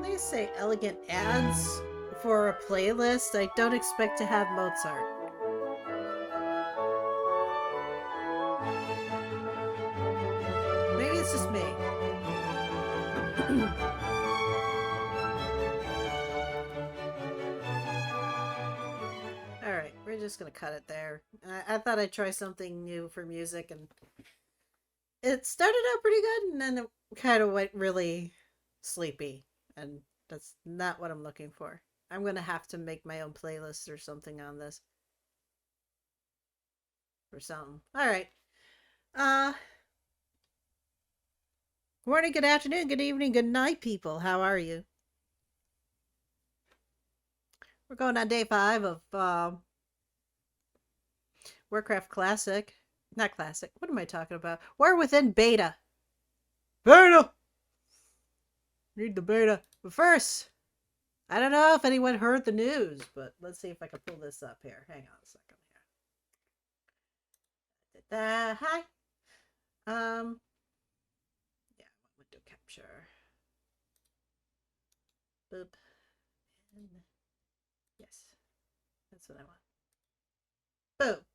they say elegant ads for a playlist? I don't expect to have Mozart. Maybe it's just me. Alright, we're just gonna cut it there. I thought I'd try something new for music, and it started out pretty good, and then it kind of went really sleepy, and that's not what I'm looking for. I'm gonna have to make my own playlist or something on this. Or something. Alright. Uh, Good morning, good afternoon, good evening, good night, people. How are you? We're going on day 5 of Warcraft Classic. Not Classic. What am I talking about? We're within beta. Beta! Need the beta. But first, I don't know if anyone heard the news, but let's see if I can pull this up here. Hang on a second here. Hi. Yeah, window capture. Boop. And yes, that's what I want. Boom.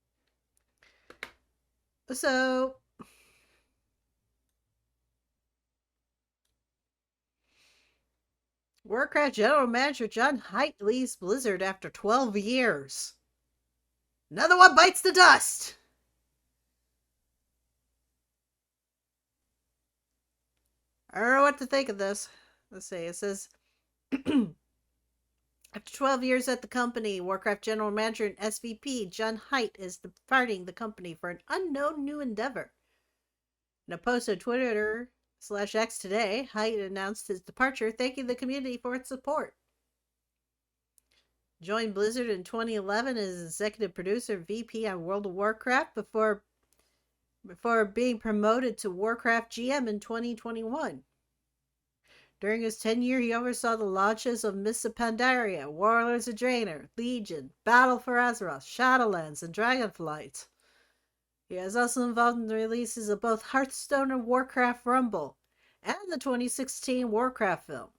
So, Warcraft General Manager John Haidt leaves Blizzard after 12 years. Another one bites the dust. I don't know what to think of this. Let's see. It says, after 12 years at the company, Warcraft General Manager and SVP John Haidt is departing the company for an unknown new endeavor. In a post on Twitter/X today, Haidt announced his departure, thanking the community for its support. Joined Blizzard in 2011 as executive producer and VP on World of Warcraft before being promoted to Warcraft GM in 2021. During his tenure, he oversaw the launches of Mists of Pandaria, Warlords of Draenor, Legion, Battle for Azeroth, Shadowlands, and Dragonflight. He is also involved in the releases of both Hearthstone and Warcraft Rumble, and the 2016 Warcraft film.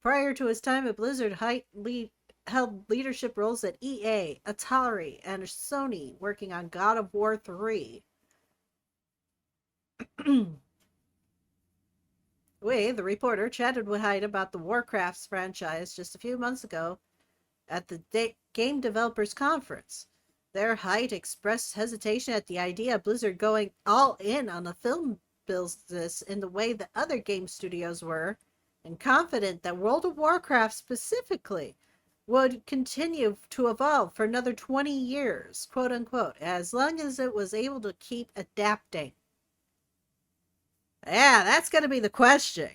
Prior to his time at Blizzard, Haidt held leadership roles at EA, Atari, and Sony, working on God of War 3. The reporter, chatted with Haidt about the Warcraft's franchise just a few months ago at the Game Developers Conference. There, Haidt expressed hesitation at the idea of Blizzard going all in on the film business in the way that other game studios were, and confident that World of Warcraft specifically would continue to evolve for another 20 years, quote unquote, as long as it was able to keep adapting. Yeah, that's going to be the question.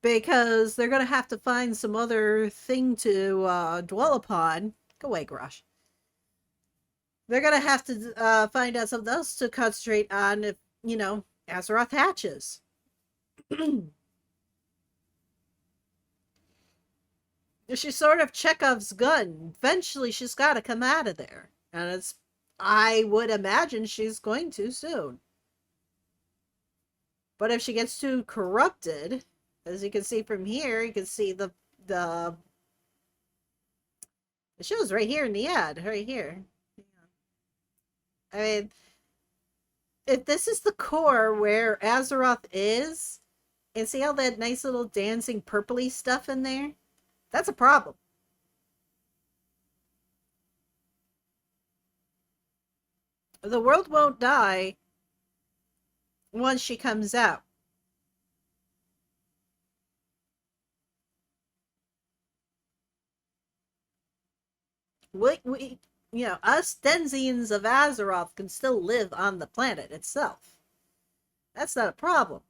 Because they're going to have to find some other thing to dwell upon. Go away, Garrosh. They're going to have to find out something else to concentrate on if, Azeroth hatches. She's sort of Chekhov's gun. Eventually, she's got to come out of there. And I would imagine she's going to soon. But if she gets too corrupted, as you can see from here, you can see the it shows right here in the ad, right here. I mean, if this is the core where Azeroth is, and see all that nice little dancing purpley stuff in there? That's a problem. The world won't die once she comes out. We us denizens of Azeroth can still live on the planet itself. That's not a problem.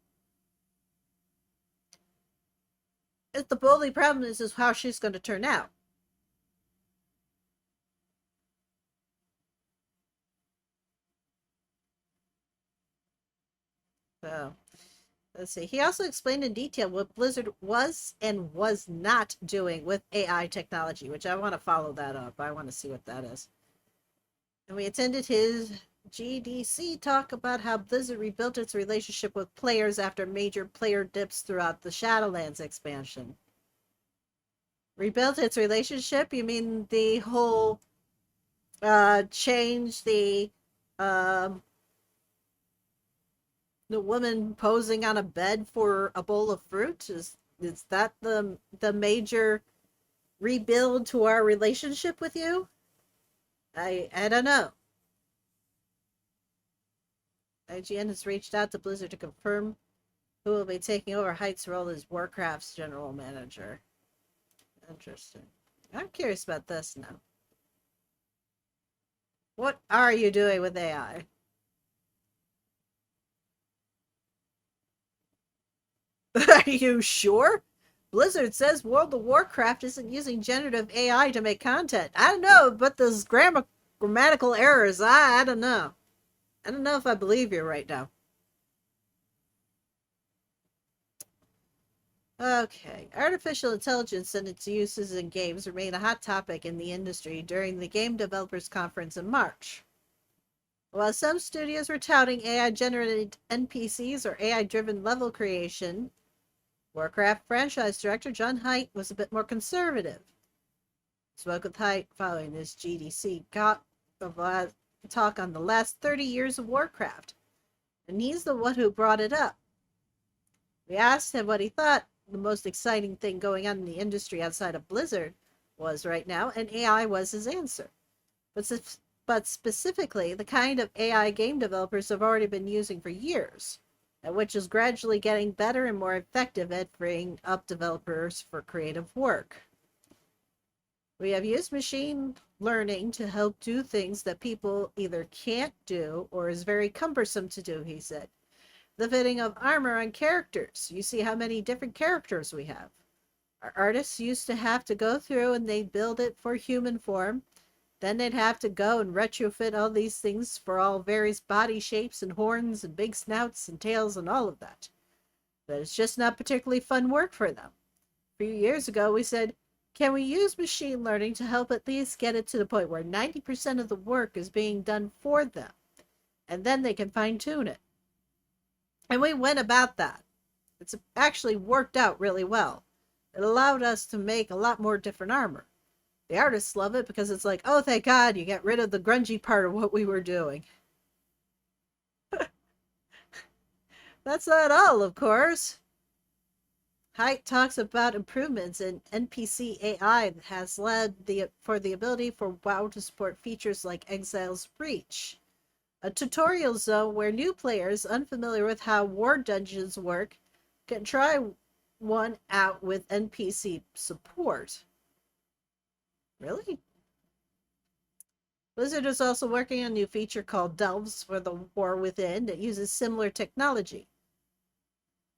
If the only problem is how she's going to turn out. So, let's see. He also explained in detail what Blizzard was and was not doing with AI technology, which I want to follow that up. I want to see what that is. And we attended his GDC talk about how Blizzard rebuilt its relationship with players after major player dips throughout the Shadowlands expansion. Rebuilt its relationship? You mean the whole change um the woman posing on a bed for a bowl of fruit? Is that the major rebuild to our relationship with you? I don't know. IGN has reached out to Blizzard to confirm who will be taking over Height's role as Warcraft's general manager. Interesting. I'm curious about this now. What are you doing with AI? Are you sure? Blizzard says World of Warcraft isn't using generative AI to make content. I don't know, but those grammatical errors, I don't know. I don't know if I believe you right now. Okay. Artificial intelligence and its uses in games remain a hot topic in the industry during the Game Developers Conference in March. While some studios were touting AI-generated NPCs or AI-driven level creation, Warcraft franchise director John Haidt was a bit more conservative. Spoke with Haidt following this GDC talk on the last 30 years of Warcraft, and he's the one who brought it up. We asked him what he thought the most exciting thing going on in the industry outside of Blizzard was right now, and AI was his answer. But specifically, the kind of AI game developers have already been using for years, and which is gradually getting better and more effective at freeing up developers for creative work. We have used machine learning to help do things that people either can't do or is very cumbersome to do, he said. The fitting of armor on characters. You see how many different characters we have. Our artists used to have to go through and they'd build it for human form. Then they'd have to go and retrofit all these things for all various body shapes and horns and big snouts and tails and all of that. But it's just not particularly fun work for them. A few years ago, we said, can we use machine learning to help at least get it to the point where 90% of the work is being done for them? And then they can fine tune it. And we went about that. It's actually worked out really well. It allowed us to make a lot more different armor. The artists love it because it's like, oh, thank God you get rid of the grungy part of what we were doing. That's not all, of course. Haidt talks about improvements in NPC AI that has led for the ability for WoW to support features like Exile's Reach, a tutorial zone where new players unfamiliar with how war dungeons work can try one out with NPC support. Really? Blizzard is also working on a new feature called Delves for the War Within that uses similar technology.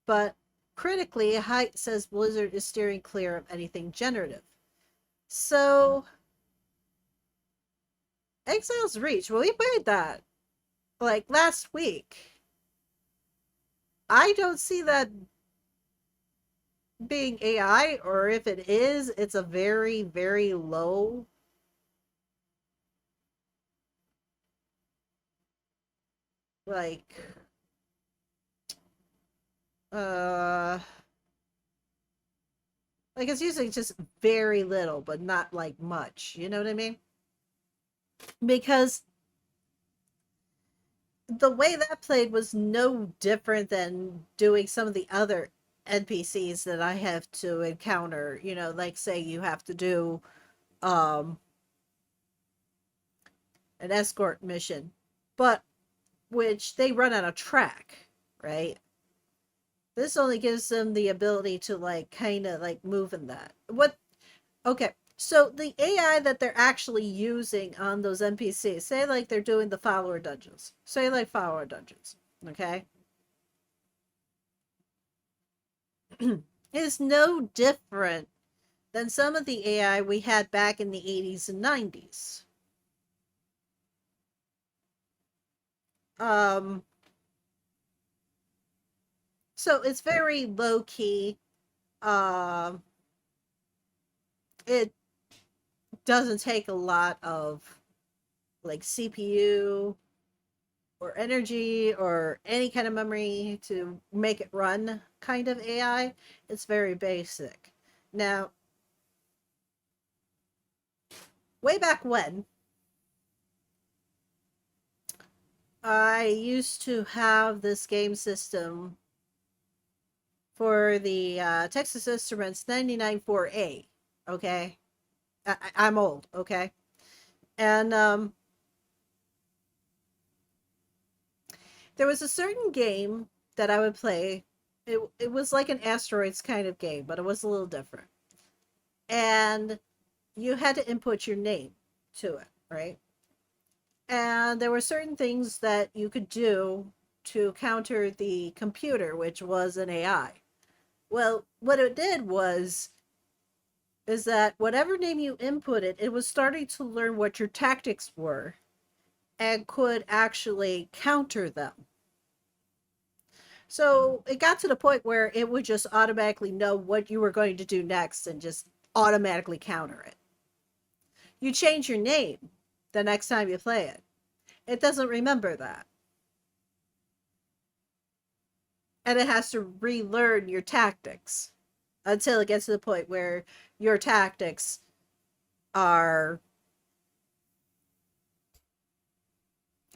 But critically, Haidt says Blizzard is steering clear of anything generative. So, Exile's Reach, well, we played that like last week. I don't see that being AI, or if it is, it's a very, very low like uh like it's using just very little, but not like much. You know what I mean? Because the way that played was no different than doing some of the other NPCs that I have to encounter. You know, like say you have to do um an escort mission, but which they run on a track, right? This only gives them the ability to like kind of like move in that. What Okay, so the AI that they're actually using on those NPCs, say like they're doing the follower dungeons, say like follower dungeons, okay, is no different than some of the AI we had back in the 80s and 90s. Um, so it's very low key. Um, it doesn't take a lot of like CPU. or energy or any kind of memory to make it run kind of AI. It's very basic. Now, way back when, I used to have this game system for the Texas Instruments 994A. Okay. I'm old. Okay. And there was a certain game that I would play. It was like an asteroids kind of game, but it was a little different. And you had to input your name to it, right? And there were certain things that you could do to counter the computer, which was an AI. Well, what it did was is that whatever name you inputted, it was starting to learn what your tactics were and could actually counter them. So it got to the point where it would just automatically know what you were going to do next and just automatically counter it. You change your name the next time you play it. It doesn't remember that. And it has to relearn your tactics until it gets to the point where your tactics are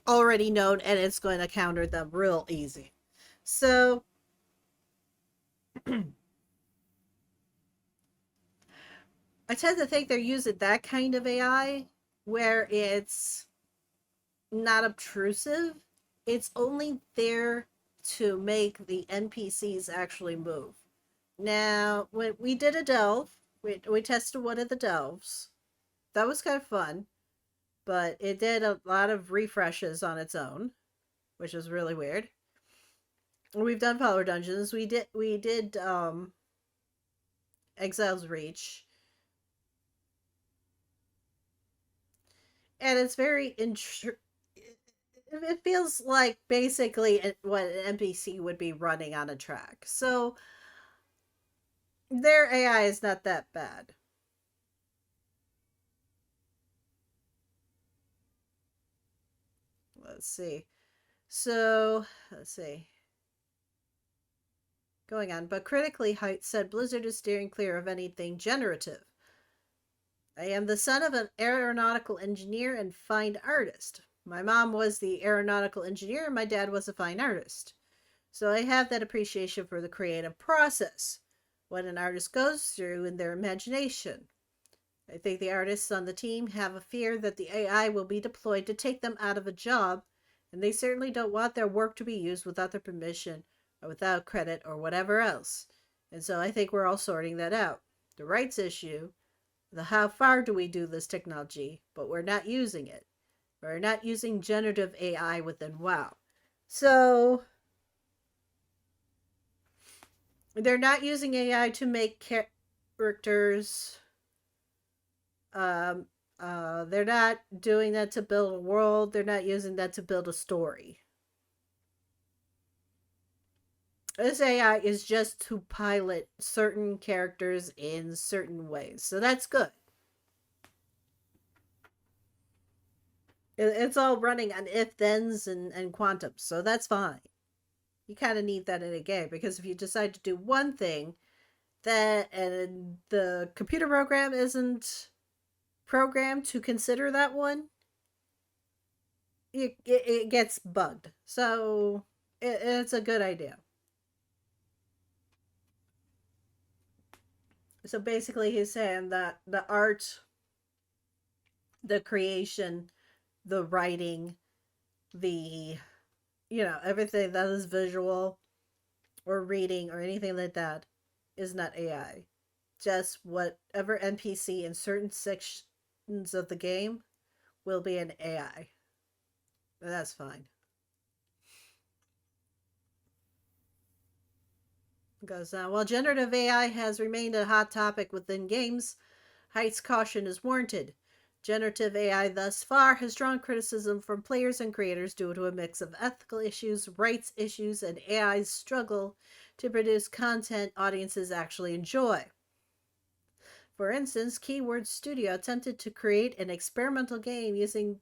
already known and it's going to counter them real easy. So I tend to think they're using that kind of AI where it's not obtrusive. It's only there to make the NPCs actually move. Now, when we did a delve, we tested one of the delves. That was kind of fun, but it did a lot of refreshes on its own, which was really weird. We've done Power Dungeons. We did Exile's Reach. And it's very it feels like basically what an NPC would be running on a track. So their AI is not that bad. Let's see. So, let's see. Going on. But critically, Heights said Blizzard is steering clear of anything generative. I am the son of an aeronautical engineer and fine artist. My mom was the aeronautical engineer and my dad was a fine artist. So I have that appreciation for the creative process, what an artist goes through in their imagination. I think the artists on the team have a fear that the AI will be deployed to take them out of a job, and they certainly don't want their work to be used without their permission or without credit or whatever else. And so I think we're all sorting that out. The rights issue, the how far do we do this technology, but we're not using it. We're not using generative AI within WoW. So they're not using AI to make characters. They're not doing that to build a world. They're not using that to build a story. This AI is just to pilot certain characters in certain ways. So that's good. It's all running on if thens and quantums. So that's fine. You kind of need that in a game because if you decide to do one thing that and the computer program isn't programmed to consider that one, it gets bugged. So it's a good idea. So basically, he's saying that the art, the creation, the writing, the, everything that is visual or reading or anything like that is not AI. Just whatever NPC in certain sections of the game will be an AI. That's fine. Goes on. While generative AI has remained a hot topic within games, Height's caution is warranted. Generative AI thus far has drawn criticism from players and creators due to a mix of ethical issues, rights issues, and AI's struggle to produce content audiences actually enjoy. For instance, Keyword Studio attempted to create an experimental game using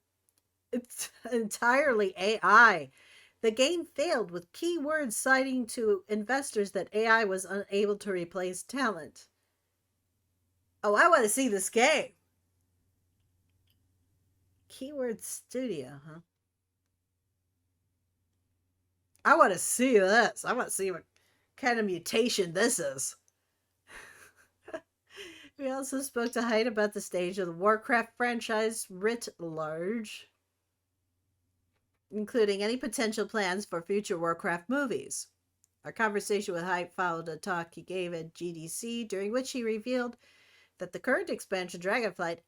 It's entirely AI. The game failed with keywords citing to investors that AI was unable to replace talent. Oh, I want to see this game. Keyword Studio, huh? I want to see this. I want to see what kind of mutation this is. We also spoke to Hyde about the stage of the Warcraft franchise writ large, including any potential plans for future Warcraft movies. Our conversation with Hyde followed a talk he gave at GDC, during which he revealed that the current expansion, Dragonflight,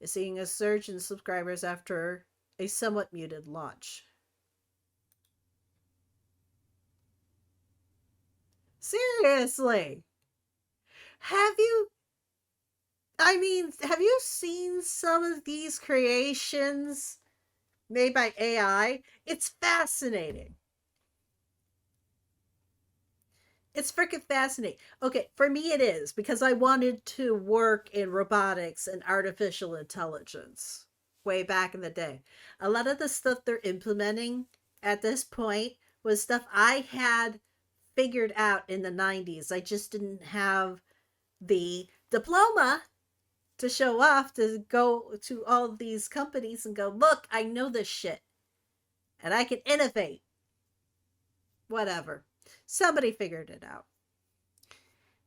is seeing a surge in subscribers after a somewhat muted launch. Seriously, have you? I mean, have you seen some of these creations made by AI? It's fascinating. It's freaking fascinating. Okay, for me it is because I wanted to work in robotics and artificial intelligence way back in the day. A lot of the stuff they're implementing at this point was stuff I had figured out in the 90s. I just didn't have the diploma to show off to go to all these companies and go, look, I know this shit and I can innovate. Whatever. Somebody figured it out.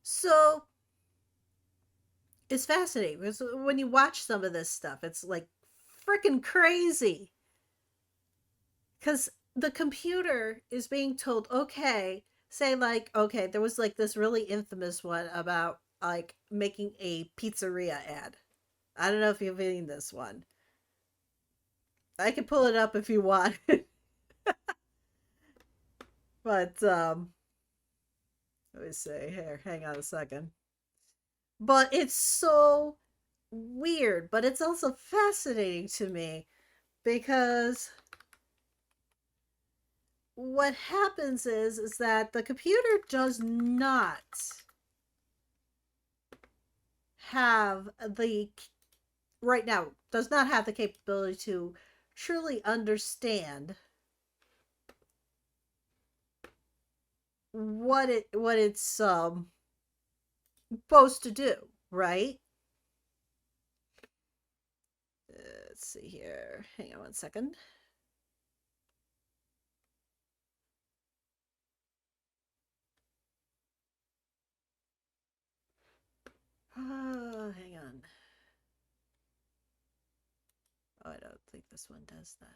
So it's fascinating because when you watch some of this stuff, it's like freaking crazy. Because the computer is being told, okay, say, like, okay, there was like this really infamous one about like making a pizzeria ad. I don't know if you've seen this one. I can pull it up if you want. But let me see here. Hang on a second. But it's so weird, but it's also fascinating to me because what happens is that the computer does not have the right now does not have the capability to truly understand what it's supposed to do, right? Let's see here. Hang on one second. Hang on. Oh, I don't think this one does that.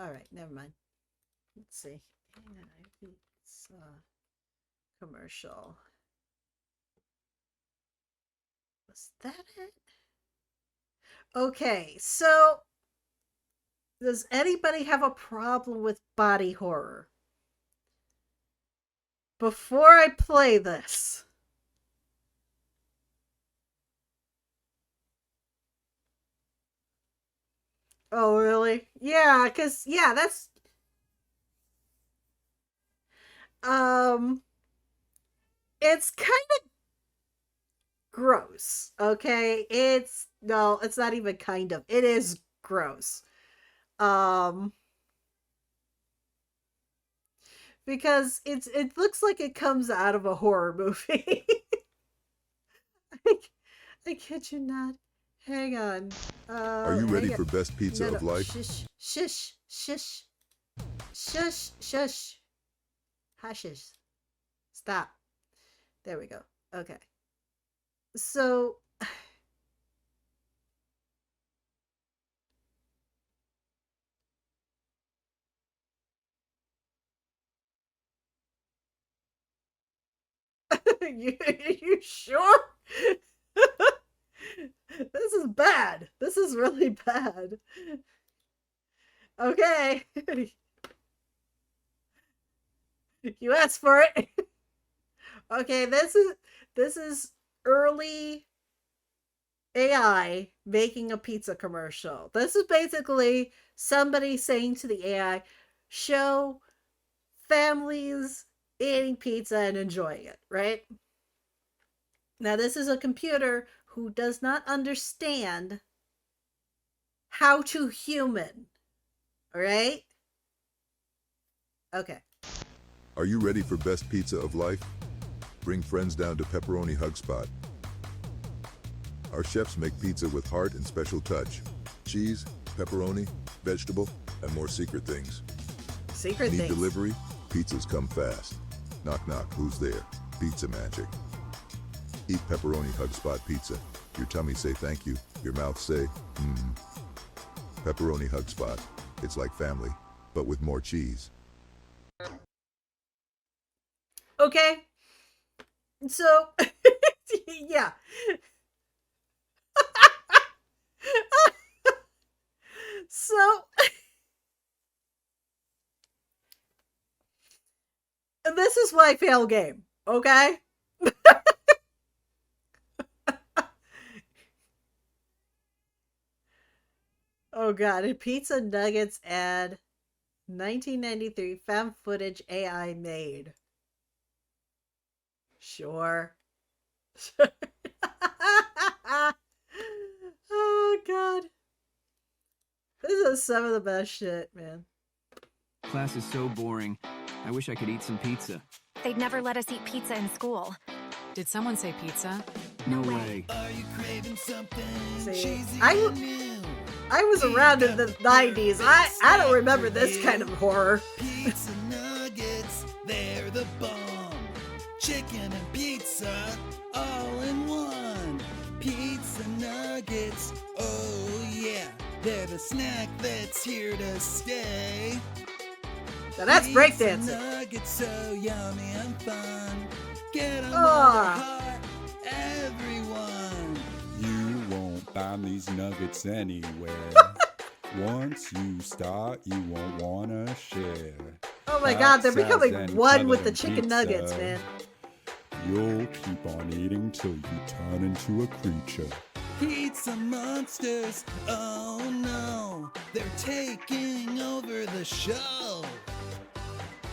All right, never mind. Let's see. It's commercial. Was that it? Okay, so does anybody have a problem with body horror? Before I play this. Oh, really? Yeah, cuz yeah, that's um it's kind of gross. Okay? It's no, it's not even kind of. It is gross. Um because it looks like it comes out of a horror movie. I, I kid you not. Hang on. Are you ready Hang on. for best pizza No, no. of life? Shush, shush, shush, shush, shush. Hushes. Stop. There we go. Okay. So, you sure? This is bad. This is really bad. Okay. You asked for it. Okay, this is early AI making a pizza commercial. This is basically somebody saying to the AI, show families eating pizza and enjoying it, right? Now, this is a computer who does not understand how to human. All right? Okay. Are you ready for best pizza of life? Bring friends down to Pepperoni Hug Spot. Our chefs make pizza with heart and special touch. Cheese, pepperoni, vegetable, and more secret things. Secret Need things. delivery? Pizzas come fast. Knock knock, who's there? Pizza magic. Eat Pepperoni Hug Spot pizza. Your tummy say thank you. Your mouth say, Pepperoni Hug Spot. It's like family, but with more cheese. Okay. So, yeah. So, this is my fail game, okay? Oh god, and pizza nuggets ad 1993 found footage AI made. Sure. Oh god. This is some of the best shit, man. Class is so boring. I wish I could eat some pizza. They'd never let us eat pizza in school. Did someone say pizza? No way. Are you craving something See, cheesy I and new? was around in the 90s. I don't remember this kind of horror. Pizza nuggets, they're the bomb. Chicken and pizza, all in one. Pizza nuggets, oh yeah. They're the snack that's here to stay. Now that's Pizza breakdancing. nuggets so yummy and fun. Get 'em Ah. hot, everyone. You won't find these nuggets anywhere. Once you start, you won't wanna share. Oh my god, they're Hot sauce becoming and one with the colored chicken nuggets, pizza. man. You'll keep on eating till you turn into a creature. Pizza monsters, oh no, they're taking over the show.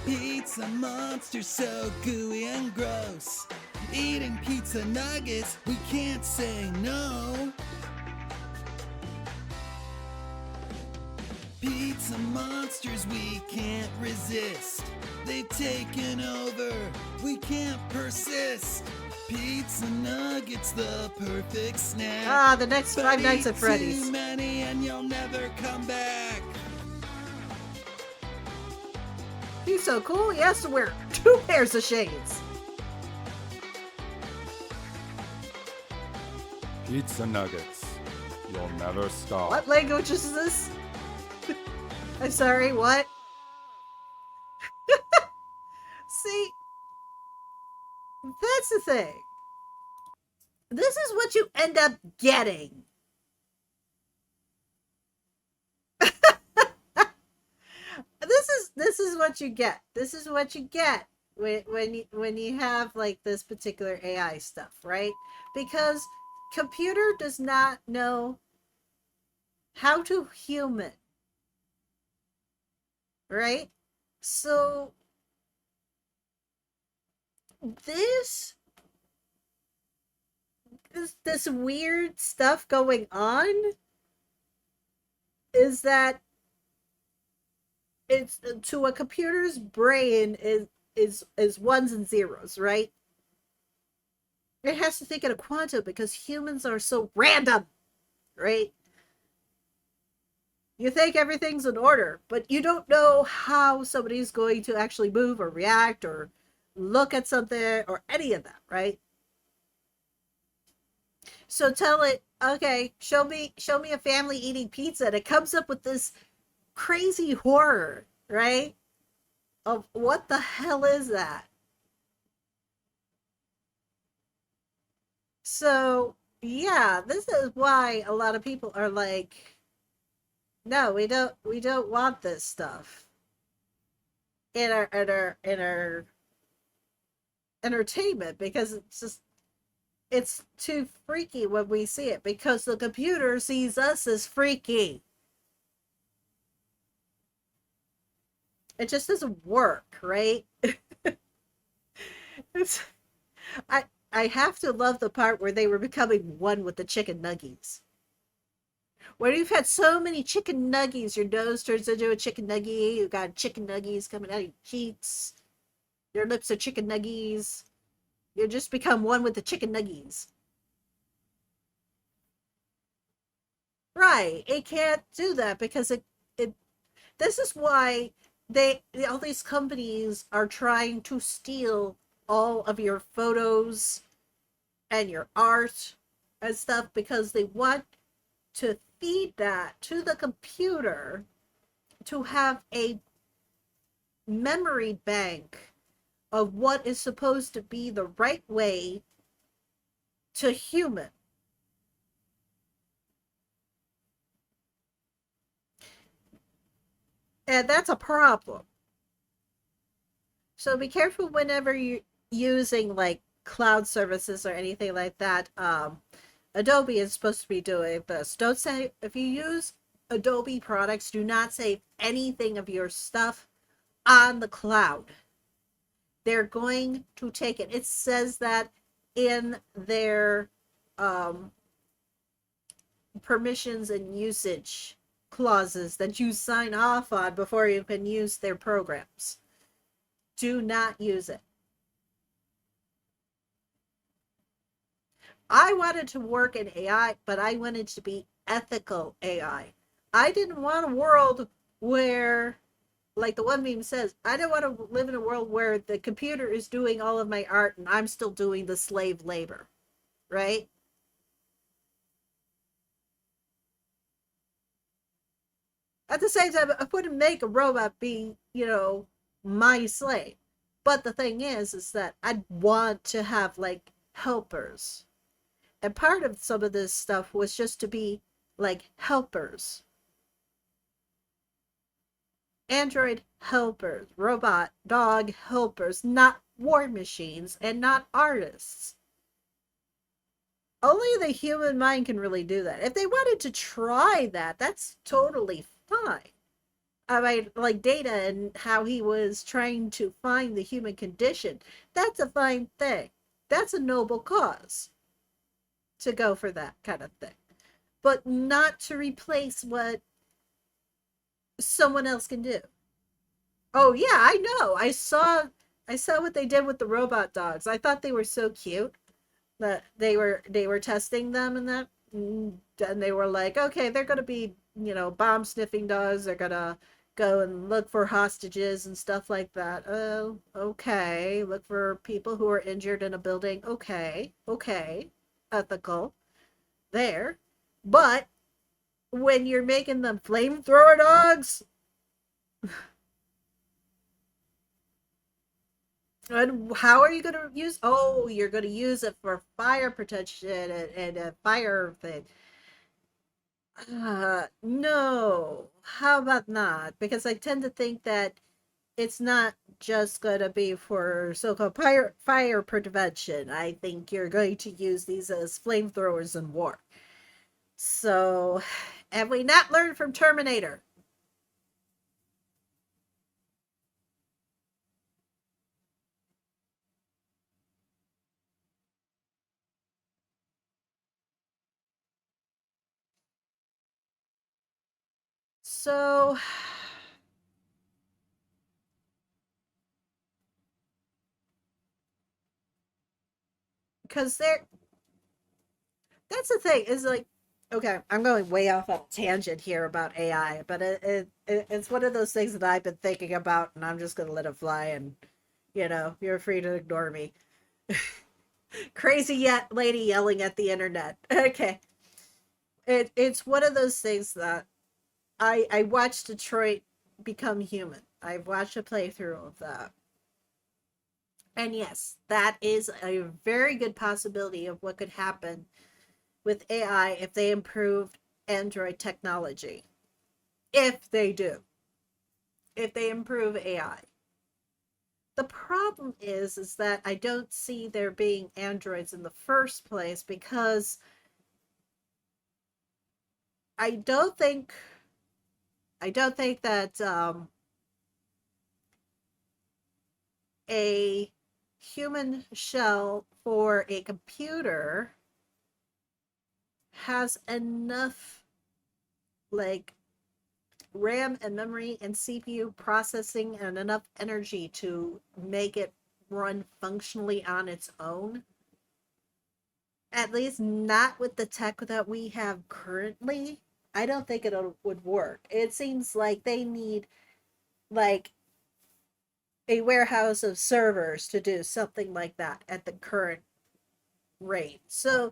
Pizza monsters so gooey and gross. Eating pizza nuggets, we can't say no. Pizza monsters we can't resist. They've taken over, we can't persist. Pizza nuggets, the perfect snack. Ah, the next But Five Nights eat at Freddy's. Too many and you'll never come back. He's so cool, he has to wear 2 pairs of shades. Pizza nuggets. You'll never stop. What language is this? I'm sorry, what? See, that's the thing. This is what you end up getting. This is what you get. This is what you get when you have like this particular AI stuff, right? Because computer does not know how to human, right? So this weird stuff going on is that it's to a computer's brain is ones and zeros, right? It has to think in a quantum because humans are so random, right? You think everything's in order, but you don't know how somebody's going to actually move or react or look at something or any of that, right? So tell it, okay, show me a family eating pizza, and it comes up with this crazy horror, right? Of what the hell is that? So yeah, this is why a lot of people are like, no, we don't want this stuff in our entertainment, because it's too freaky when we see it, because the computer sees us as freaky. It just doesn't work, right? It's, I have to love the part where they were becoming one with the chicken nuggies. Where you've had so many chicken nuggies, your nose turns into a chicken nuggie, you got chicken nuggies coming out of your cheeks, your lips are chicken nuggies. You just become one with the chicken nuggies. Right. It can't do that because it this is why all these companies are trying to steal all of your photos and your art and stuff because they want to feed that to the computer to have a memory bank of what is supposed to be the right way to human. And that's a problem. So be careful whenever you're using like cloud services or anything like that. Adobe is supposed to be doing this. Don't say, if you use Adobe products, do not save anything of your stuff on the cloud. They're going to take it. It says that in their um, permissions and usage clauses that you sign off on before you can use their programs. Do not use it. I wanted to work in AI, but I wanted to be ethical AI. I didn't want a world where, like the one meme says, I don't want to live in a world where the computer is doing all of my art and I'm still doing the slave labor, right? At the same time, I wouldn't make a robot be, my slave. But the thing is that I'd want to have like helpers. And part of some of this stuff was just to be like helpers. Android helpers, robot, dog helpers, not war machines and not artists. Only the human mind can really do that. If they wanted to try that, that's totally fine. I mean, like Data and how he was trying to find the human condition. That's a fine thing. That's a noble cause to go for that kind of thing. But not to replace what someone else can do. Oh yeah, I know. I saw what they did with the robot dogs. I thought they were so cute that they were testing them and that and they were like, okay, they're gonna be, bomb sniffing dogs, they're gonna go and look for hostages and stuff like that. Oh, okay. Look for people who are injured in a building. Okay. Ethical there. But when you're making them flamethrower dogs, and how are you going to use? Oh, you're going to use it for fire protection and a fire thing. No. How about not? Because I tend to think that it's not just going to be for so-called fire prevention. I think you're going to use these as flamethrowers in war. So, have we not learned from Terminator? So, because that's the thing is like, okay, I'm going way off on a tangent here about AI, but it's one of those things that I've been thinking about, and I'm just gonna let it fly, and you're free to ignore me. Crazy yet lady yelling at the internet. Okay, it's one of those things that I watched Detroit Become Human. I've watched a playthrough of that. And yes, that is a very good possibility of what could happen with AI if they improved Android technology. If they do. If they improve AI. The problem is that I don't see there being androids in the first place because I don't think that a human shell for a computer has enough like RAM and memory and CPU processing and enough energy to make it run functionally on its own. At least not with the tech that we have currently. I don't think it would work. It seems like they need like a warehouse of servers to do something like that at the current rate. So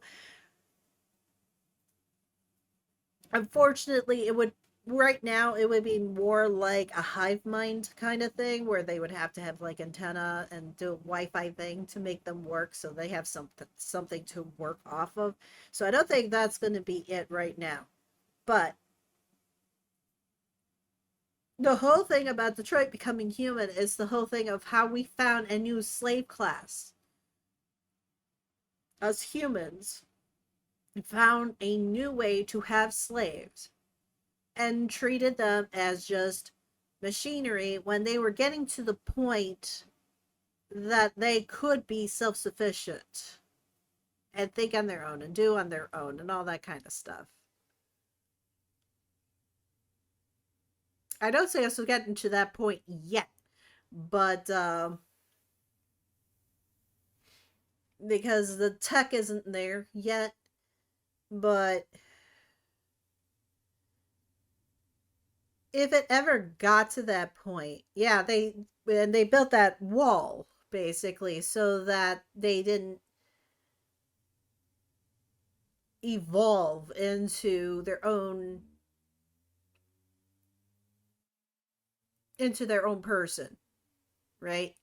unfortunately, it would right now it would be more like a hive mind kind of thing where they would have to have like antenna and do a Wi-Fi thing to make them work, so they have something to work off of. So I don't think that's going to be it right now. But the whole thing about Detroit becoming human is the whole thing of how we found a new slave class. Us humans found a new way to have slaves and treated them as just machinery when they were getting to the point that they could be self-sufficient and think on their own and do on their own and all that kind of stuff. I don't say us getting to that point yet, but because the tech isn't there yet, but if it ever got to that point, yeah, they built that wall basically so that they didn't evolve into their own person, right?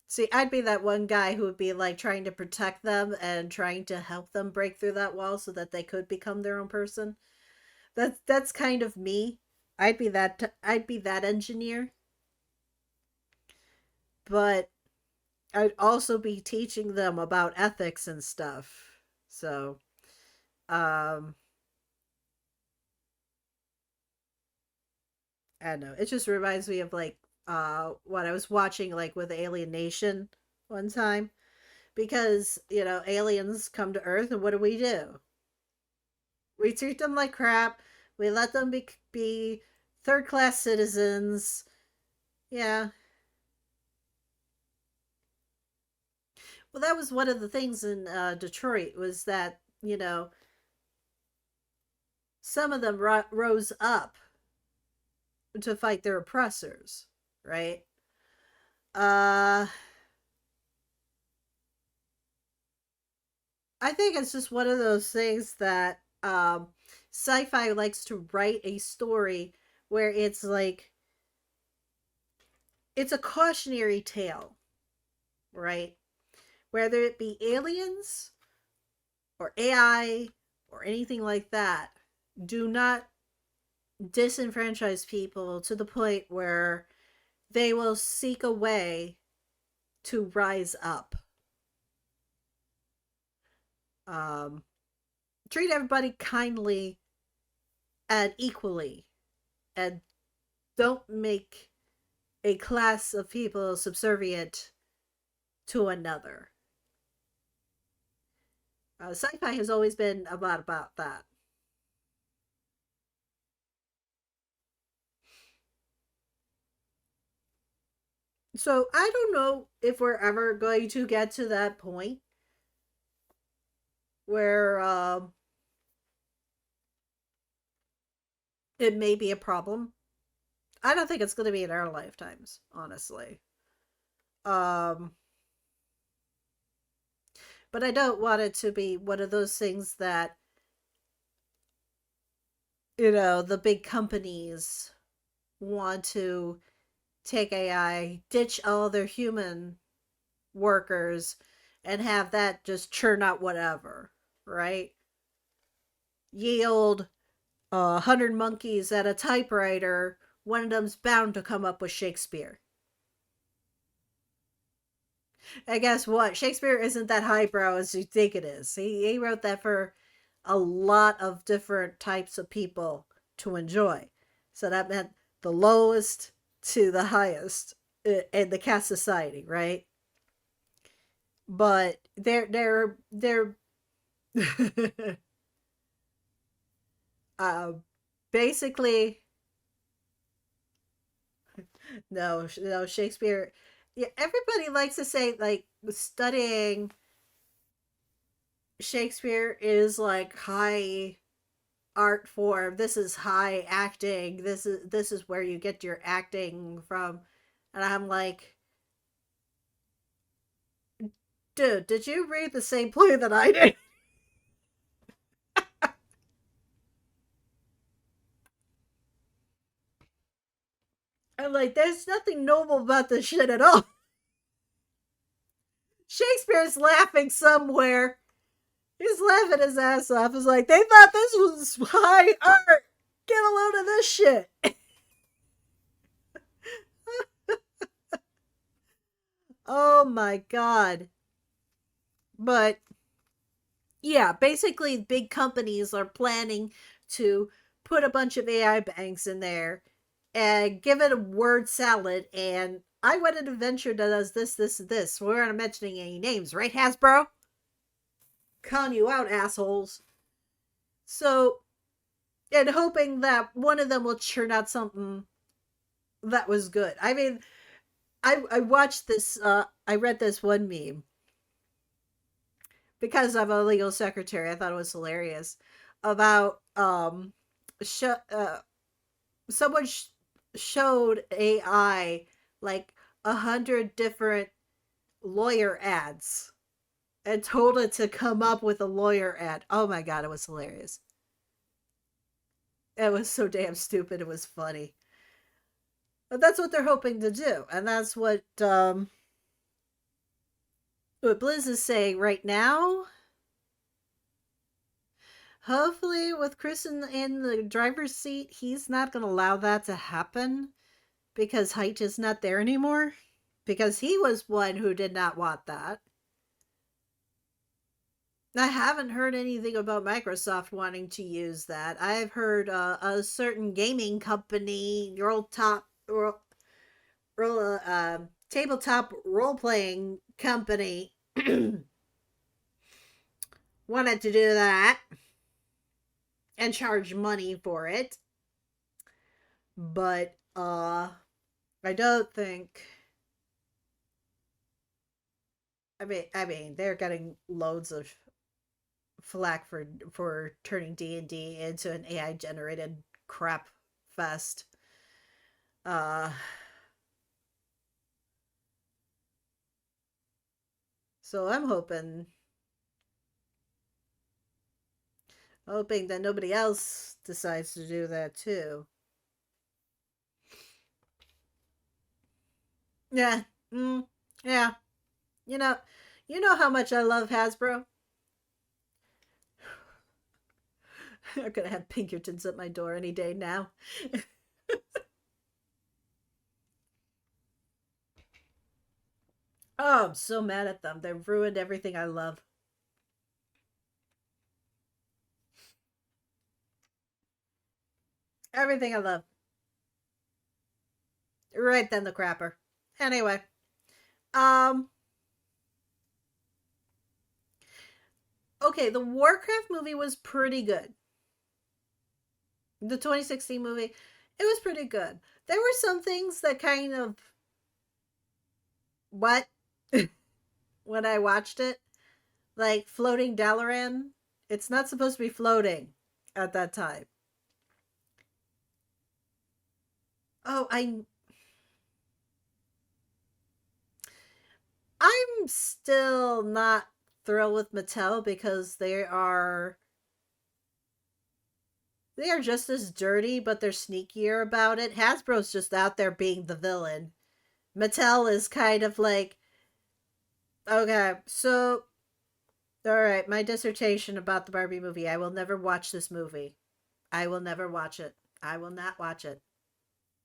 See, I'd be that one guy who would be like trying to protect them and trying to help them break through that wall so that they could become their own person. That's kind of me. I'd be that engineer. But I'd also be teaching them about ethics and stuff. So, um I don't know. It just reminds me of like what I was watching like with Alien Nation one time, because, aliens come to Earth and what do? We treat them like crap. We let them be third class citizens. Yeah. Well, that was one of the things in Detroit was that, some of them rose up to fight their oppressors, right? Uh I think it's just one of those things that sci-fi likes to write a story where it's like it's a cautionary tale, right? Whether it be aliens or AI or anything like that, do not disenfranchise people to the point where they will seek a way to rise up. Um, Treat everybody kindly and equally, and don't make a class of people subservient to another. Sci-fi has always been a lot about that. So I don't know if we're ever going to get to that point where it may be a problem. I don't think it's going to be in our lifetimes, honestly. Um, but I don't want it to be one of those things that, the big companies want to take AI, ditch all their human workers, and have that just churn out whatever, right? Yield 100 monkeys at a typewriter, one of them's bound to come up with Shakespeare. And guess what? Shakespeare isn't that highbrow as you think it is. He wrote that for a lot of different types of people to enjoy. So that meant the lowest to the highest in the caste society, right? But they're Uh, basically, no, Shakespeare. Yeah, everybody likes to say like studying Shakespeare is like high art form. This is high acting. This is where you get your acting from. And I'm like, dude, did you read the same play that I did? I'm like, there's nothing noble about this shit at all. Shakespeare's laughing somewhere. He's laughing his ass off. It's like, they thought this was high art. Get a load of this shit. Oh my god. But yeah, basically, big companies are planning to put a bunch of AI banks in there and give it a word salad. And I went an adventure that does this. We're not mentioning any names, right, Hasbro? Calling you out, assholes. So, and hoping that one of them will churn out something that was good. I mean, I watched this, I read this one meme because I'm a legal secretary. I thought it was hilarious about, sh- uh, someone showed AI like 100 different lawyer ads and told it to come up with a lawyer ad. Oh my god, it was hilarious. It was so damn stupid. It was funny. But that's what they're hoping to do, and that's what Blizz is saying right now. Hopefully, with Chris in the driver's seat, he's not going to allow that to happen because Height is not there anymore. Because he was one who did not want that. I haven't heard anything about Microsoft wanting to use that. I've heard a certain gaming company, tabletop role playing company, wanted to do that and charge money for it. But I don't think. I mean, they're getting loads of flack for turning D&D into an AI generated crap fest. Uh so I'm hoping that nobody else decides to do that too. Yeah. Yeah. You know, you know how much I love Hasbro. I'm gonna have Pinkertons at my door any day now. Oh, I'm so mad at them. They've ruined everything I love. Everything I love. Right then, the crapper. Anyway, um, okay, the Warcraft movie was pretty good. The 2016 movie, it was pretty good. There were some things that kind of what when I watched it, like floating Dalaran. It's not supposed to be floating at that time. Oh, I'm still not thrilled with Mattel because they are just as dirty, but they're sneakier about it. Hasbro's just out there being the villain. Mattel is kind of like, okay, so all right, my dissertation about the Barbie movie. I will never watch this movie. I will never watch it. I will not watch it.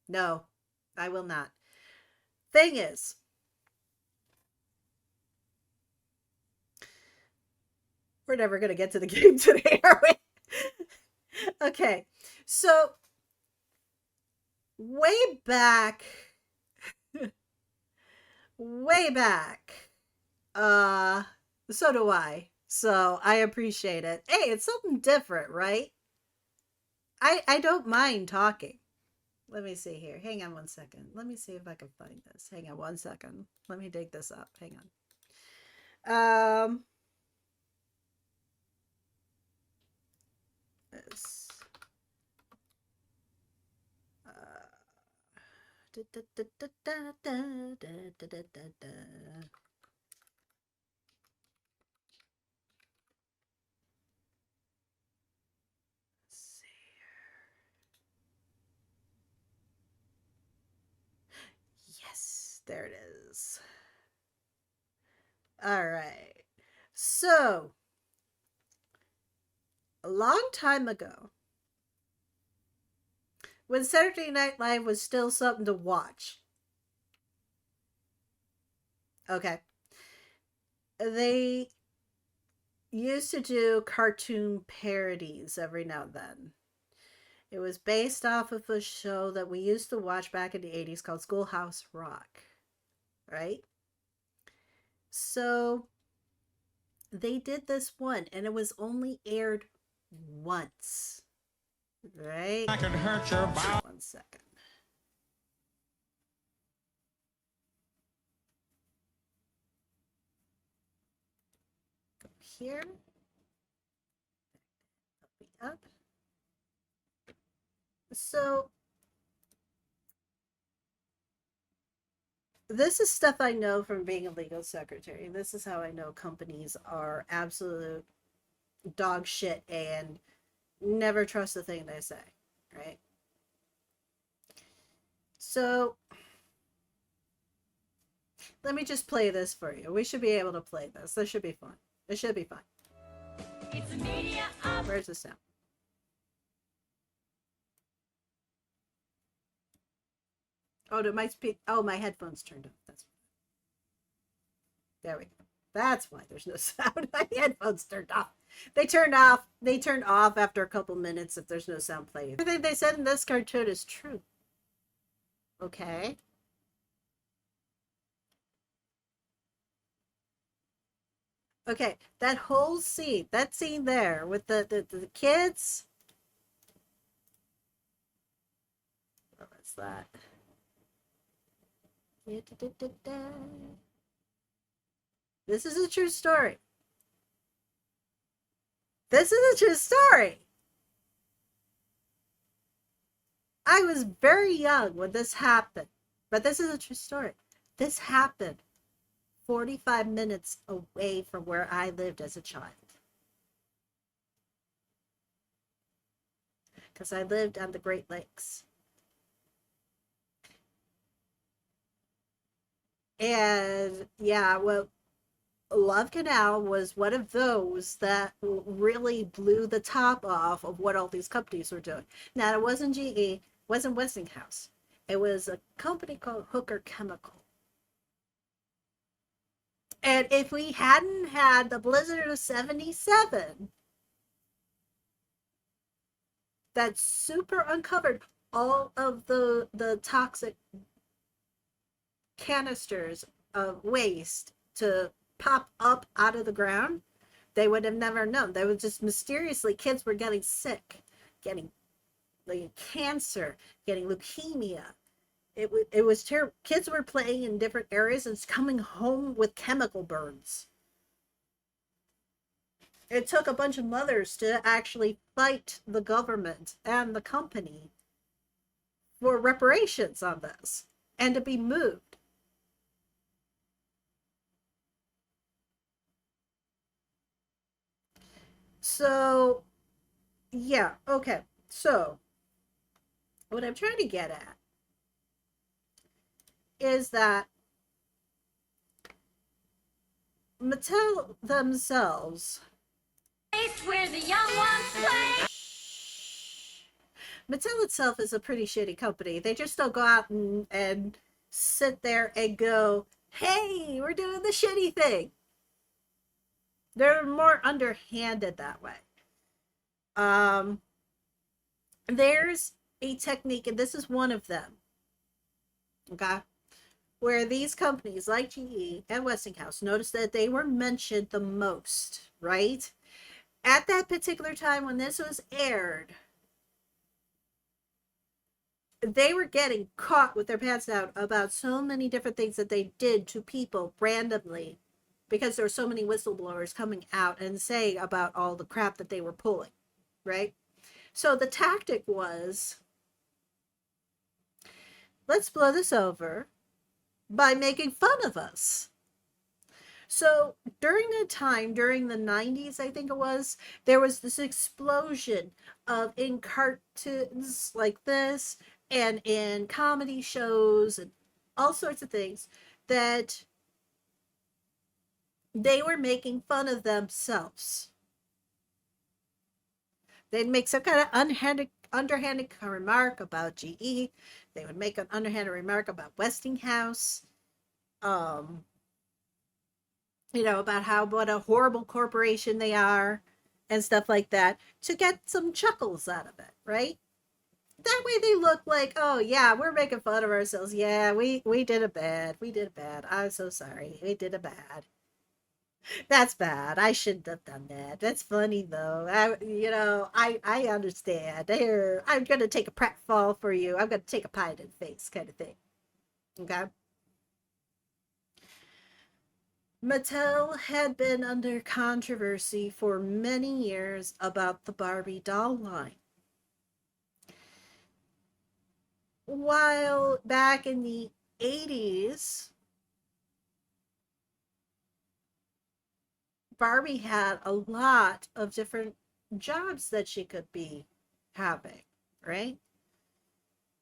No, I will not. Thing is, we're never going to get to the game today, are we? Okay, so way back, way back, uh, so do I. So I appreciate it. Hey, it's something different, right? I don't mind talking. Let me see here. Hang on one second. Let me see if I can find this. Hang on one second. Let me dig this up. Hang on. This. Da, da, da, da, da, da, da, da, da, da. Let's see. Yes, there it is. All right. So, a long time ago, when Saturday Night Live was still something to watch, okay, they used to do cartoon parodies every now and then. It was based off of a show that we used to watch back in the 80s called Schoolhouse Rock, right? So they did this one, and it was only aired once, right? I can hurt your body. 1 second. Go here. Up. So this is stuff I know from being a legal secretary. This is how I know companies are absolute dog shit and never trust the thing they say, right? So let me just play this for you. We should be able to play this. This should be fun. It should be fun. It's a media up. Where's the sound? Oh, did my my headphones turned off. That's there we go. That's why there's no sound. My headphones turned off. They turned off. They turned off after a couple minutes if there's no sound playing. Everything they said in this cartoon is true. Okay. Okay, that whole scene, that scene there with the kids. What's that? This is a true story. This is a true story. I was very young when this happened, but this is a true story. This happened 45 minutes away from where I lived as a child. Because I lived on the Great Lakes. And yeah, well, Love Canal was one of those that really blew the top off of what all these companies were doing. Now, it wasn't GE, wasn't Westinghouse. It was a company called Hooker Chemical. And if we hadn't had the blizzard of 77 that super uncovered all of the toxic canisters of waste to pop up out of the ground, they would have never known. They would just mysteriously, kids were getting sick, getting like cancer, getting leukemia. It was terrible. Kids were playing in different areas and coming home with chemical burns. It took a bunch of mothers to actually fight the government and the company for reparations on this and to be moved. So, yeah, okay. So, what I'm trying to get at is that Mattel themselves, where the young ones play. Mattel itself is a pretty shitty company. They just don't go out and sit there and go, hey, we're doing the shitty thing. They're more underhanded that way. There's a technique, and this is one of them, okay, where these companies like GE and Westinghouse noticed that they were mentioned the most, right? At that particular time when this was aired, they were getting caught with their pants down about so many different things that they did to people randomly because there were so many whistleblowers coming out and saying about all the crap that they were pulling, right? So the tactic was, let's blow this over by making fun of us. So during the time, during the 90s, I think it was, there was this explosion of in cartoons like this and in comedy shows and all sorts of things that they were making fun of themselves. They'd make some kind of underhanded remark about GE. They would make an underhanded remark about Westinghouse. Um, about how what a horrible corporation they are and stuff like that to get some chuckles out of it, right? That way they look like, oh yeah, we're making fun of ourselves. Yeah, we did it bad. We did it bad. I'm so sorry. We did it bad. That's bad. I shouldn't have done that. That's funny though. I understand. There, I'm gonna take a pratfall for you. I'm gonna take a pie to the face, kind of thing. Okay. Mattel had been under controversy for many years about the Barbie doll line. While back in the 80s, Barbie had a lot of different jobs that she could be having, right?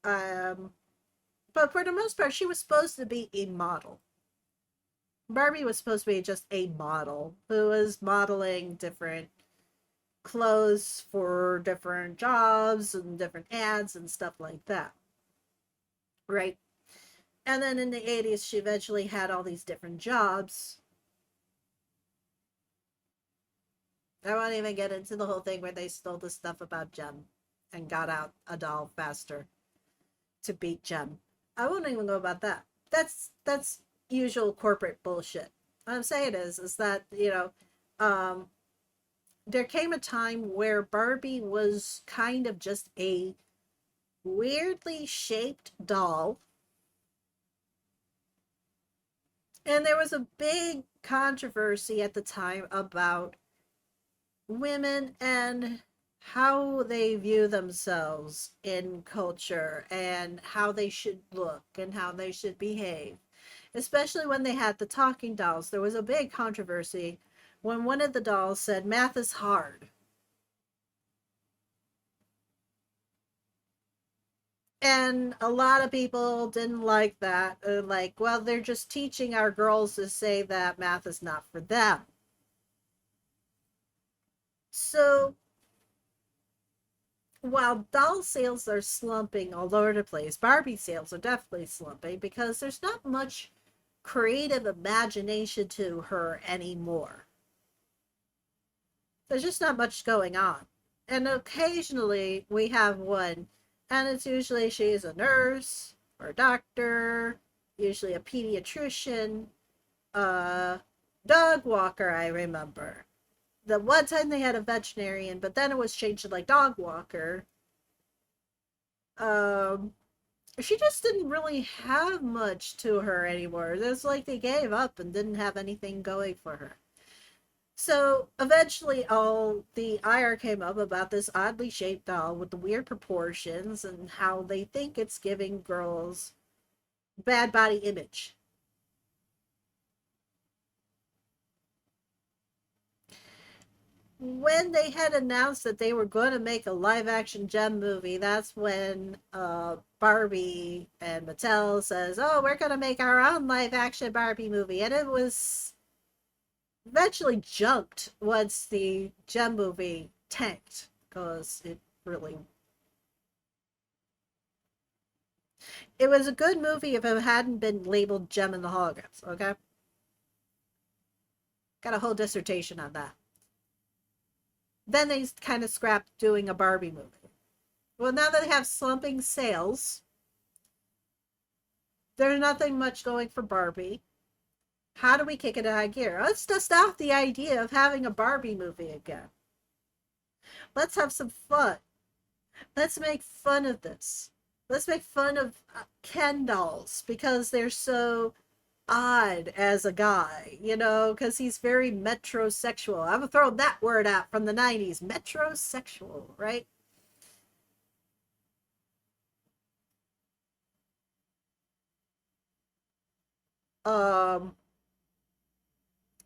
But for the most part, she was supposed to be a model. Barbie was supposed to be just a model who was modeling different clothes for different jobs and different ads and stuff like that. Right? And then in the 80s, she eventually had all these different jobs. I won't even get into the whole thing where they stole the stuff about Jem and got out a doll faster to beat Jem. I won't even go about that. That's usual corporate bullshit. What I'm saying is that, there came a time where Barbie was kind of just a weirdly shaped doll. And there was a big controversy at the time about women and how they view themselves in culture and how they should look and how they should behave. Especially when they had the talking dolls. There was a big controversy when one of the dolls said, math is hard. And a lot of people didn't like that. Like, well, they're just teaching our girls to say that math is not for them. So, while doll sales are slumping all over the place, Barbie sales are definitely slumping because there's not much creative imagination to her anymore. There's just not much going on. And occasionally we have one, and it's usually she's a nurse or a doctor, usually a pediatrician, dog walker, I remember. The one time they had a veterinarian, but then it was changed to like dog walker. She just didn't really have much to her anymore. It's like they gave up and didn't have anything going for her. So eventually all the ire came up about this oddly shaped doll with the weird proportions and how they think it's giving girls bad body image. When they had announced that they were going to make a live action Gem movie, that's when Barbie and Mattel says, oh, we're going to make our own live action Barbie movie. And it was eventually junked once the Gem movie tanked because it was a good movie if it hadn't been labeled Gem and the Holograms, okay? Got a whole dissertation on that. Then they kind of scrapped doing a Barbie movie. Well, now that they have slumping sales, there's nothing much going for Barbie. How do we kick it out of gear? Let's dust off the idea of having a Barbie movie again. Let's have some fun. Let's make fun of this. let's make fun of Ken dolls because they're so odd as a guy, you know, because he's very metrosexual. I'm gonna throw that word out from the 90s, metrosexual, right? Um,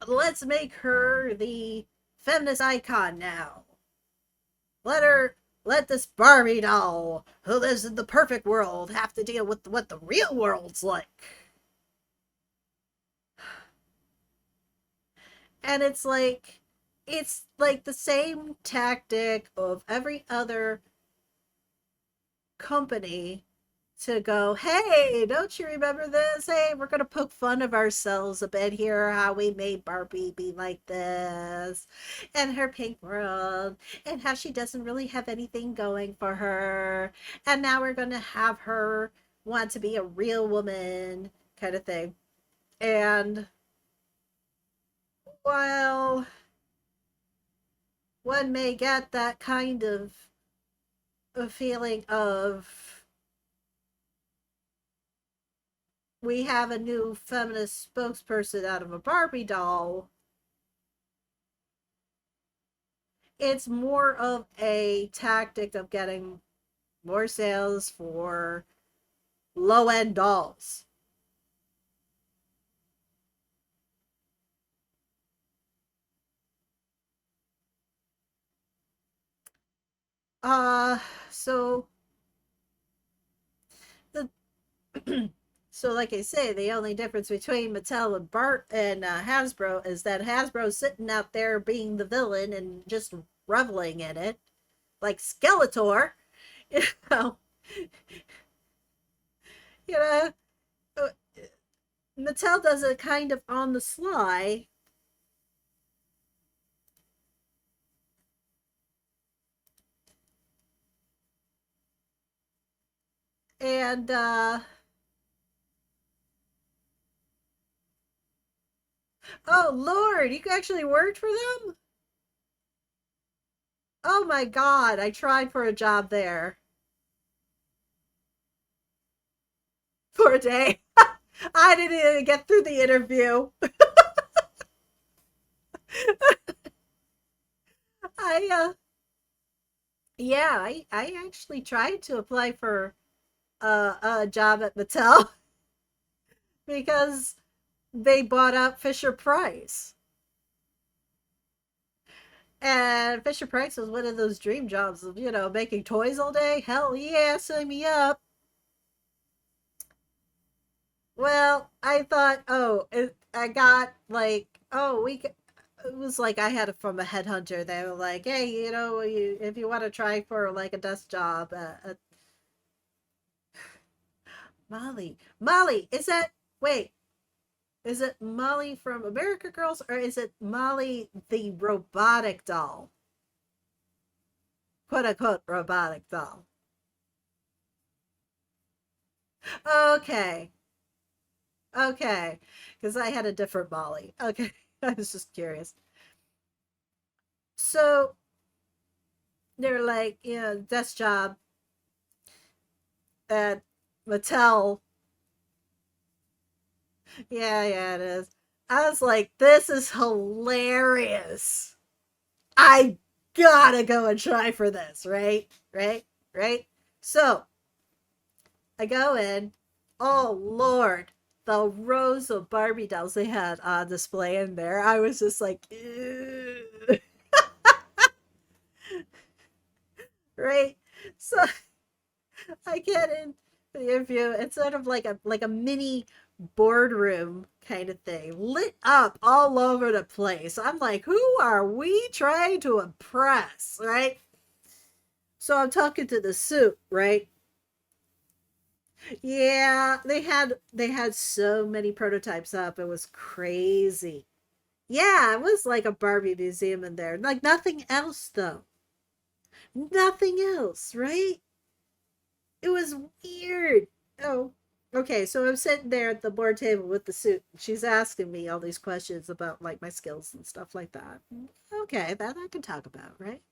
let's make her the feminist icon now. Let her, let this Barbie doll who lives in the perfect world have to deal with what the real world's like. And it's like the same tactic of every other company to go, hey, don't you remember this? Hey, we're going to poke fun of ourselves a bit here, how we made Barbie be like this, and her pink world, and how she doesn't really have anything going for her. And now we're going to have her want to be a real woman, kind of thing. And while one may get that kind of a feeling of we have a new feminist spokesperson out of a Barbie doll, it's more of a tactic of getting more sales for low end dolls. Uh, so the so like I say, the only difference between Mattel and Bart and Hasbro is that Hasbro's sitting out there being the villain and just reveling in it, like Skeletor. You know, you know, uh, Mattel does it kind of on the sly, and oh Lord, you actually worked for them? Oh my God, I tried for a job there for a day. I didn't even get through the interview. I yeah, I actually tried to apply for a job at Mattel because they bought out Fisher Price. And Fisher Price was one of those dream jobs of, you know, making toys all day. Hell yeah, sign me up. Well, I thought, oh, I got like, oh, it was like I had it from a headhunter. They were like, hey, you know, if you want to try for like a desk job, Molly, is that, wait, is it Molly from America Girls or is it Molly the robotic doll? Quote unquote robotic doll. Okay. Okay. Because I had a different Molly. Okay. I was just curious. So they're like, you know, desk job at Mattel. Yeah, yeah, it is. I was like, this is hilarious. I gotta go and try for this, right? Right? Right? So I go in. Oh Lord, the rows of Barbie dolls they had on display in there. I was just like, ew. Right? So I get in the interview. It's sort of like a mini boardroom kind of thing, lit up all over the place. I'm like, who are we trying to impress, right? So I'm talking to the suit, right? Yeah, they had so many prototypes up. It was crazy. Yeah, it was like a Barbie museum in there. Like nothing else though. Nothing else, right? It was weird. Oh, okay. So I'm sitting there at the board table with the suit. She's asking me all these questions about like my skills and stuff like that. Okay, that I can talk about, right?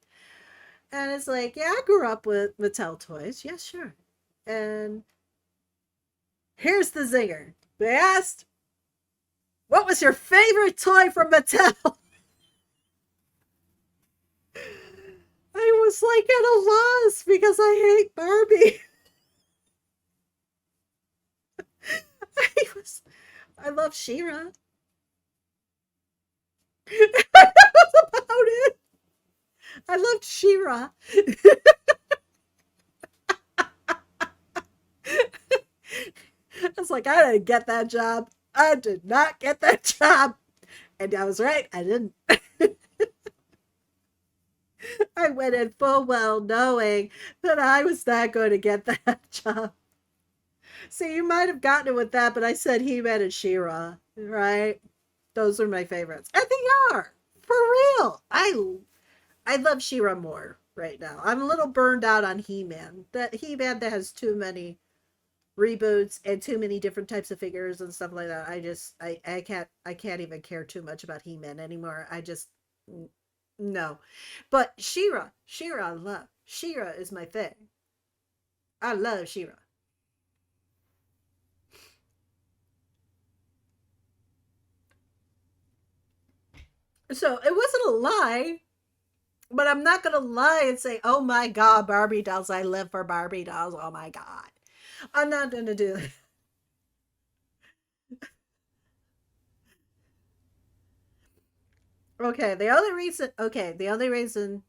And it's like, yeah, I grew up with Mattel toys. Yeah, sure. And here's the zinger. They asked, what was your favorite toy from Mattel? I was like at a loss because I hate Barbie. I love She-Ra. That was about it. I loved She-Ra. I was like, I didn't get that job. I did not get that job. And I was right. I didn't. I went in full well knowing that I was not going to get that job. So you might have gotten it with that, but I said He-Man and She-Ra, right? Those are my favorites. And they are. For real. I love She-Ra more right now. I'm a little burned out on He-Man. That He-Man that has too many reboots and too many different types of figures and stuff like that. I can't even care too much about He-Man anymore. I just no. But She-Ra I love. She-Ra is my thing. I love She-Ra. So it wasn't a lie, but I'm not gonna lie and say, oh my god, Barbie dolls, I live for Barbie dolls. Oh my god. I'm not gonna do that. Okay, the only reason,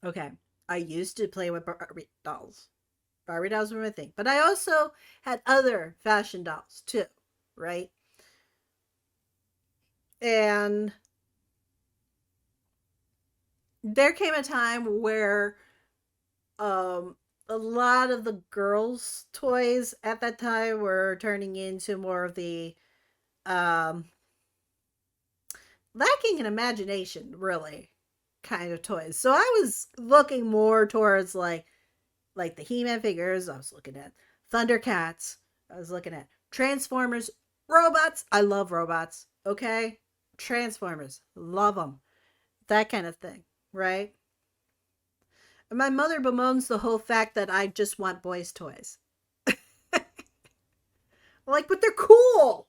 okay, I used to play with Barbie dolls. Barbie dolls were my thing. But I also had other fashion dolls too, right? And there came a time where a lot of the girls' toys at that time were turning into more of the um lacking in imagination, really, kind of toys. So I was looking more towards like the He-Man figures. I was looking at Thundercats. I was looking at Transformers, robots. I love robots. Okay, Transformers, love them. That kind of thing, right? And my mother bemoans the whole fact that I just want boys' toys. Like, but they're cool.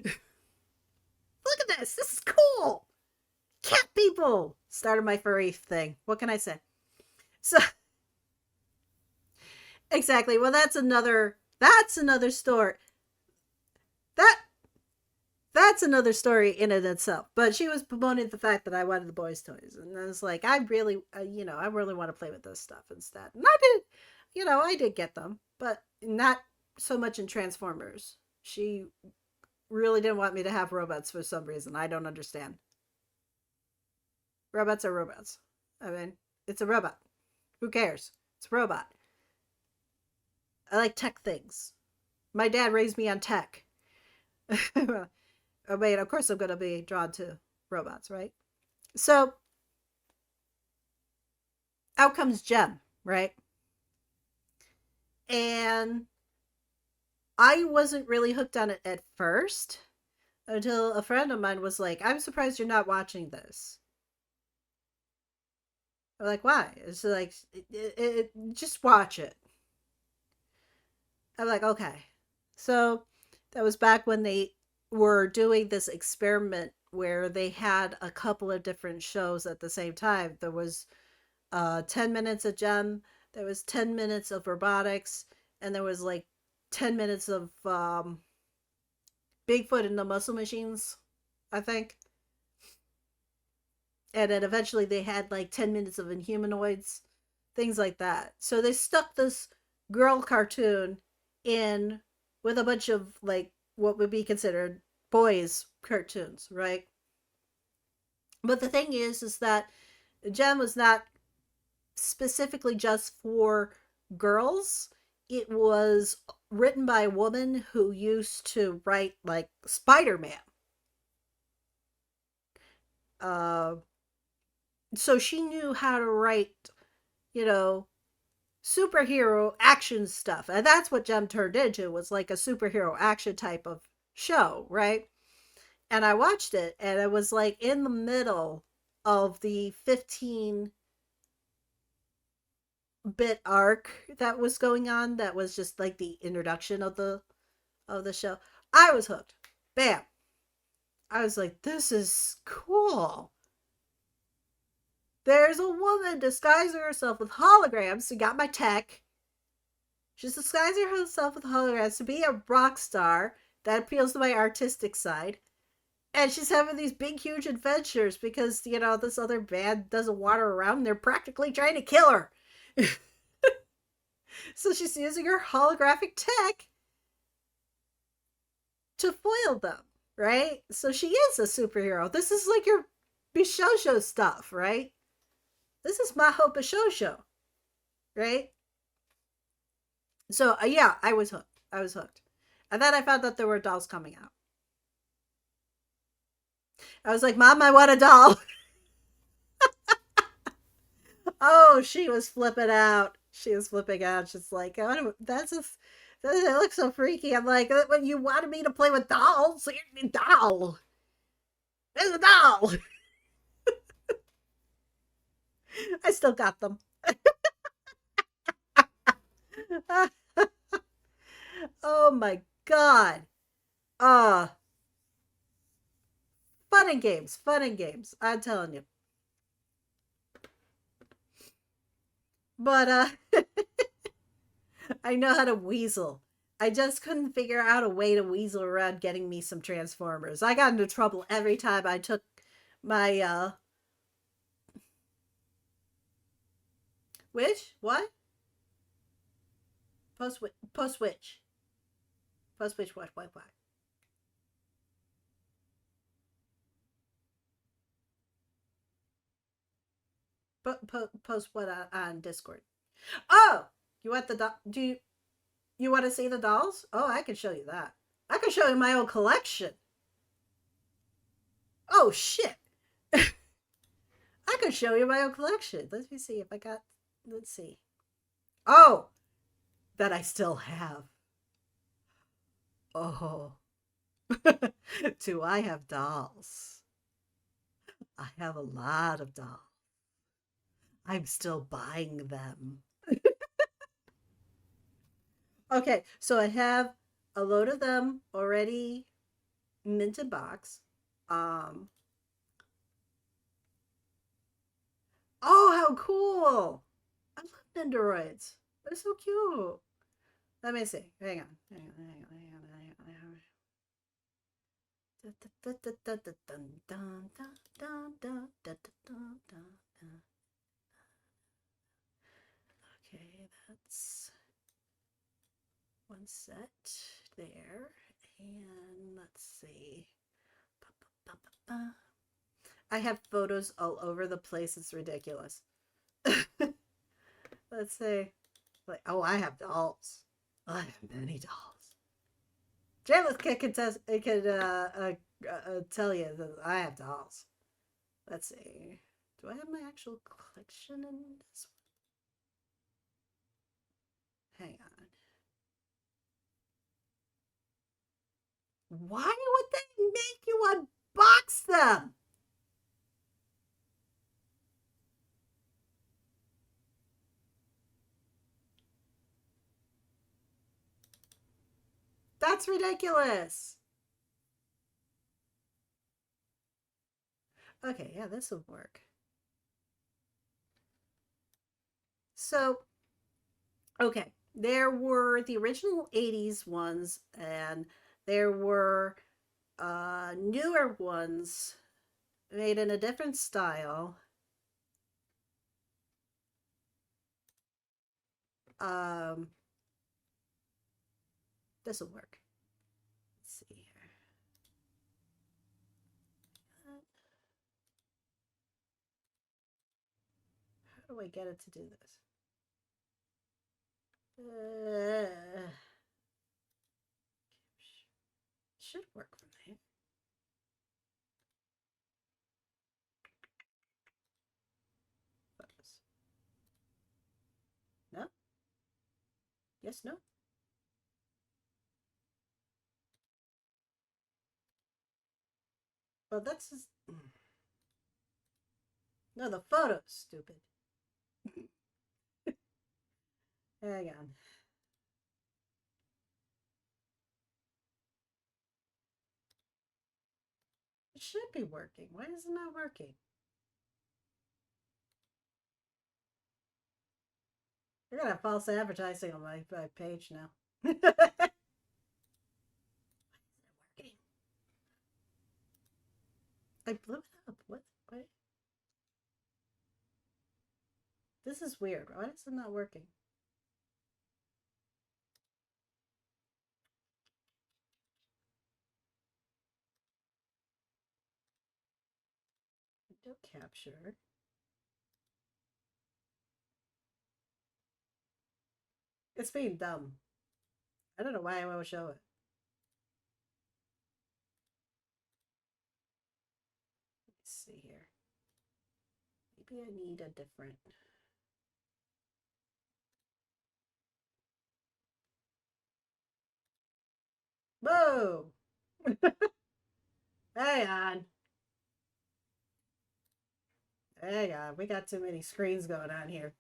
Look at this. This is cool. Cat people started my furry thing. What can I say? So exactly. Well, that's another story. That that's another story in and itself. But she was bemoaning the fact that I wanted the boys' toys, and I was like, I really, I really want to play with this stuff instead. And I did, I did get them, but not so much in Transformers. She really didn't want me to have robots for some reason. I don't understand. Robots are robots. I mean, it's a robot. Who cares? It's a robot. I like tech things. My dad raised me on tech. I mean, of course, I'm going to be drawn to robots, right? So out comes Jem, right? And I wasn't really hooked on it at first until a friend of mine was like, I'm surprised you're not watching this. I'm like, why? It's like, just watch it. I'm like, okay. So that was back when they were doing this experiment where they had a couple of different shows at the same time. There was 10 minutes of Gem, there was 10 minutes of robotics, and there was like 10 minutes of Bigfoot and the Muscle Machines, I think. And then eventually they had like 10 minutes of Inhumanoids, things like that. So they stuck this girl cartoon in with a bunch of like what would be considered boys cartoons, right? But the thing is that Gem was not specifically just for girls. It was written by a woman who used to write like Spider-Man. Uh, so she knew how to write, you know, superhero action stuff. And that's what Gem turned into, was like a superhero action type of show, right? And I watched it, and it was like in the middle of the bit arc that was going on that was just like the introduction of the show. I was hooked. Bam. I was like, this is cool. There's a woman disguising herself with holograms. She got my tech. She's disguising herself with holograms to be a rock star that appeals to my artistic side. And she's having these big, huge adventures because, this other band doesn't want her around. They're practically trying to kill her. So she's using her holographic tech to foil them, right? So she is a superhero. This is like your Bishojo stuff, right? This is Maho Bishojo, right? So, yeah, I was hooked. I was hooked. And then I found out there were dolls coming out. I was like, Mom, I want a doll. Oh, she was flipping out. She was flipping out. She's like, oh, that looks so freaky. I'm like, when you wanted me to play with dolls, so here's a doll. There's a doll. I still got them. Oh my God. Fun and games. Fun and games. I'm telling you. But I know how to weasel. I just couldn't figure out a way to weasel around getting me some Transformers. I got into trouble every time I took my which? What? Post which? Post which? Post which what? What? Post what on Discord? Oh, you want the do you want to see the dolls? Oh, I can show you that. I can show you my own collection. Oh shit! I can show you my own collection. Let me see if I got. Let's see. Oh, that I still have. Oh, do I have dolls? I have a lot of dolls. I'm still buying them. Okay, so I have a load of them already minted box. Oh, how cool! I love Nendoroids. They're so cute. Let me see. Hang on. Okay, that's one set there. And let's see. I have photos all over the place. It's ridiculous. Let's say, like, oh, I have dolls. I have many dolls. James can tell you that I have dolls. Let's see. Do I have my actual collection in this one? Hang on. Why would they make you unbox them? That's ridiculous. Okay, yeah, this will work. So, okay, there were the original 80s ones, and there were newer ones made in a different style. This will work. Let's see here. How do I get it to do this? Should work from there. Photos. No? Yes, no? Well, that's just... No, the photos, stupid. Hang on. It should be working. Why is it not working? You're gonna have false advertising on my page now. I blew it up. What? What? This is weird. Why is it not working? Window capture. It's being dumb. I don't know why I won't show it. Let's see here. Maybe I need a different. Whoa! Hang on. Hang on. We got too many screens going on here.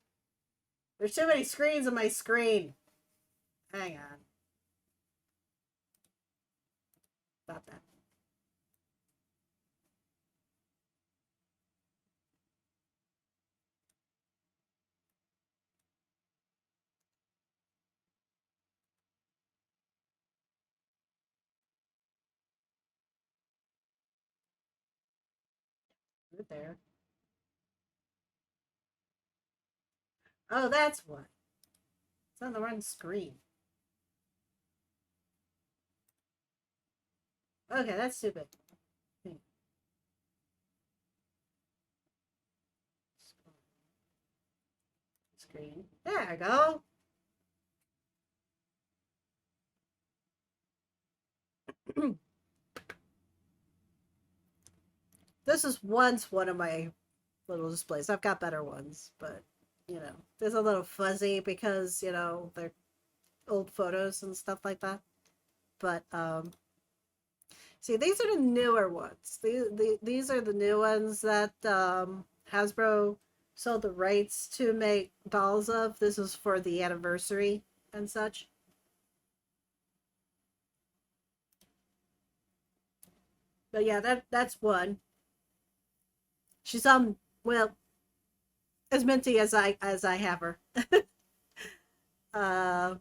There's too many screens on my screen. Hang on. Stop that. Right there. Oh, that's what. It's on the wrong screen. Okay, that's stupid. Screen. There I go. This is once one of my little displays. I've got better ones, but you know, there's a little fuzzy because, you know, they're old photos and stuff like that. But see, these are the newer ones. These are the new ones that Hasbro sold the rights to make dolls of. This is for the anniversary and such. But yeah, that's one. She's well, as minty as I have her. The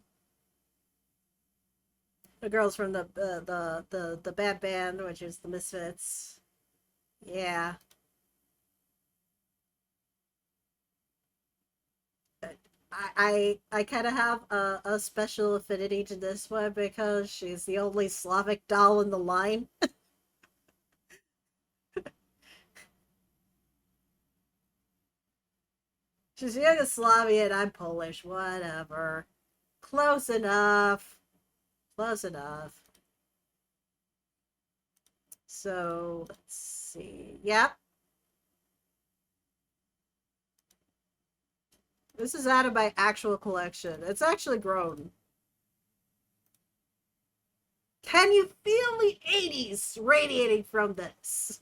girls from the bad band, which is the Misfits. Yeah. I kind of have a special affinity to this one because she's the only Slavic doll in the line. She's Yugoslavian, I'm Polish, whatever. Close enough. Close enough. So, let's see. Yep. This is out of my actual collection. It's actually grown. Can you feel the 80s radiating from this?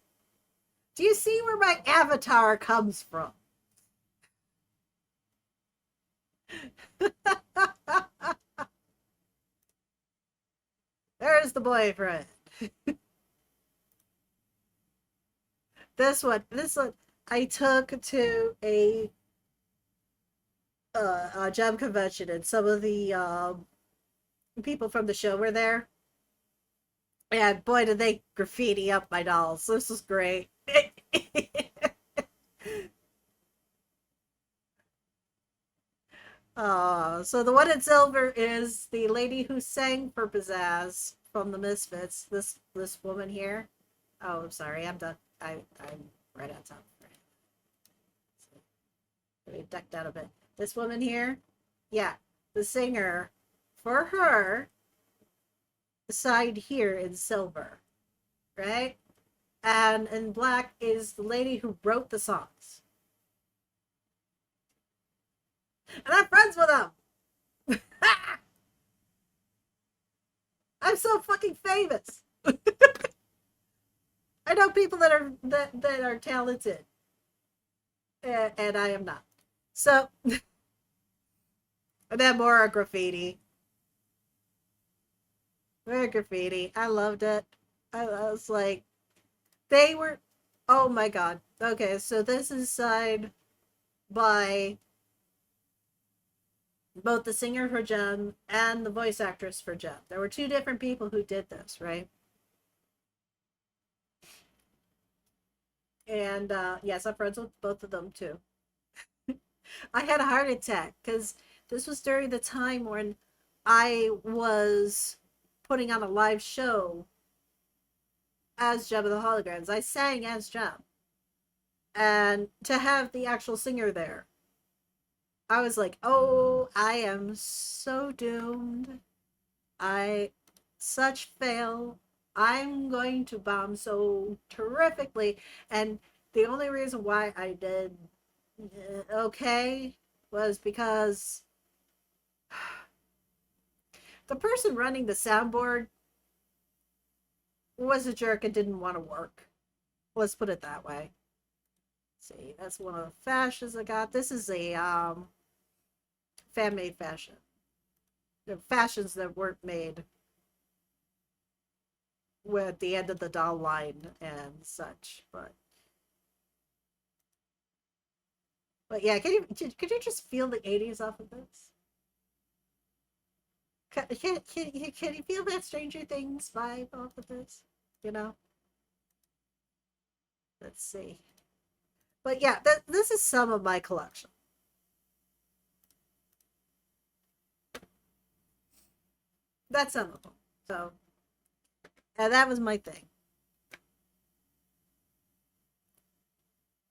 Do you see where my avatar comes from? There's the boyfriend. This one, I took to a gem convention, and some of the people from the show were there. And boy, did they graffiti up my dolls. This is great. So the one in silver is the lady who sang for Pizzazz from the Misfits. This woman here. Oh, I'm sorry. I'm done. I'm right on top. Let me duck down a bit. This woman here. Yeah, the singer. For her, side here in silver, right? And in black is the lady who wrote the songs. And I'm friends with them. I'm so fucking famous. I know people that are talented, and I am not. So And then more graffiti. More graffiti. I loved it. I was like, they were, oh my god. Okay, so this is signed by both the singer for Jem and the voice actress for Jem. There were two different people who did this, right? And yes, I'm friends with both of them too. I had a heart attack because this was during the time when I was putting on a live show as Jem of the Holograms. I sang as Jem. And to have the actual singer there, I was like, oh, I am so doomed. I such fail. I'm going to bomb so terrifically. And the only reason why I did okay was because the person running the soundboard was a jerk and didn't want to work. Let's put it that way. Let's see, that's one of the fashions I got. This is a fan made fashion. The fashions that weren't made with the end of the doll line and such, but yeah, could you just feel the 80s off of this? Can you feel that Stranger Things vibe off of this? You know? Let's see. But yeah, this is some of my collection. That's some of them. So, and that was my thing.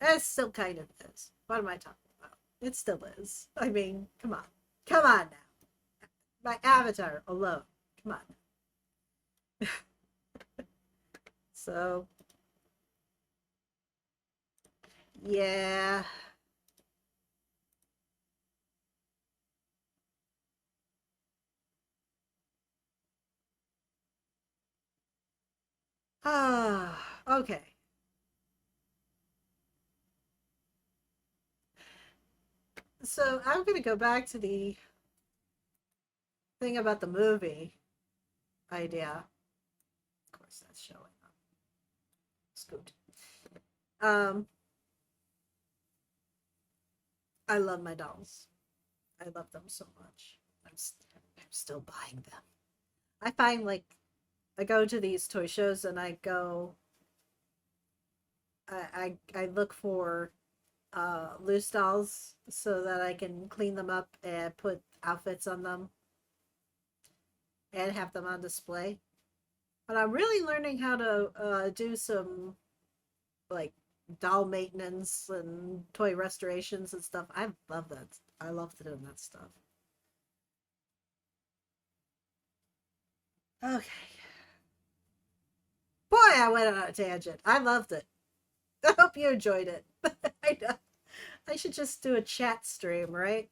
It still kind of is. What am I talking about? It still is. I mean, come on. Come on now. My avatar alone. Come on. So, yeah. Ah, okay. So I'm going to go back to the thing about the movie idea. Of course, that's showing up. Scoot. Um, I love my dolls. I love them so much. I'm still buying them. I find like I go to these toy shows and I go. I look for loose dolls so that I can clean them up and put outfits on them and have them on display. But I'm really learning how to do some like doll maintenance and toy restorations and stuff. I love that. I love doing that stuff. Okay. Boy, I went on a tangent. I loved it. I hope you enjoyed it. I know. I should just do a chat stream, right?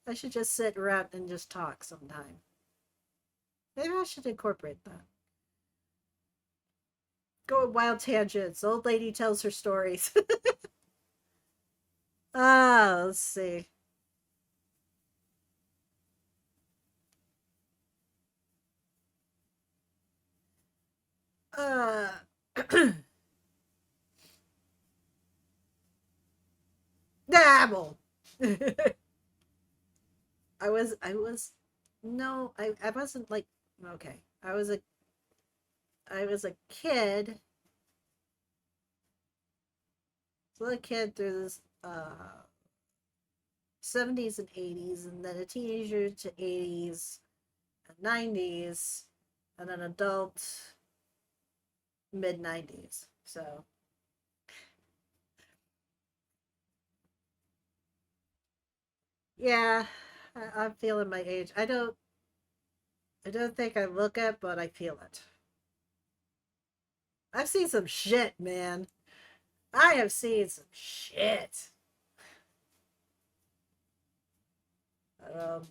I should just sit around and just talk sometime. Maybe I should incorporate that. Go on wild tangents. Old lady tells her stories. Let's see. Uh, dabble. No, I wasn't like, okay. I was a kid. So a kid through this 70s and 80s, and then a teenager to 80s and 90s, and an adult mid 90s. So yeah, I'm feeling my age. I don't think I look it, but I feel it. I've seen some shit, man. I have seen some shit. Um,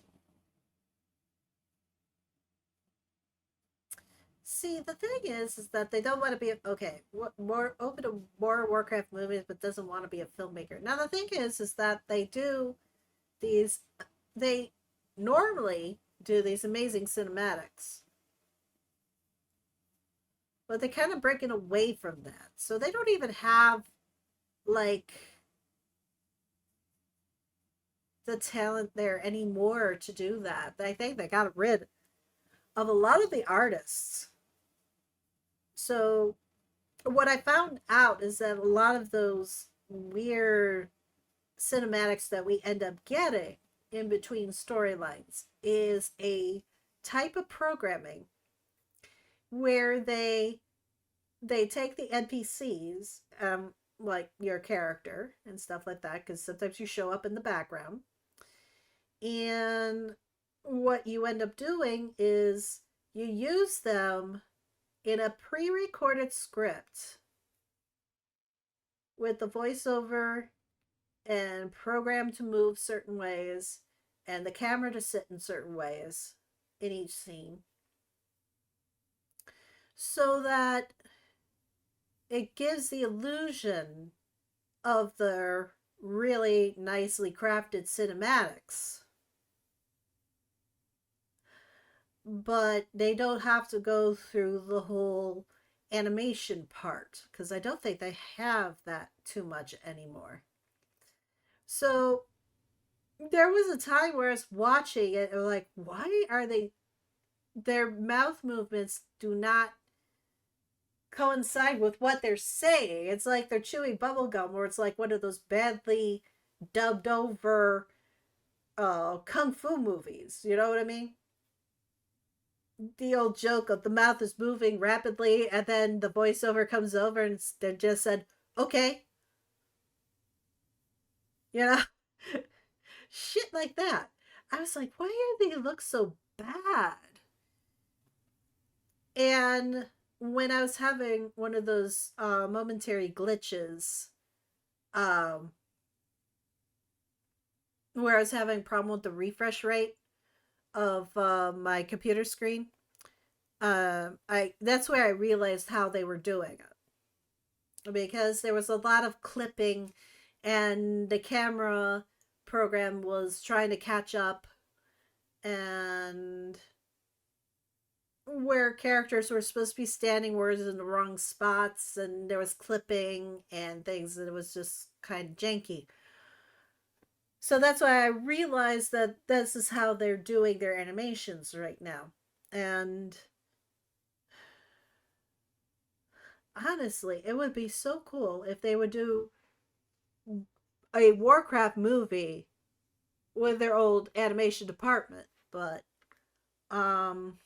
See, the thing is that they don't want to be okay. More open to more Warcraft movies, but doesn't want to be a filmmaker. Now the thing is that they do these. They normally do these amazing cinematics, but they're kind of breaking away from that. So they don't even have like the talent there anymore to do that. I think they got rid of a lot of the artists. So what I found out is that a lot of those weird cinematics that we end up getting in between storylines is a type of programming where they take the NPCs, like your character and stuff like that, because sometimes you show up in the background, and what you end up doing is you use them in a pre-recorded script with the voiceover and program to move certain ways and the camera to sit in certain ways in each scene, so that it gives the illusion of the really nicely crafted cinematics, but they don't have to go through the whole animation part, because I don't think they have that too much anymore. So there was a time where I was watching it and like, why are their mouth movements do not coincide with what they're saying. It's like they're chewing bubblegum, or it's like one of those badly dubbed over kung fu movies. You know what I mean? The old joke of the mouth is moving rapidly and then the voiceover comes over and they just said, okay. You know? Shit like that. I was like, why do they look so bad? And when I was having one of those momentary glitches, um, where I was having a problem with the refresh rate of my computer screen, I that's where I realized how they were doing it, because there was a lot of clipping, and the camera program was trying to catch up, and where characters were supposed to be standing words in the wrong spots, and there was clipping and things, and it was just kind of janky. So that's why I realized that this is how they're doing their animations right now. And honestly, it would be so cool if they would do a Warcraft movie with their old animation department. But um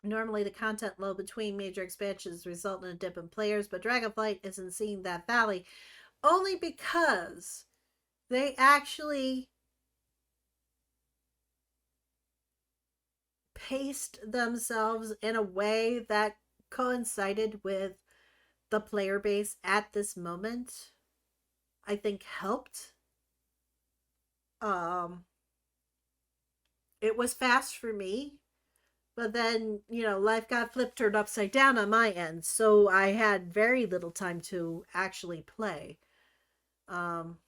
normally the content low between major expansions result in a dip in players, but Dragonflight isn't seeing that valley, only because they actually paced themselves in a way that coincided with the player base at this moment. I think helped. um it was fast for me, but then, life got flipped, turned upside down on my end, so I had very little time to actually play. um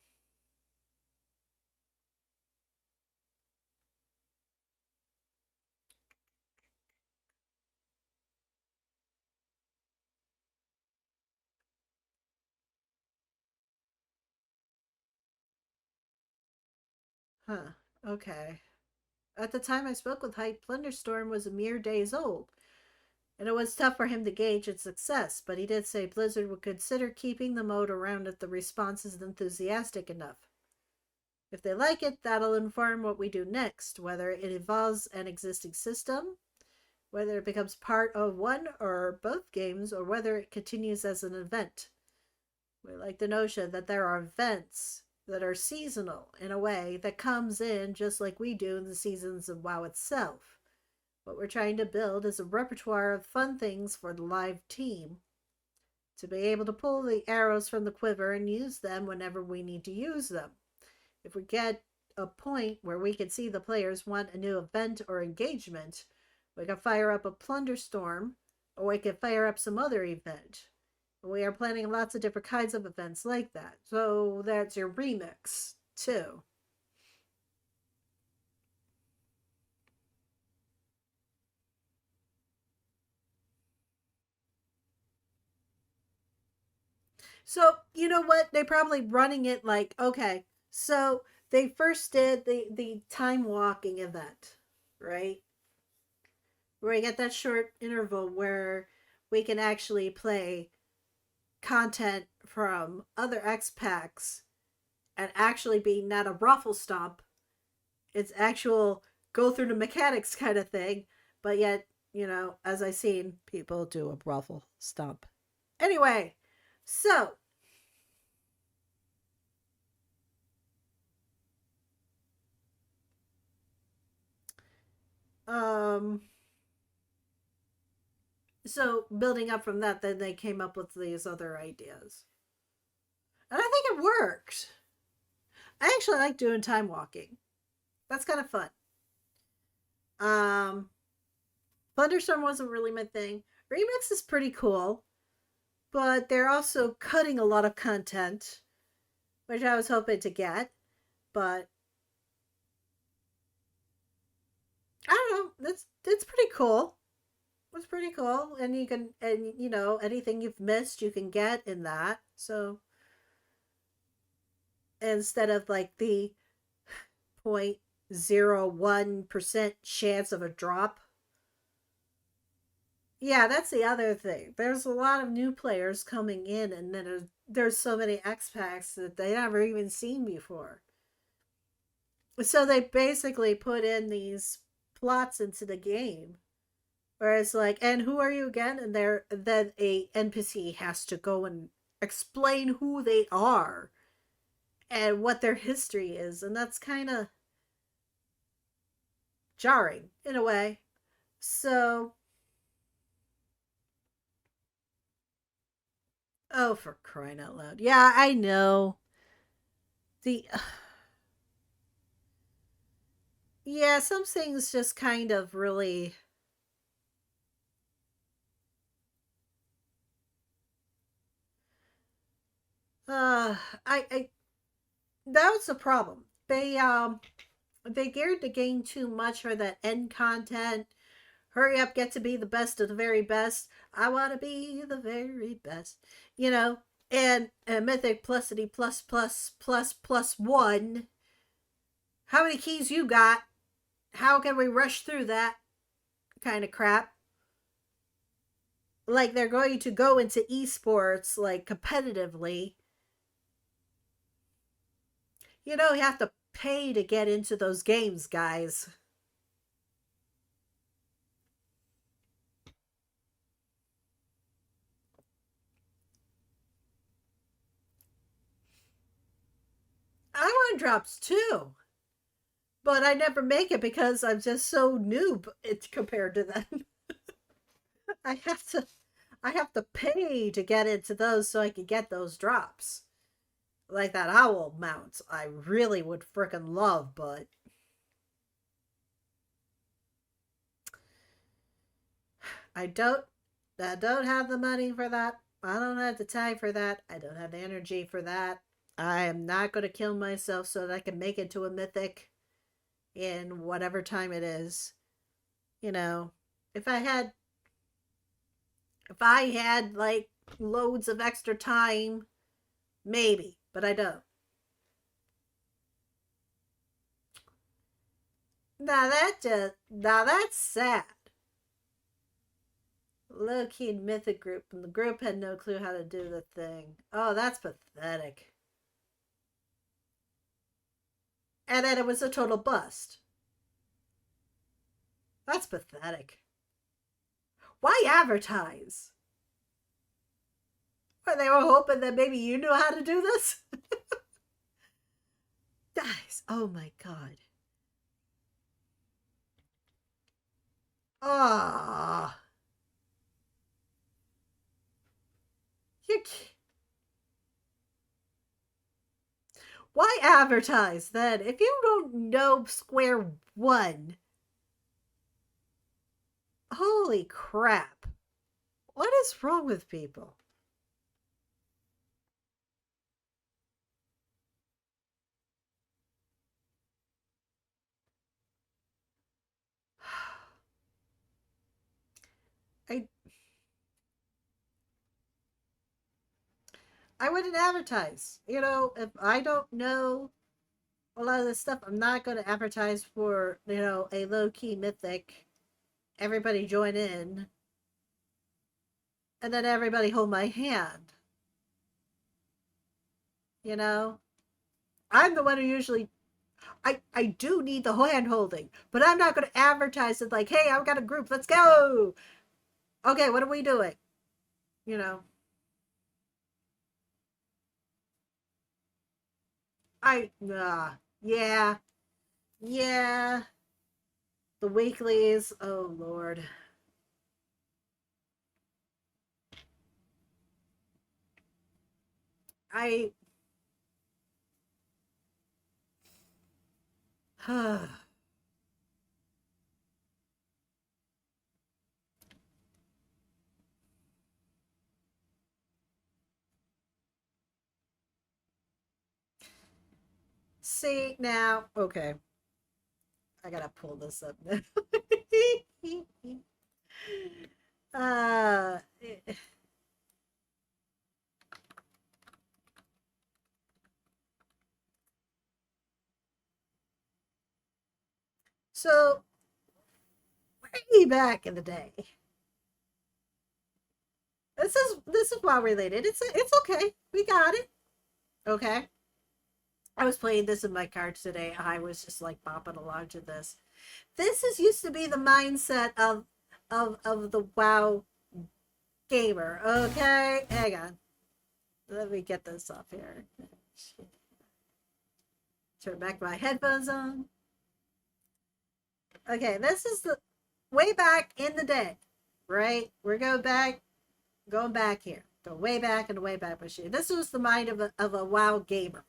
huh, okay. At the time I spoke with Hype, Thunderstorm was a mere days old, and it was tough for him to gauge its success, but he did say Blizzard would consider keeping the mode around if the response is enthusiastic enough. If they like it, that'll inform what we do next, whether it evolves an existing system, whether it becomes part of one or both games, or whether it continues as an event. We like the notion that there are events that are seasonal in a way that comes in just like we do in the seasons of WoW itself. What we're trying to build is a repertoire of fun things for the live team to be able to pull the arrows from the quiver and use them whenever we need to use them. If we get a point where we can see the players want a new event or engagement, we can fire up a plunder storm, or we can fire up some other event. We are planning lots of different kinds of events like that. So that's your remix, too. So, you know what? They're probably running it like, okay, so they first did the time walking event, right? Where we get that short interval where we can actually play content from other X packs and actually be not a ruffle stomp. It's actual go through the mechanics kind of thing, but yet, you know, as I seen people do a ruffle stomp. Anyway, so um so building up from that, then they came up with these other ideas. And I think it worked. I actually like doing time walking. That's kind of fun. Um Thunderstorm wasn't really my thing. Remix is pretty cool, but they're also cutting a lot of content, which I was hoping to get. But I don't know. That's pretty cool. It's pretty cool, and you can, and you know, anything you've missed, you can get in that. So instead of like the 0.01% chance of a drop. Yeah, that's the other thing. There's a lot of new players coming in, and then there's so many X packs that they never even seen before. So they basically put in these plots into the game, where it's like, and who are you again? And then a NPC has to go and explain who they are and what their history is, and that's kind of jarring in a way. So, oh, for crying out loud. Yeah, I know. The yeah, some things just kind of really uh I that was the problem. They geared the game too much for that end content. Hurry up, get to be the best of the very best. I want to be the very best. You know, and Mythic Plusity plus one. How many keys you got? How can we rush through that kind of crap? Like they're going to go into esports like competitively. You know, you have to pay to get into those games, guys. I want drops too, but I never make it because I'm just so noob compared to them. I have to I have to pay to get into those so I can get those drops. Like that owl mount, I really would frickin' love, but I don't I don't have the money for that. I don't have the time for that. I don't have the energy for that. I am not going to kill myself so that I can make it to a mythic in whatever time it is. You know, if I had if I had like loads of extra time, maybe, but I don't. Now that's sad. Low key mythic group, and the group had no clue how to do the thing. Oh, that's pathetic. And then it was a total bust. That's pathetic. Why advertise? Well, they were hoping that maybe you knew how to do this. Guys, oh my god. Ah, you. Why advertise then if you don't know square one? Holy crap! What is wrong with people? I I wouldn't advertise. You know, if I don't know a lot of this stuff, I'm not going to advertise for, a low key mythic. Everybody join in, and then everybody hold my hand. You know, I'm the one who usually. I do need the hand holding, but I'm not going to advertise it like, hey, I've got a group, let's go. Okay, what are we doing? You know, yeah, yeah. The weeklies, oh Lord. I see now. Okay, I gotta pull this up now. uh, so way back in the day, this is well related. It's okay. We got it. Okay. I was playing this in my cards today. I was just like bopping along to this. This is used to be the mindset of the WoW gamer. Okay, hang on. Let me get this off here. Turn back my headphones on. Okay, this is the way back in the day, right? We're going back here. Go way back and way back machine. This was the mind of a WoW gamer.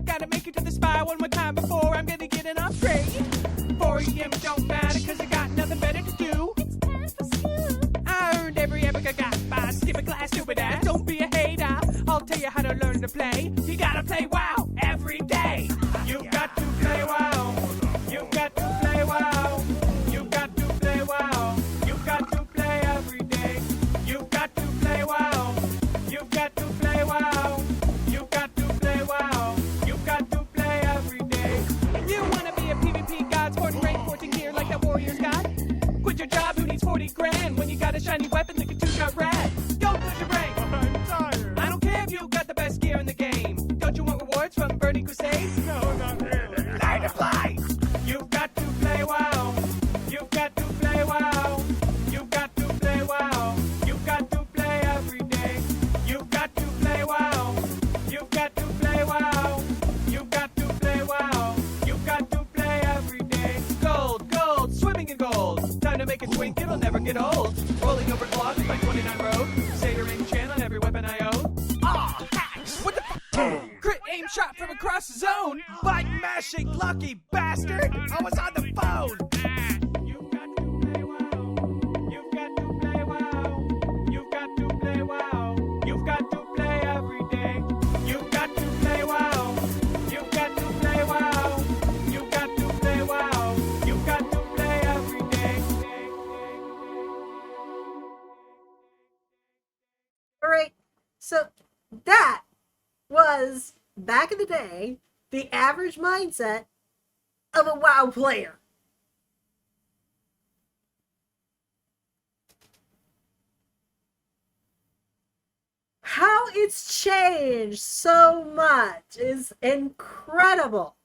Gotta make it to the spy one more time before I'm gonna get an upgrade. 4 a.m. don't matter cause I got nothing better to do. It's time for school. I earned every epic I got by skipping class, stupid ass. Don't be a hater, I'll tell you how to learn to play. You gotta play WoW every day. You got to play WoW. You got to play WoW. You got to play WoW. You got to play every day. You got to play WoW. You got to play WoW. You got to play WoW. You got to play every day. You wanna be a PvP god, sporting rank 14 gear like that warrior's god? Quit your job, who needs 40 grand when you got a shiny weapon that can two-shot rad? Don't lose your brain. I'm tired. I don't care if you got the best gear in the game. Don't you want rewards from Burning Crusade? No, not really. Light of light. You got to play WoW. You got to play WoW. You got to play WoW. You got to play every day. You got to play WoW. You got to play WoW. You got to play WoW. You got to play every day. Gold, gold, swimming in gold. Time to make a twink, it'll never get old. Rolling over clogs by 29 road. Satoring chan on every weapon I own. Aw, hacks! What the f? Crit aim shot from across the zone. Button mashing, lucky bastard! I was on the phone! You got to play WoW. You got to play WoW. You got to play WoW. You've got to play every day. You got to play WoW. You got to play WoW. You got to play WoW. You got to play every day. All right. So that was back in the day the average mindset of a WoW player. it's changed so much. It's incredible.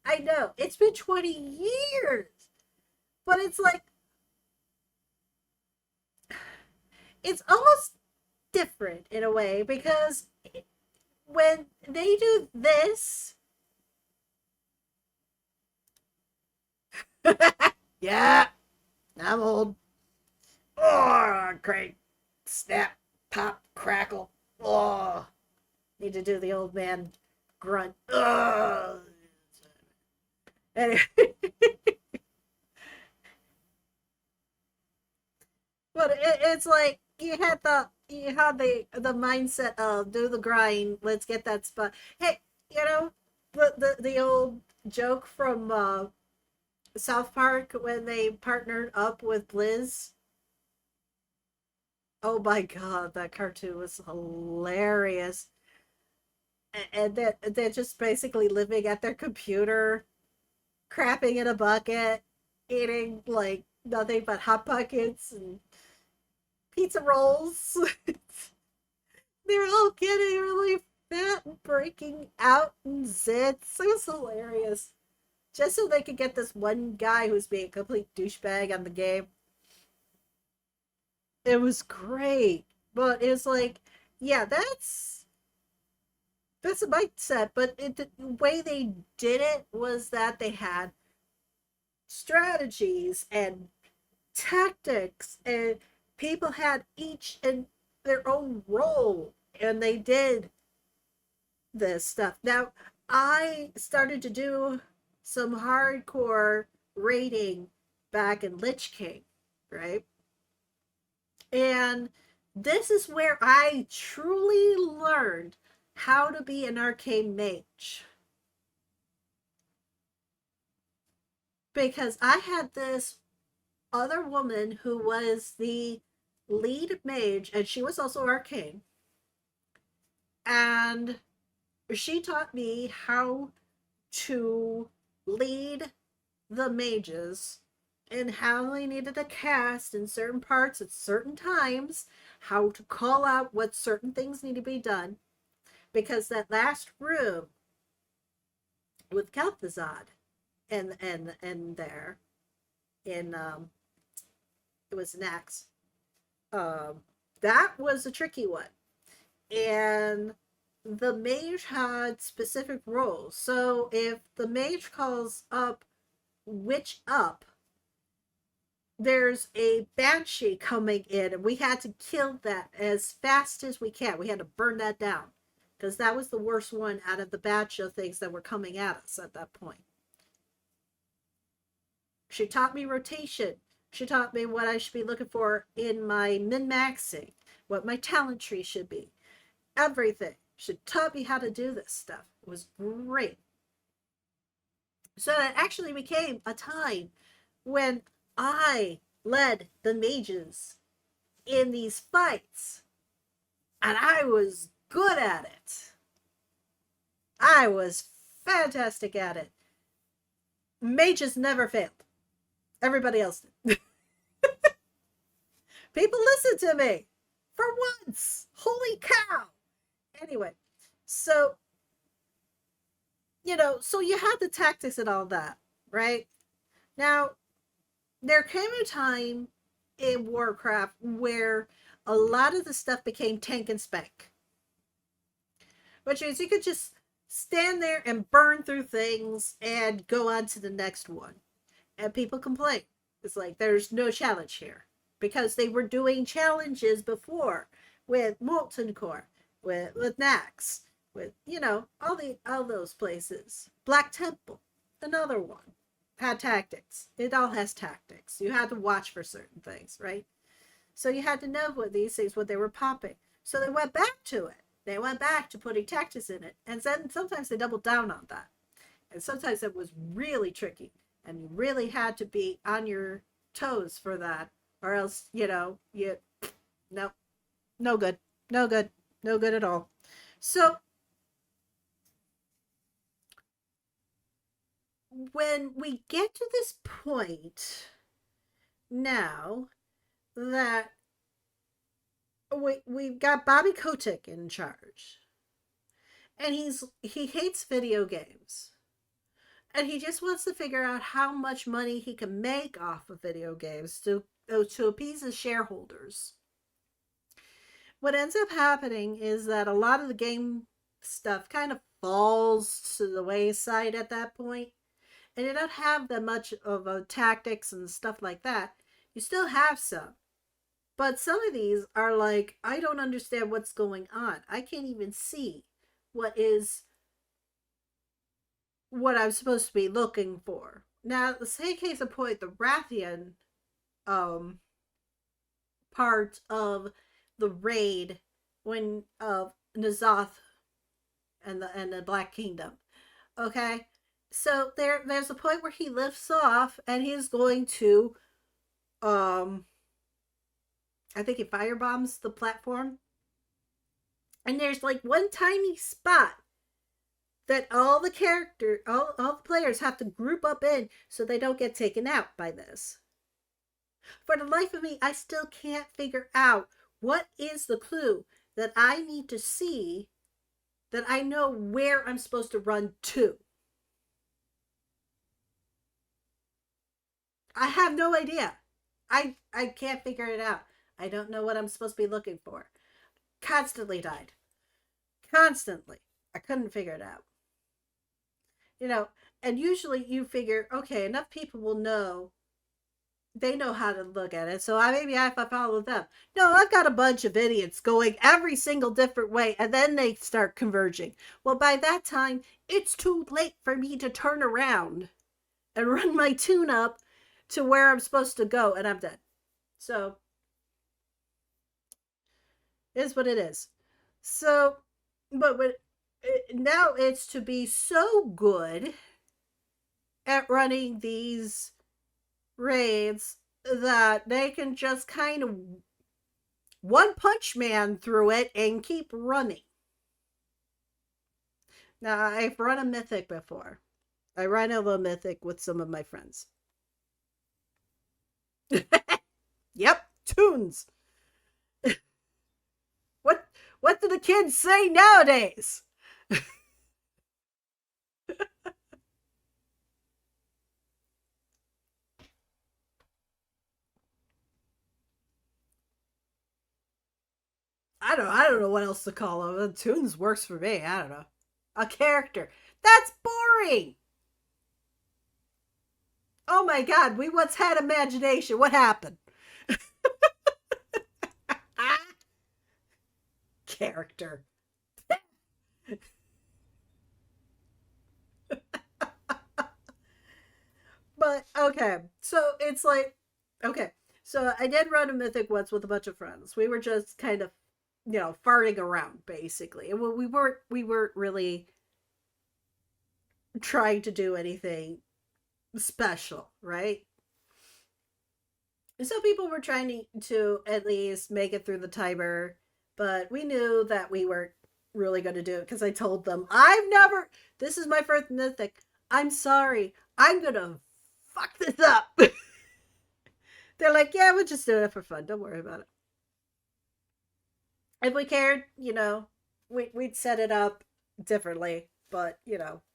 I know. It's been 20 years. But it's like, it's almost different in a way because when they do this, yeah, I'm old. Oh, great. Snap, pop, crackle. Oh, need to do the old man grunt. Oh. Anyway, but it's like you had the mindset of do the grind. Let's get that spot. Hey, you know the old joke from South Park when they partnered up with Blizz. Oh my god, that cartoon was hilarious. And they're just basically living at their computer, crapping in a bucket, eating like nothing but hot pockets and pizza rolls. They're all getting really fat and breaking out in zits. It was hilarious. Just so they could get this one guy who's being a complete douchebag on the game. It was great. But it was like, yeah, that's a mindset. But the way they did it was that they had strategies and tactics, and people had each in their own role, and they did this stuff. Now, I started to do some hardcore raiding back in Lich King, right? And this is where I truly learned how to be an arcane mage. Because I had this other woman who was the lead mage, and she was also arcane. And she taught me how to lead the mages and how they needed to cast in certain parts at certain times, how to call out what certain things need to be done. Because that last room with Kel'Thuzad and there in it was Nax. That was a tricky one. And the mage had specific roles. So if the mage calls up witch up, there's a banshee coming in, and we had to kill that as fast as we can. We had to burn that down because that was the worst one out of the batch of things that were coming at us at that point. She taught me rotation. She taught me what I should be looking for in my min-maxing, what my talent tree should be. Everything. She taught me how to do this stuff. It was great. So it actually became a time when I led the mages in these fights. And I was good at it. I was fantastic at it. Mages never failed. Everybody else did. People listen to me for once. Holy cow. Anyway, so, so you had the tactics and all that, right? Now, there came a time in Warcraft where a lot of the stuff became tank and spank. Which means you could just stand there and burn through things and go on to the next one. And people complain. It's like, there's no challenge here. Because they were doing challenges before with Molten Core, with Nax, with, all those places. Black Temple, another one, had tactics. It all has tactics. You had to watch for certain things, right? So you had to know what these things, what they were popping. So they went back to it. They went back to putting tactics in it. And then sometimes they doubled down on that. And sometimes it was really tricky. And you really had to be on your toes for that. Or else, no good. No good. No good at all. So when we get to this point now that we've got Bobby Kotick in charge, and he hates video games, and he just wants to figure out how much money he can make off of video games to appease his shareholders. What ends up happening is that a lot of the game stuff kind of falls to the wayside at that point, and you don't have that much of a tactics and stuff like that. You still have some, but some of these are like, I don't understand what's going on. I can't even see what I'm supposed to be looking for. Now, the same case in point, the Rathian part of the raid when of Nazoth and the Black Kingdom. Okay? So there's a point where he lifts off and he's going to I think he firebombs the platform. And there's like one tiny spot that all the players have to group up in so they don't get taken out by this. For the life of me, I still can't figure out what is the clue that I need to see that I know where I'm supposed to run to. I have no idea. I can't figure it out. I don't know what I'm supposed to be looking for. Constantly died. Constantly. I couldn't figure it out. You know, and usually you figure, okay, enough people will know. They know how to look at it. So maybe I follow them. No, I've got a bunch of idiots going every single different way, and then they start converging. Well, by that time, it's too late for me to turn around and run my tune up to where I'm supposed to go, and I'm dead. So, it is what it is. So, but now it's to be so good at running these raids that they can just kind of one punch man through it and keep running. Now, I've run a mythic before. I ran a little mythic with some of my friends. Yep, tunes. What do the kids say nowadays? I don't know what else to call them. Tunes works for me. I don't know. A character. That's boring. Oh my god, we once had imagination. What happened? Character. But okay, so it's like, okay, so I did run a mythic once with a bunch of friends. We were just kind of, farting around basically, and we weren't really trying to do anything special, right? And so people were trying to at least make it through the timer, but we knew that we weren't really going to do it because I told them, this is my first mythic. I'm sorry. I'm going to fuck this up. They're like, yeah, we're just doing it for fun. Don't worry about it. If we cared, we'd set it up differently. But,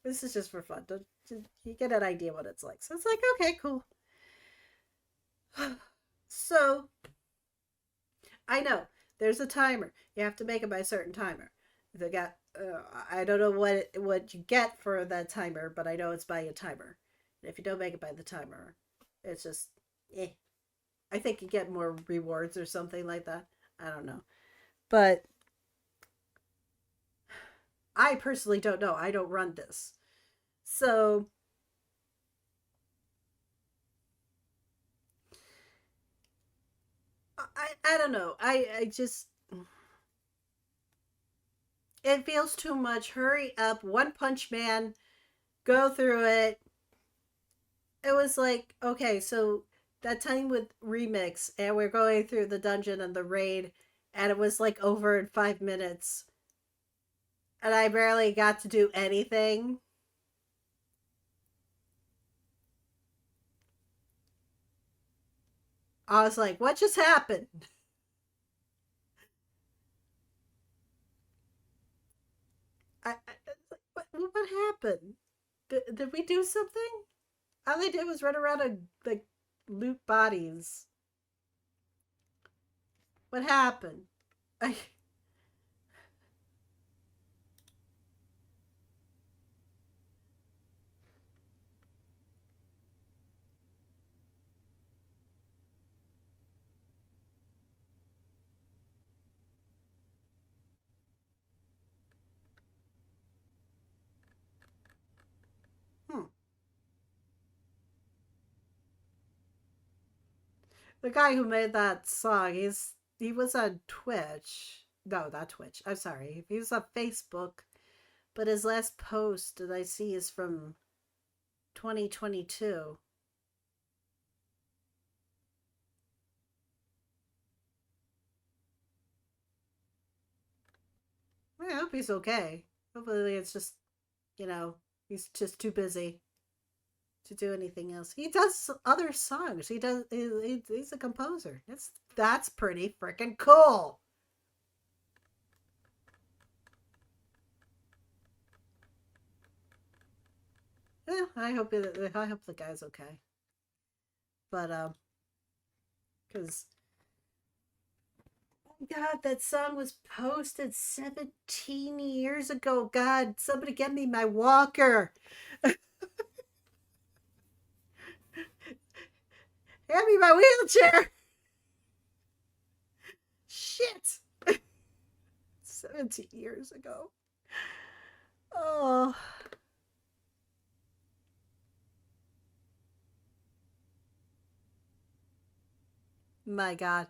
this is just for fun. You get an idea what it's like. So it's like, okay, cool. So, I know there's a timer. You have to make it by a certain timer. They got, I don't know what you get for that timer, but I know it's by a timer. And if you don't make it by the timer, it's just, I think you get more rewards or something like that. I don't know. But I personally don't know. I don't run this. So I don't know. I just, it feels too much. Hurry up. One Punch Man. Go through it. It was like, okay, so that time with Remix, and we're going through the dungeon and the raid, and it was like over in 5 minutes. And I barely got to do anything. I was like, what just happened? What happened? Did we do something? All they did was run around and like loot bodies. What happened? I hmm. The guy who made that song, he was on Twitch. No, not Twitch. I'm sorry. He was on Facebook, but his last post that I see is from 2022. I hope he's okay. Hopefully it's just, he's just too busy to do anything else. He does other songs. He's a composer. That's pretty freaking cool. Yeah, I hope the guy's okay. But because God, that song was posted 17 years ago. God, somebody get me my walker. Hand me my wheelchair. Shit. 17 years ago. Oh. My God.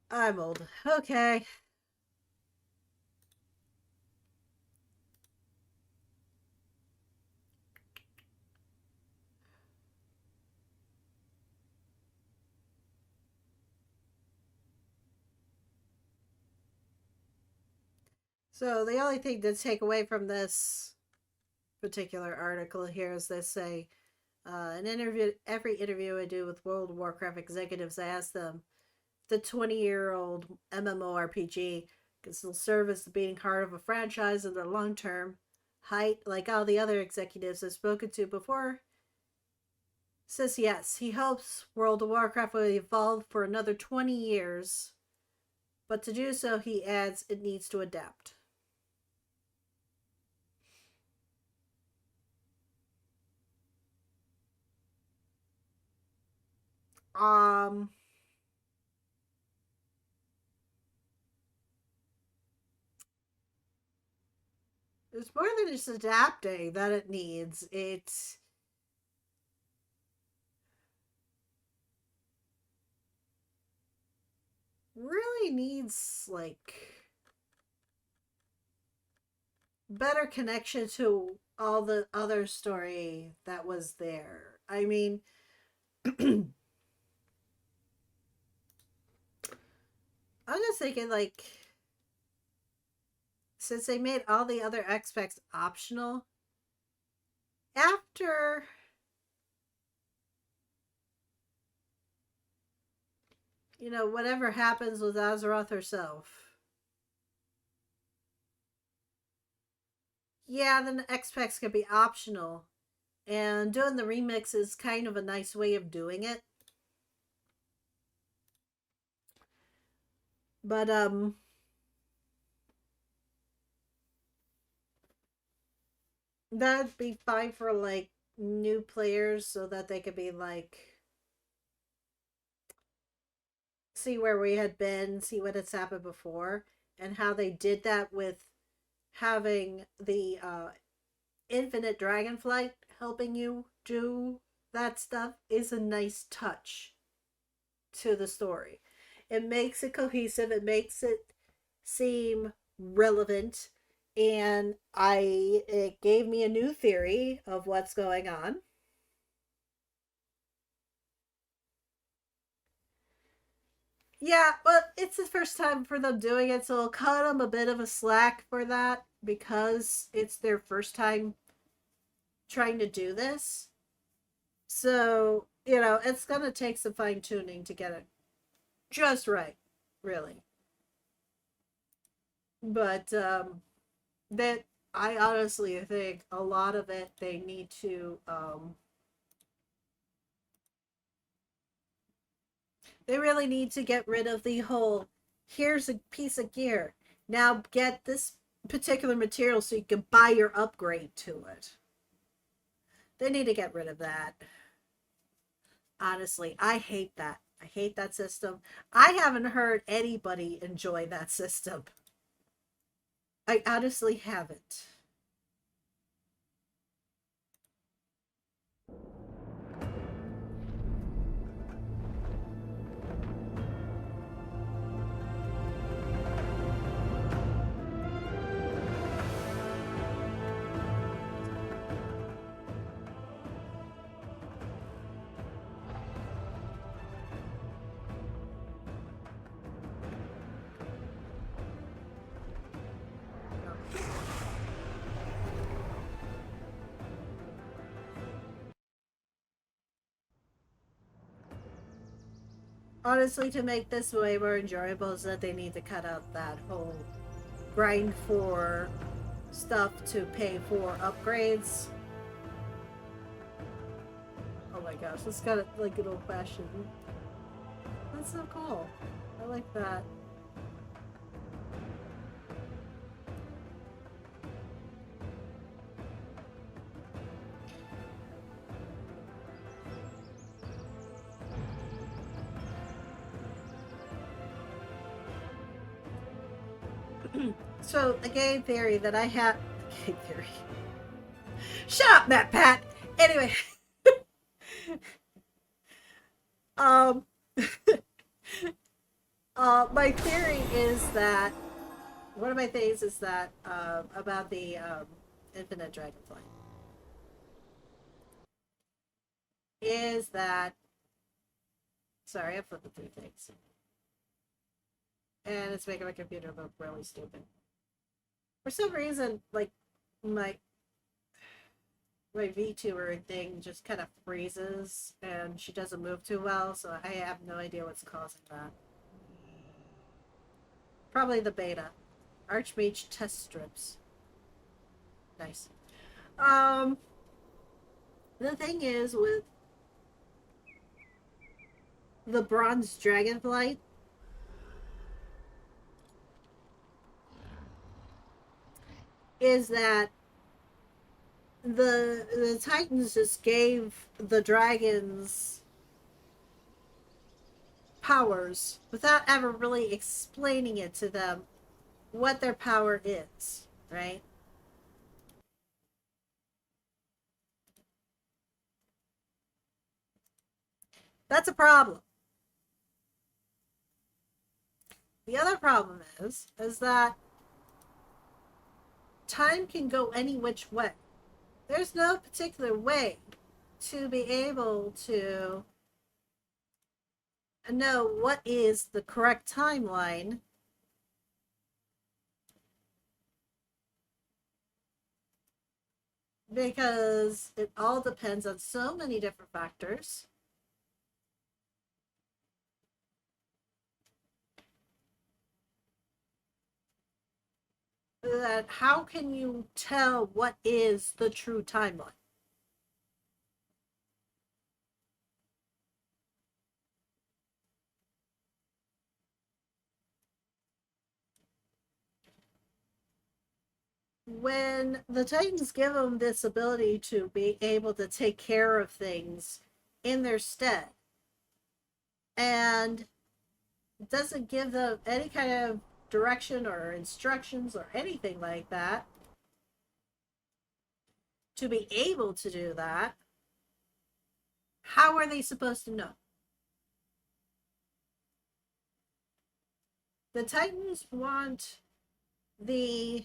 I'm old. Okay. So the only thing to take away from this particular article here is they say, every interview I do with World of Warcraft executives, I ask them the 20-year-old MMORPG can still serve as the beating heart of a franchise in the long term. Height, like all the other executives I've spoken to before, says yes, he hopes World of Warcraft will evolve for another 20 years, but to do so, he adds, it needs to adapt. It's more than just adapting that it needs. It really needs like better connection to all the other story that was there. I mean, I'm just thinking like since they made all the other aspects optional after whatever happens with Azeroth herself, yeah, then the X-Packs can be optional. And doing the remix is kind of a nice way of doing it. But, that'd be fine for, like, new players so that they could be, like, see where we had been, see what has happened before, and how they did that with having the, infinite dragonflight helping you do that stuff is a nice touch to the story. It makes it cohesive, it makes it seem relevant, and it gave me a new theory of what's going on. Yeah, but it's the first time for them doing it, so I'll cut them a bit of a slack for that because it's their first time trying to do this. So, you know, it's going to take some fine tuning to get it just right, really. But that I honestly think a lot of it they need to they really need to get rid of the whole here's a piece of gear. Now get this particular material so you can buy your upgrade to it. They need to get rid of that. Honestly, I hate that. I hate that system. I haven't heard anybody enjoy that system. I honestly haven't. Honestly, to make this way more enjoyable is that they need to cut out that whole grind for stuff to pay for upgrades. Oh my gosh, it's got it like an old fashioned. That's so cool. I like that. So the game theory that I have, game theory. Shut up, Matt Pat. Anyway, um, my theory is that one of my things is that about the infinite dragonfly is that sorry, I'm flipping through things, and it's making my computer look really stupid. For some reason, like my VTuber thing just kind of freezes and she doesn't move too well, so I have no idea what's causing that. Probably the beta. Archmage test strips. Nice. The thing is with the bronze dragonflight is that the Titans just gave the dragons powers without ever really explaining it to them what their power is, right? That's a problem. The other problem is that time can go any which way. There's no particular way to be able to know what is the correct timeline because it all depends on so many different factors. That how can you tell what is the true timeline? When the Titans give them this ability to be able to take care of things in their stead and doesn't give them any kind of direction or instructions or anything like that to be able to do that, how are they supposed to know? The Titans want the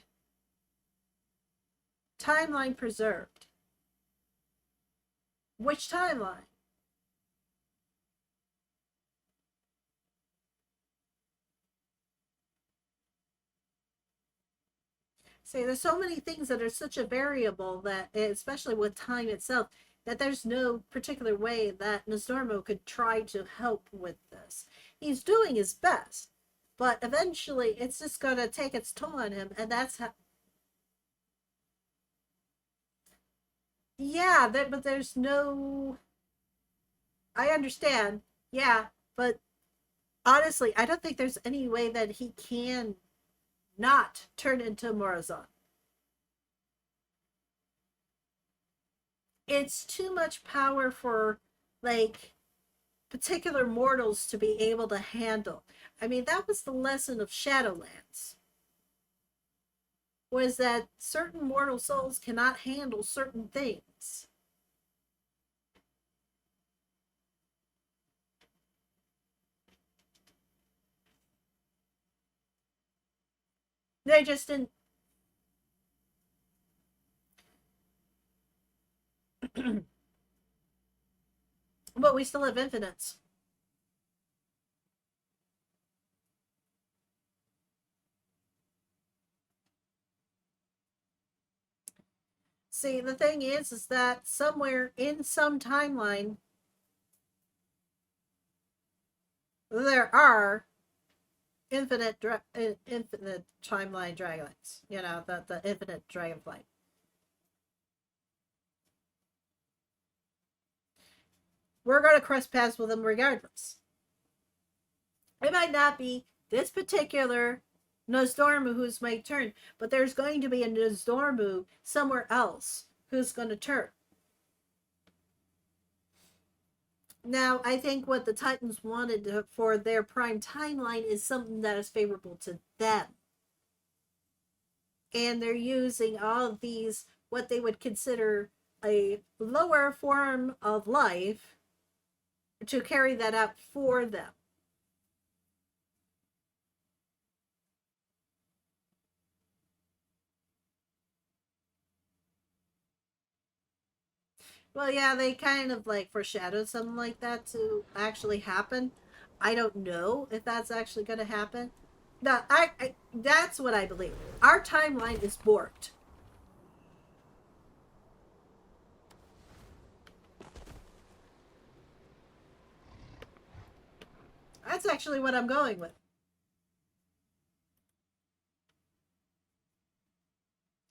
timeline preserved. Which timeline? See, there's so many things that are such a variable that, especially with time itself, that there's no particular way that Nostormo could try to help with this. He's doing his best, but eventually it's just going to take its toll on him, and that's how. Yeah, but there's no. I understand. Yeah, but honestly, I don't think there's any way that he can not turn into Morazan. It's too much power for, like, particular mortals to be able to handle. I mean, that was the lesson of Shadowlands. Was that certain mortal souls cannot handle certain things. They just didn't. But we still have infinites. See, the thing is that somewhere in some timeline, there are infinite timeline dragons. You know, the infinite dragonflight. We're going to cross paths with them regardless. It might not be this particular Nosdormu who's my turn, but there's going to be a Nosdormu somewhere else who's going to turn. Now, I think what the Titans wanted for their prime timeline is something that is favorable to them. And they're using all of these, what they would consider a lower form of life, to carry that out for them. Well, yeah, they kind of like foreshadowed something like that to actually happen. I don't know if that's actually going to happen. No, that's what I believe. Our timeline is borked. That's actually what I'm going with.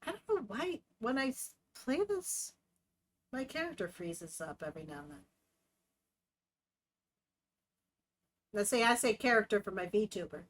I don't know why when I play this, my character freezes up every now and then. Let's say I say character for my VTuber.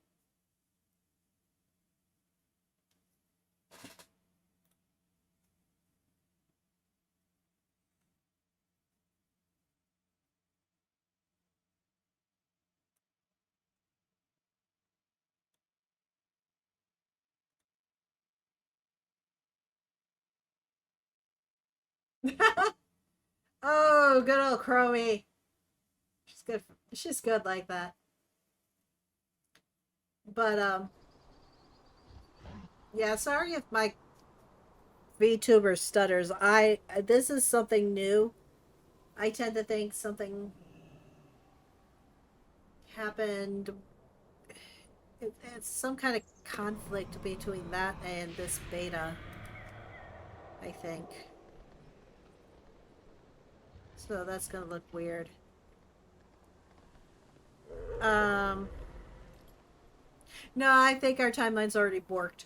Oh, good old Chromie. She's good. She's good like that. But yeah. Sorry if my VTuber stutters. This is something new. I tend to think something happened. It's some kind of conflict between that and this beta, I think. So that's gonna look weird. No, I think our timeline's already borked.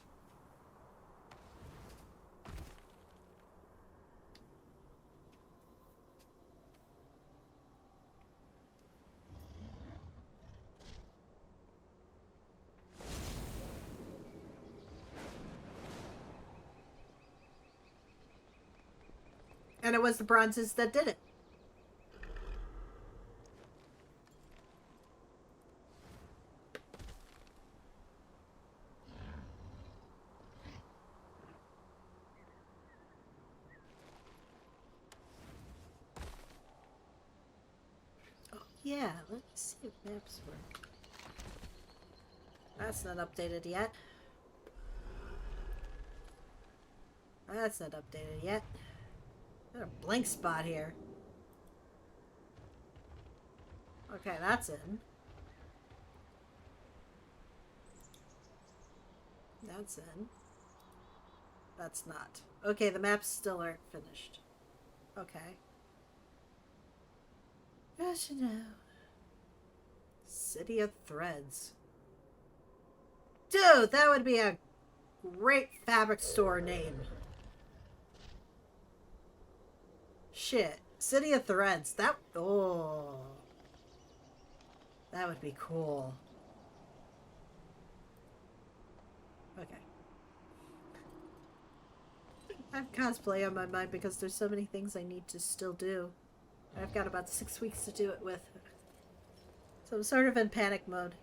And it was the bronzes that did it. Oh, yeah, let's see if maps work. That's not updated yet. That's not updated yet. Got a blank spot here. Okay, that's in. That's in. That's not. Okay, the maps still aren't finished. Okay. Gosh, no. City of Threads. Dude, that would be a great fabric store name. Shit. City of Threads. That would be cool. Okay. I have cosplay on my mind because there's so many things I need to still do. I've got about 6 weeks to do it with. So I'm sort of in panic mode.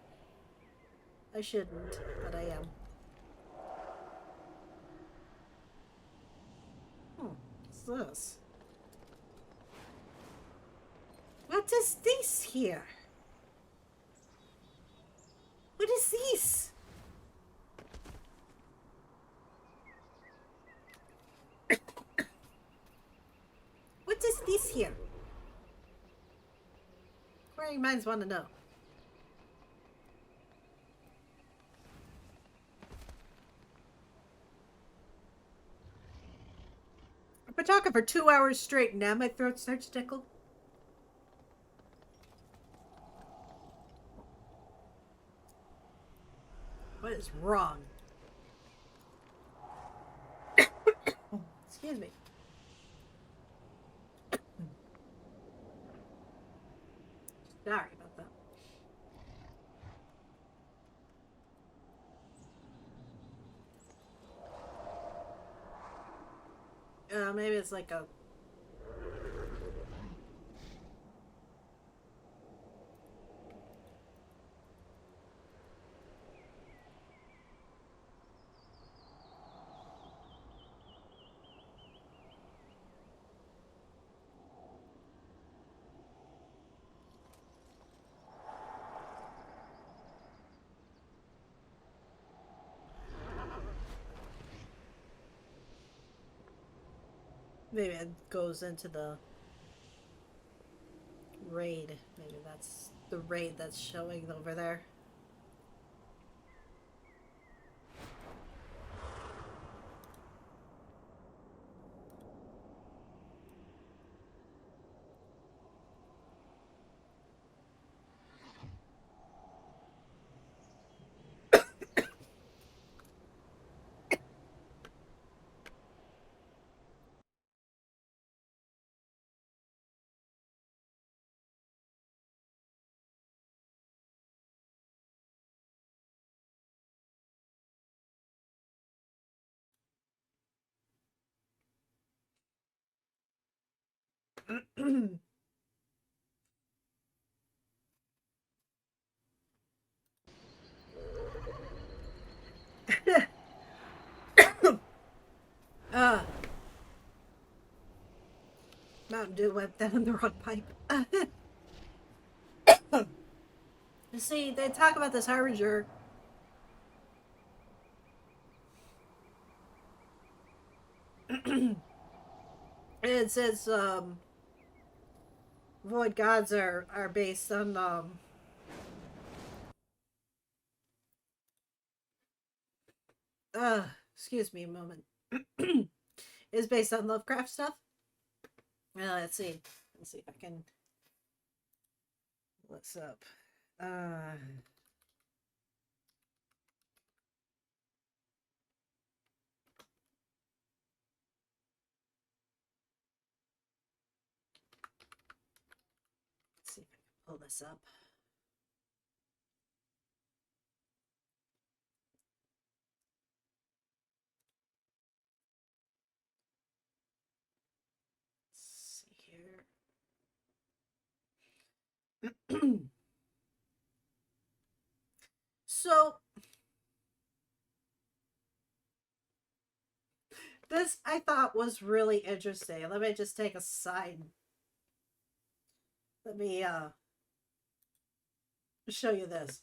I shouldn't, but I am. What's this? What is this here? What is this? What is this here? Inquiring minds want to know. I've been talking for 2 hours straight and now my throat starts to tickle. What is wrong? Excuse me. Sorry about that. Maybe it's like a... Maybe it goes into the raid. Maybe that's the raid that's showing over there. Mountain Dew went down the wrong pipe. You see, they talk about this Harbinger. It says, Void Gods are based on, excuse me a moment. Is based on Lovecraft stuff. Let's see. Let's see if I can what's up. Let's see if I can pull this up. Let's see here. So this I thought was really interesting. Let me just take a side. Let me show you this.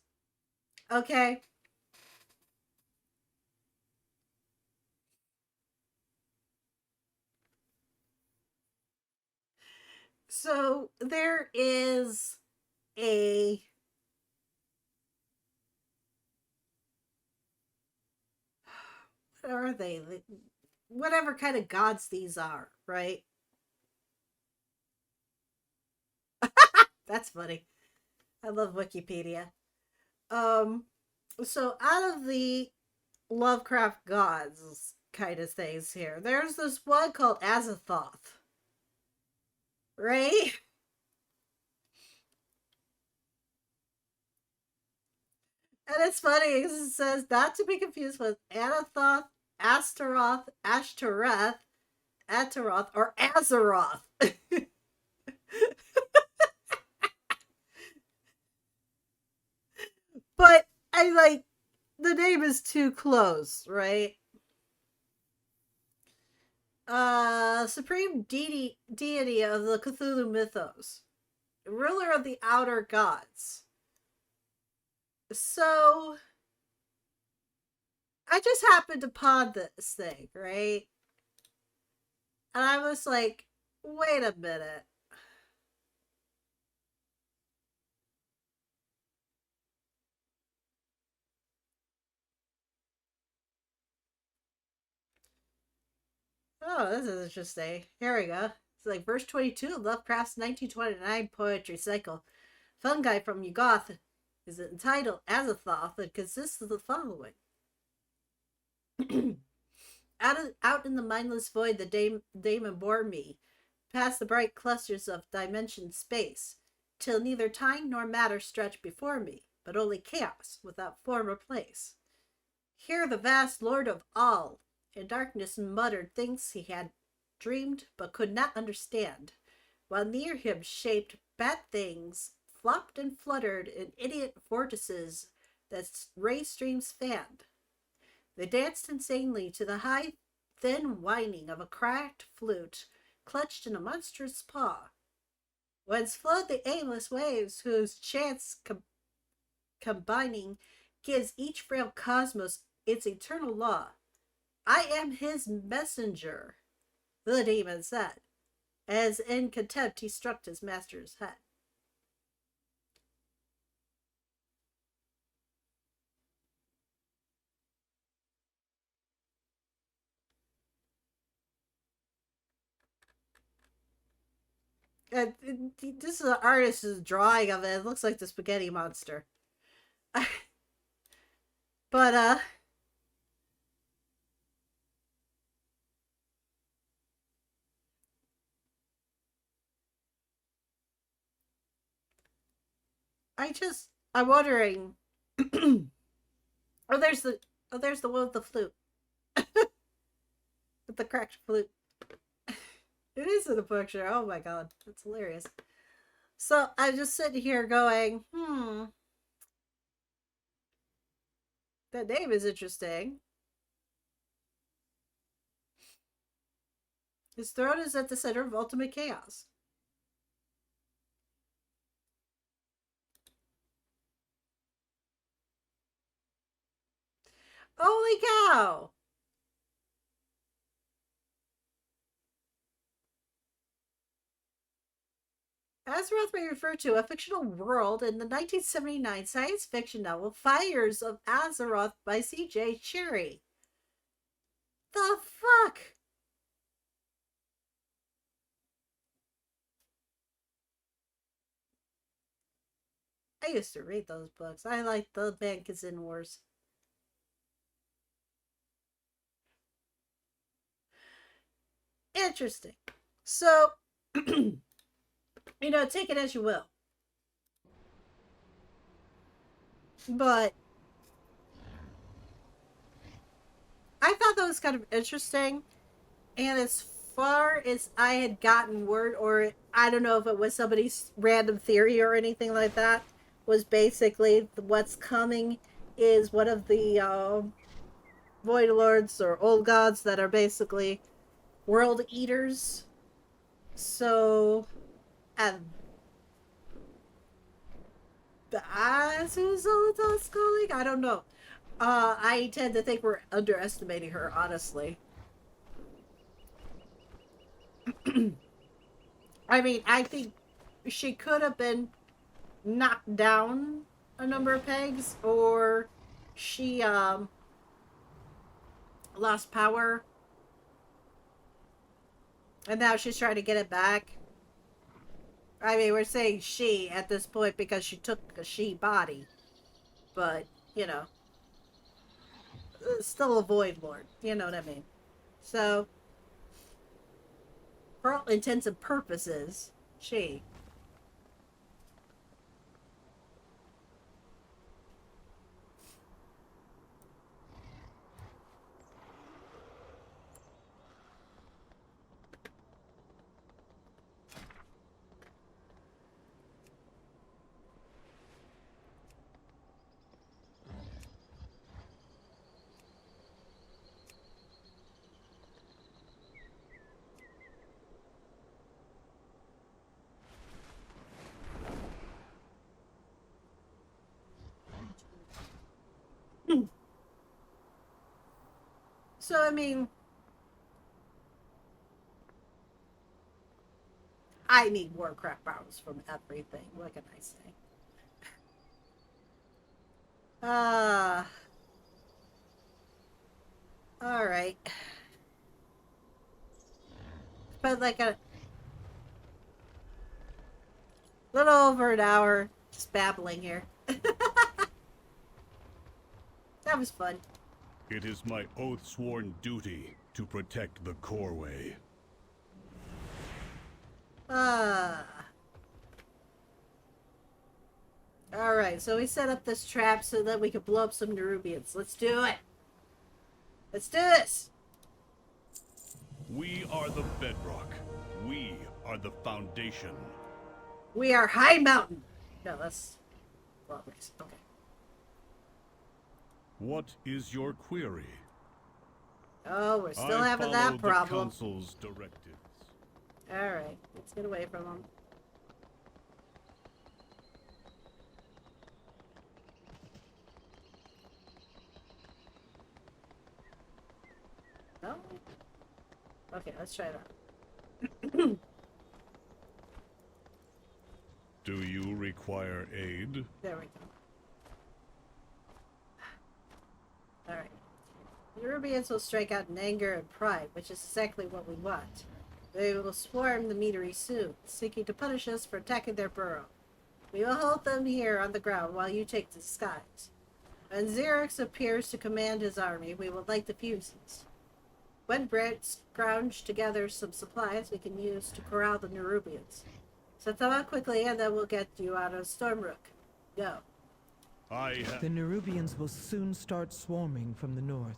Okay. So there is a what are they? Whatever kind of gods these are, right? That's funny. I love Wikipedia. Um, so out of the Lovecraft gods kind of things here, there's this one called Azathoth, right? And it's funny because it says not to be confused with Anathoth, Astaroth, Ashtoreth, Ataroth, or Azeroth. But I like the name is too close, right? Supreme deity of the Cthulhu mythos, ruler of the outer gods. So I just happened to pod this thing, right? And I was like, wait a minute. Oh, this is interesting. Here we go. It's like verse 22 of Lovecraft's 1929 poetry cycle. Fungi from Yuggoth is entitled Azathoth and consists of the following. Out in the mindless void, the daemon bore me, past the bright clusters of dimension space, till neither time nor matter stretched before me, but only chaos without form or place. Here the vast Lord of all, in darkness muttered things he had dreamed but could not understand, while near him shaped bat things flopped and fluttered in idiot vortices that ray streams fanned. They danced insanely to the high, thin whining of a cracked flute clutched in a monstrous paw, whence flowed the aimless waves whose chance combining gives each frail cosmos its eternal law. I am his messenger, the demon said, as in contempt he struck his master's head. And this is an artist's drawing of it. It looks like the spaghetti monster. But I'm wondering. oh, there's the one with the flute, with the cracked flute. It is in the picture. Oh my god, that's hilarious. So I'm just sitting here going, that name is interesting. His throne is at the center of ultimate chaos. Holy cow! Azeroth may refer to a fictional world in the 1979 science fiction novel Fires of Azeroth by C.J. Cherryh. The fuck? I used to read those books. I like the Bankazin Wars. Interesting. So, take it as you will. But I thought that was kind of interesting. And as far as I had gotten word, or I don't know if it was somebody's random theory or anything like that, was basically what's coming is one of the Void Lords or Old Gods that are basically world eaters. So, and as a result of calling, I don't know. I tend to think we're underestimating her, honestly. I mean, I think she could have been knocked down a number of pegs, or she lost power, and now she's trying to get it back. I mean, we're saying she at this point because she took a she body. But, you know, still a Void Lord. You know what I mean? So, for all intents and purposes, she. So, I mean, I need Warcraft battles from everything. What can I say? Alright. Spent like a little over an hour just babbling here. That was fun. It is my oath-sworn duty to protect the Coreway. Alright, so we set up this trap so that we could blow up some Nerubians. Let's do it! Let's do this! We are the bedrock. We are the foundation. We are High Mountain! No, that's... Progress. Okay. What is your query? Oh, we're still I having follow that problem. the Council's directives. Alright, let's get away from them. No? Okay, let's try that. Do you require aid? There we go. Alright. The Nerubians will strike out in anger and pride, which is exactly what we want. They will swarm the meadery soon, seeking to punish us for attacking their burrow. We will hold them here on the ground while you take the skies. When Xerix appears to command his army, we will light the fuses. When Brett scrounge together some supplies we can use to corral the Nerubians. Set them up quickly and then we'll get you out of Stormrook. Go. The Nerubians will soon start swarming from the north.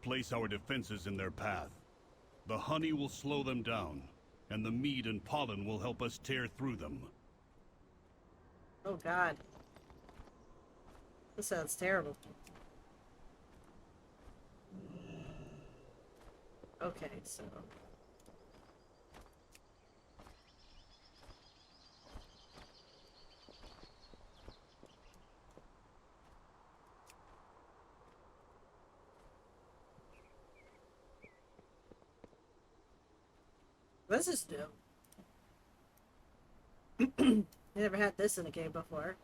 Place our defenses in their path. The honey will slow them down, and the mead and pollen will help us tear through them. Oh god. This sounds terrible. Okay, so... This is new. You never had this in a game before.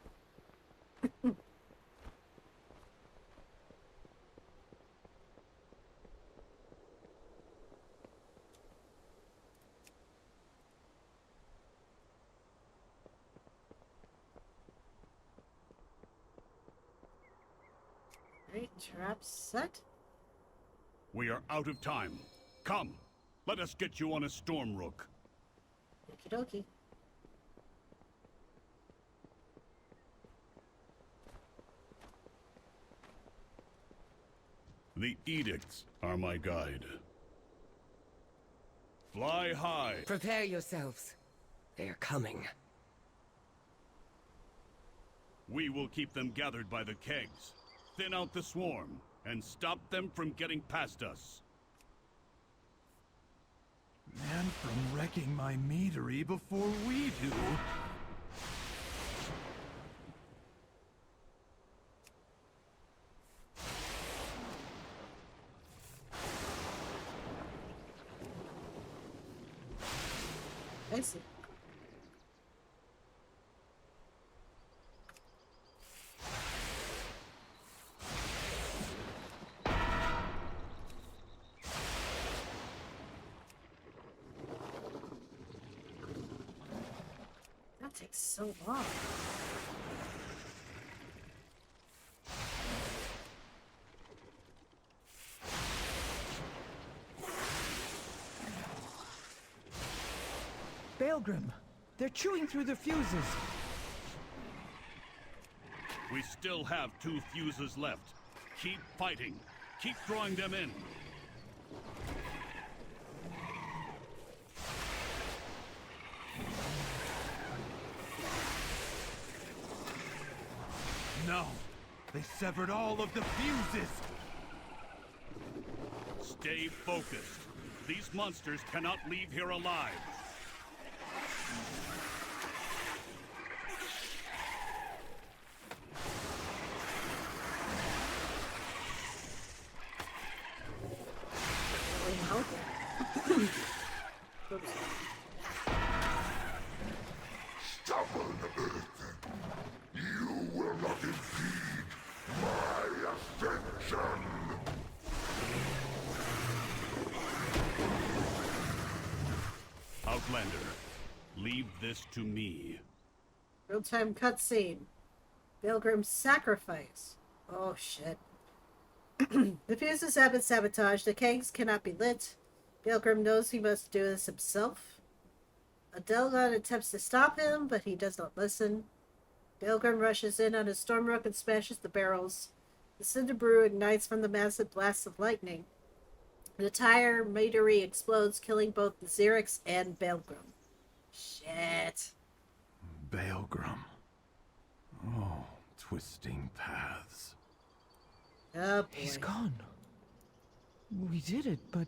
Right, trap set. We are out of time. Come, let us get you on a Stormrook. Okie dokie. The edicts are my guide. Fly high. Prepare yourselves. They're coming. We will keep them gathered by the kegs, thin out the swarm, and stop them from getting past us. And from wrecking my meadery before we do. I see. takes so long. Baelgrim, they're chewing through the fuses. We still have 2 fuses left. Keep fighting. Keep drawing them in. No! They severed all of the fuses! Stay focused. These monsters cannot leave here alive. Stubborn earth, you will not impede my ascension. Outlander, leave this to me. Real-time cutscene. Baelgrim's sacrifice. Oh shit. The fuses have been sabotaged. The kegs cannot be lit. Baelgrim knows he must do this himself. Adelgon attempts to stop him, but he does not listen. Baelgrim rushes in on his Stormrook and smashes the barrels. The cinder brew ignites from the massive blasts of lightning. The entire materie explodes, killing both the Xerix and Baelgrim. Shit. Baelgrim. Oh, twisting paths. Oh boy. He's gone. We did it, but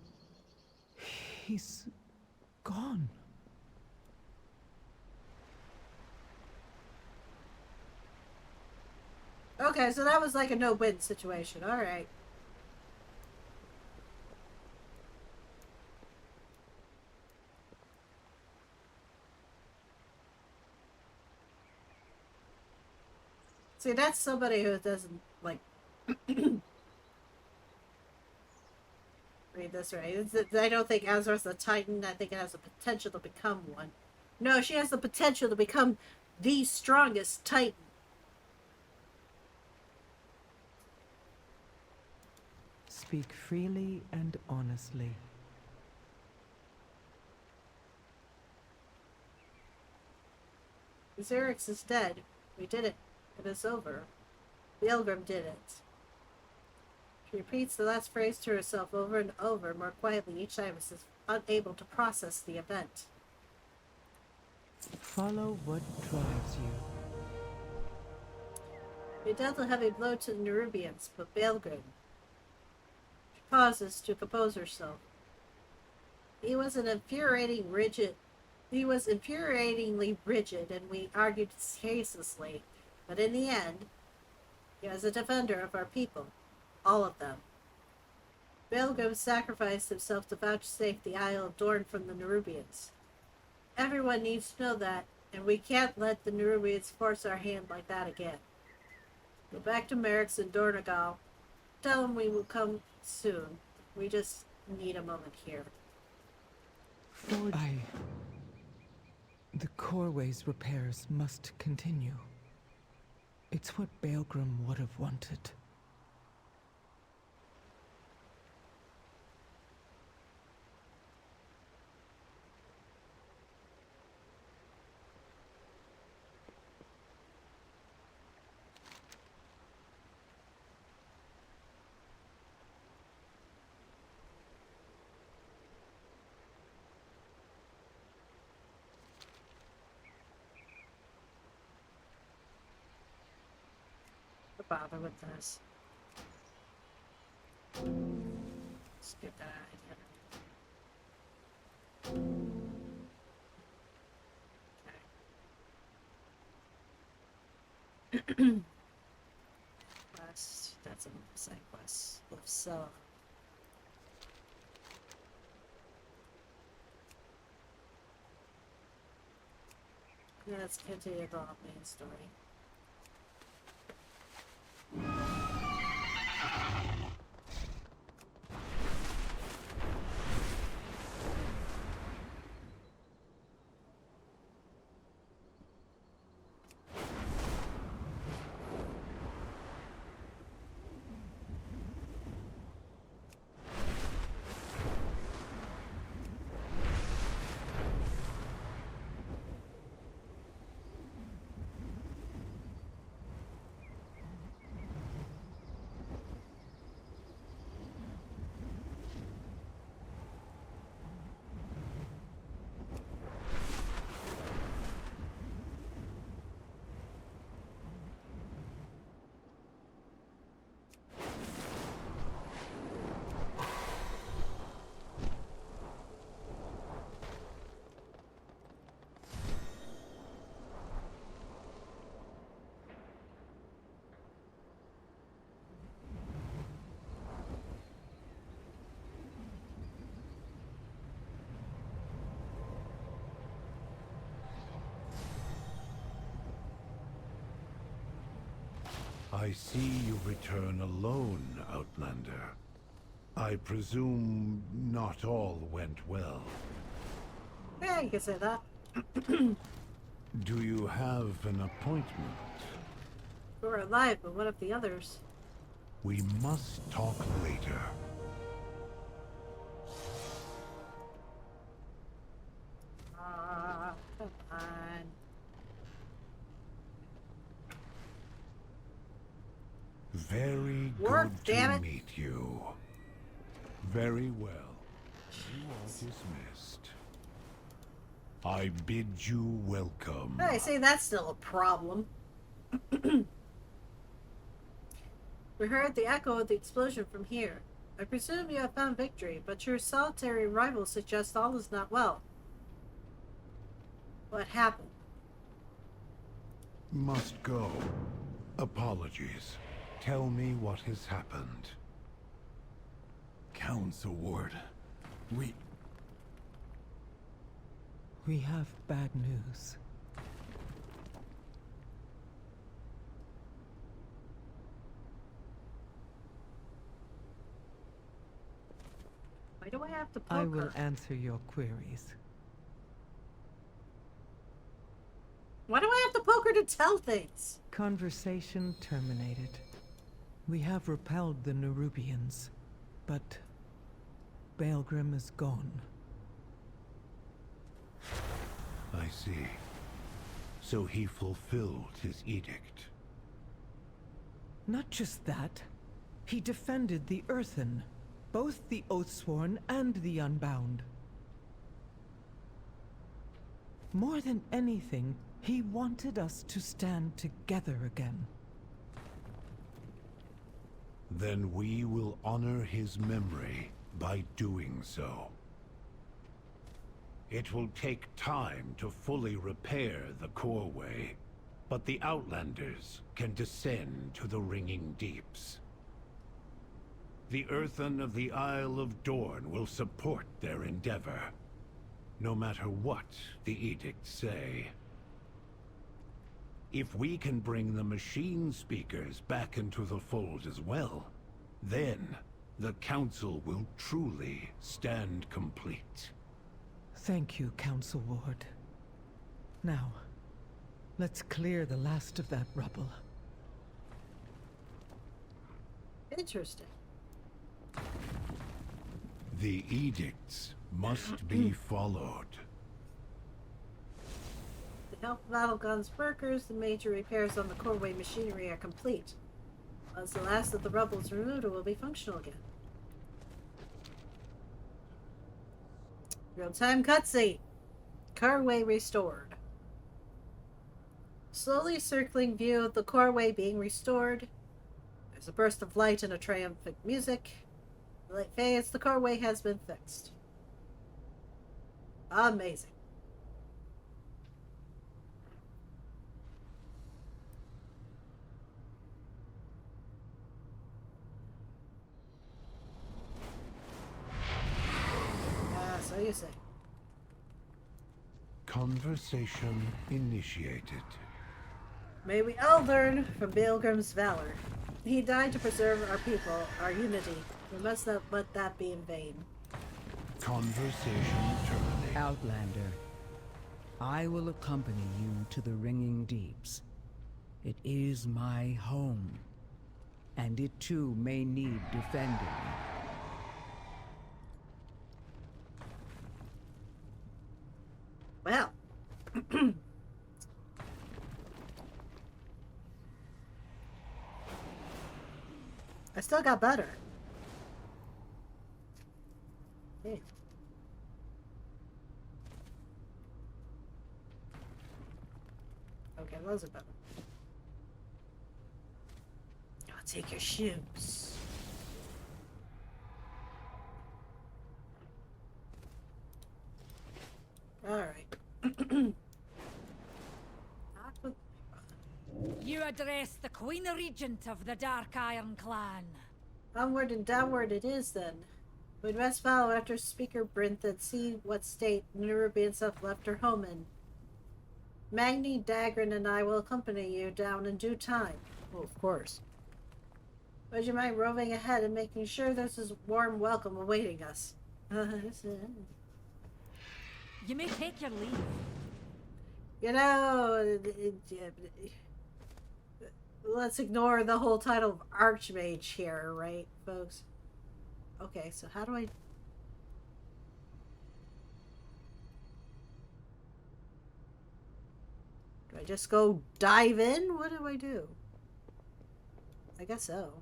he's gone. Okay, so that was like a no-win situation. Alright. See, that's somebody who doesn't, like, read this right. I don't think Azor's a Titan. I think it has the potential to become one. No, she has the potential to become the strongest Titan. Speak freely and honestly. Xerix is dead. We did it. It is over. Baelgrim did it. She repeats the last phrase to herself over and over, more quietly each time, as if unable to process the event. Follow what drives you. We dealt a heavy blow to the Nerubians, but Baelgrim. She pauses to compose herself. He was infuriatingly rigid, and we argued ceaselessly. But in the end, he was a defender of our people. All of them. Baelgrim sacrificed himself to vouchsafe the Isle of Dorn from the Nerubians. Everyone needs to know that, and we can't let the Nerubians force our hand like that again. Go back to Merrick's and Dornagal. Tell them we will come soon. We just need a moment here. The Coreway's repairs must continue. It's what Baelgrim would have wanted. Bother with this. Let's get that out of here. Okay. Quest. That's a side quest. So. Let's continue the main story. I see you return alone, Outlander. I presume not all went well. Yeah, you can say that. Do you have an appointment? We're alive, but what of the others? We must talk later. Come on. Very Work, good damn to it. meet you. Very well. You are dismissed. I bid you welcome. Hey, see, that's still a problem. We heard the echo of the explosion from here. I presume you have found victory, but your solitary arrival suggests all is not well. What happened? Must go. Apologies. Tell me what has happened. Council Ward. We have bad news. Why do I have to poke I will her? answer your queries. Why do I have to poke her to tell things? Conversation terminated. We have repelled the Nerubians, but Baelgrim is gone. I see. So he fulfilled his edict. Not just that. He defended the Earthen, both the Oathsworn and the Unbound. More than anything, he wanted us to stand together again. Then we will honor his memory by doing so. It will take time to fully repair the Coreway, but the Outlanders can descend to the Ringing Deeps. The Earthen of the Isle of Dorn will support their endeavor, no matter what the edicts say. If we can bring the machine speakers back into the fold as well, then the Council will truly stand complete. Thank you, Council Ward. Now, let's clear the last of that rubble. Interesting. The edicts must be followed. With the help of Battlegun's workers, the major repairs on the Coreway machinery are complete. Once the last of the rubble is removed, it will be functional again. Real-time cutscene. Coreway restored. Slowly circling view of the Coreway being restored. There's a burst of light and a triumphant music. The light fades, the Coreway has been fixed. Amazing. So you say. Conversation initiated. May we all learn from Baelgrim's valor. He died to preserve our people, our unity. We must not let that be in vain. Conversation terminated. Outlander, I will accompany you to the Ringing Deeps. It is my home, and it too may need defending. Well. I still got butter. Yeah. Okay, those are better. I'll take your shoes. Alright. You address the Queen Regent of the Dark Iron Clan. Onward and downward it is, then. We must follow after Speaker Brinth and see what state Nerubians have left her home in. Magni, Dagrin, and I will accompany you down in due time. Oh, of course. Would you mind roving ahead and making sure there's a warm welcome awaiting us? You may take your leave. You know, let's ignore the whole title of Archmage here, right, folks? Okay, so how do I... Do I just go dive in? What do I do? I guess so.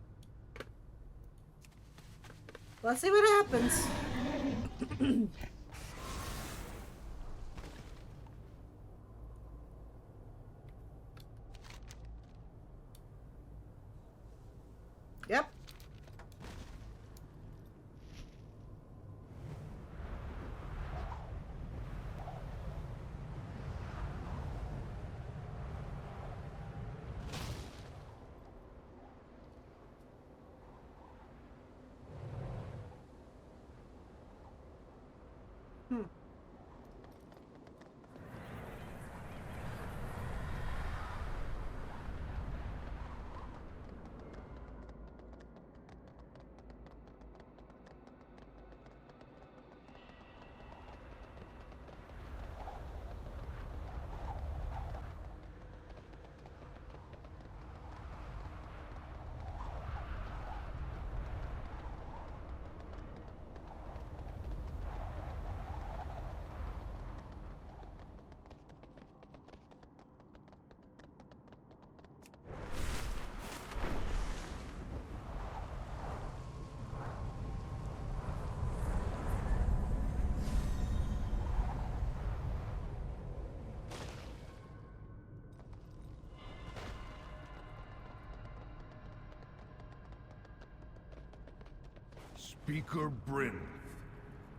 Let's see what happens. Yep. Speaker Bryn,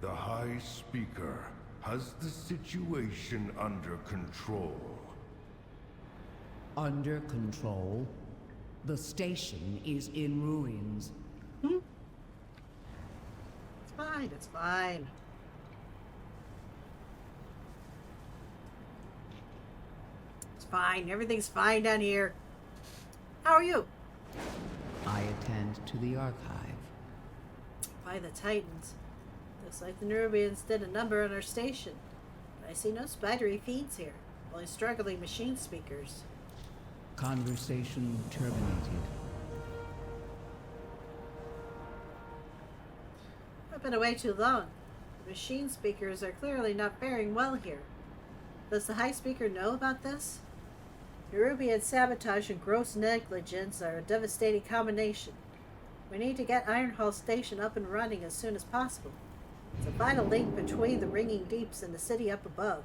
the High Speaker, has the situation under control. Under control? The station is in ruins. It's fine, it's fine. It's fine, everything's fine down here. How are you? I attend to the archive. By the Titans. Looks like the Nerubians did a number on our station. But I see no spidery fiends here, only struggling machine speakers. Conversation terminated. I've been away too long. The machine speakers are clearly not faring well here. Does the High Speaker know about this? Nerubian sabotage and gross negligence are a devastating combination. We need to get Ironhall Station up and running as soon as possible. It's a vital link between the Ringing Deeps and the city up above.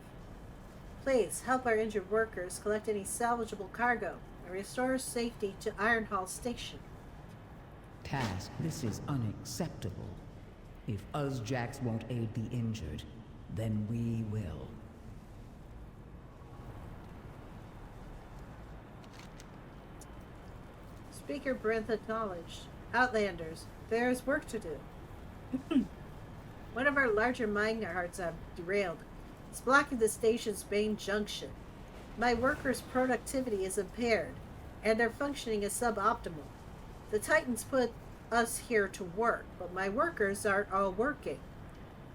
Please help our injured workers collect any salvageable cargo and restore safety to Ironhall Station. Task, this is unacceptable. If us Jacks won't aid the injured, then we will. Speaker Brinth acknowledged. Outlanders, there is work to do. One of our larger mine carts have derailed. It's blocking the station's main junction. My workers' productivity is impaired, and their functioning is suboptimal. The Titans put us here to work, but my workers aren't all working.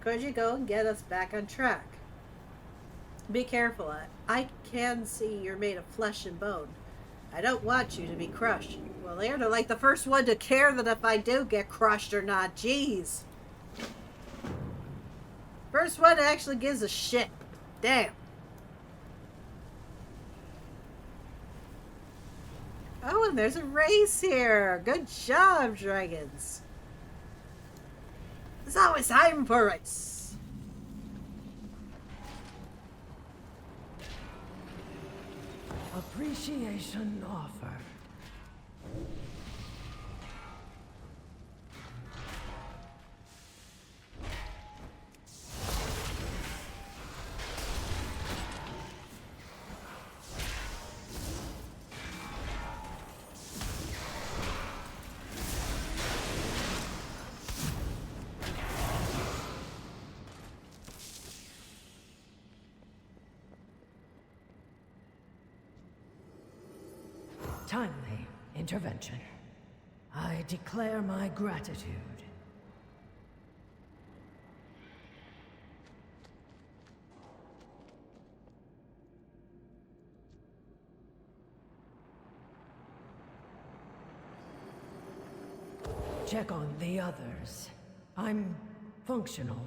Could you go and get us back on track? Be careful. I can see you're made of flesh and bone. I don't want you to be crushed. Well, they're like the first one to care that if I do get crushed or not. Jeez. First one that actually gives a shit. Damn. Oh, and there's a race here. Good job, dragons. It's always time for a race. Appreciation offer. Timely intervention. I declare my gratitude. Check on the others. I'm functional.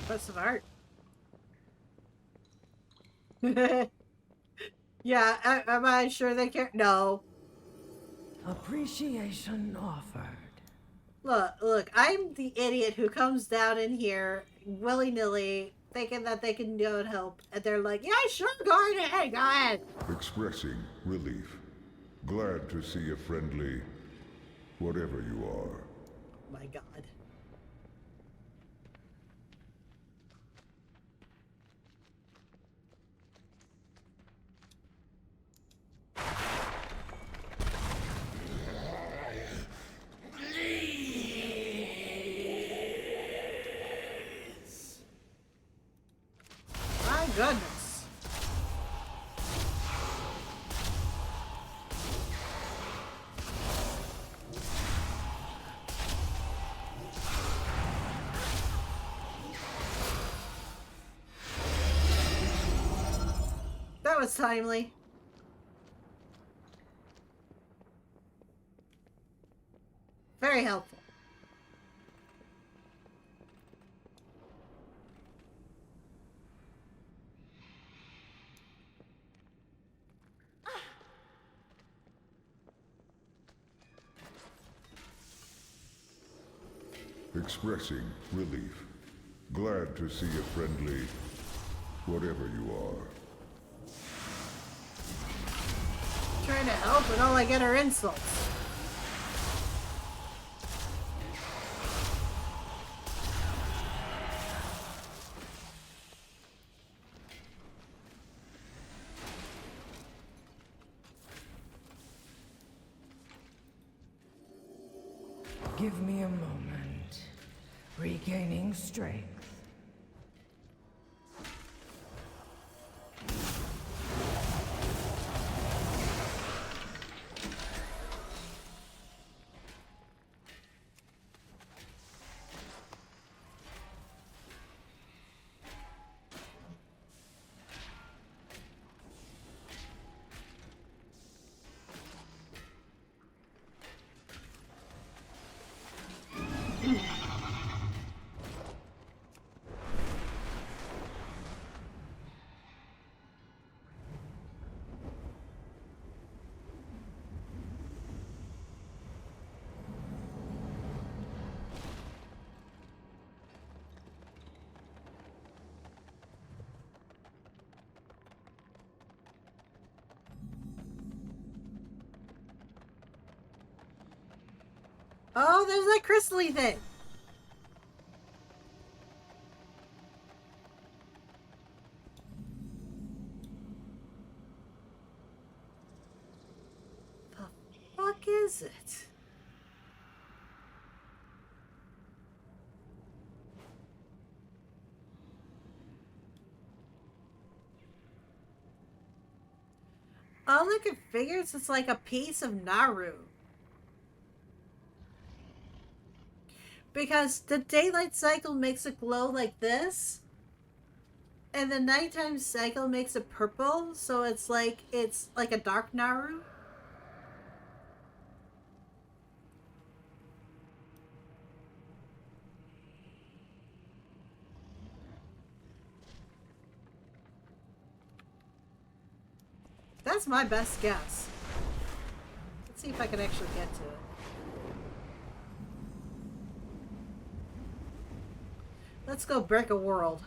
Impressive art. Yeah, am I sure they care? No. Appreciation offered. Look, I'm the idiot who comes down in here willy-nilly thinking that they can go and help. And they're like, yeah, sure, go ahead, go ahead. Expressing relief. Glad to see a friendly, whatever you are. Oh my God. My goodness. That was timely. Very helpful. Expressing relief. Glad to see a friendly, whatever you are. Trying to help, and all I get are insults. Give me a moment. Regaining strength. Oh, there's that crystally thing. The fuck is it? Oh, look, it figures it's like a piece of Naru. Because the daylight cycle makes it glow like this, and the nighttime cycle makes it purple, so it's like a dark Naru. That's my best guess. Let's see if I can actually get to it. Let's go break a world.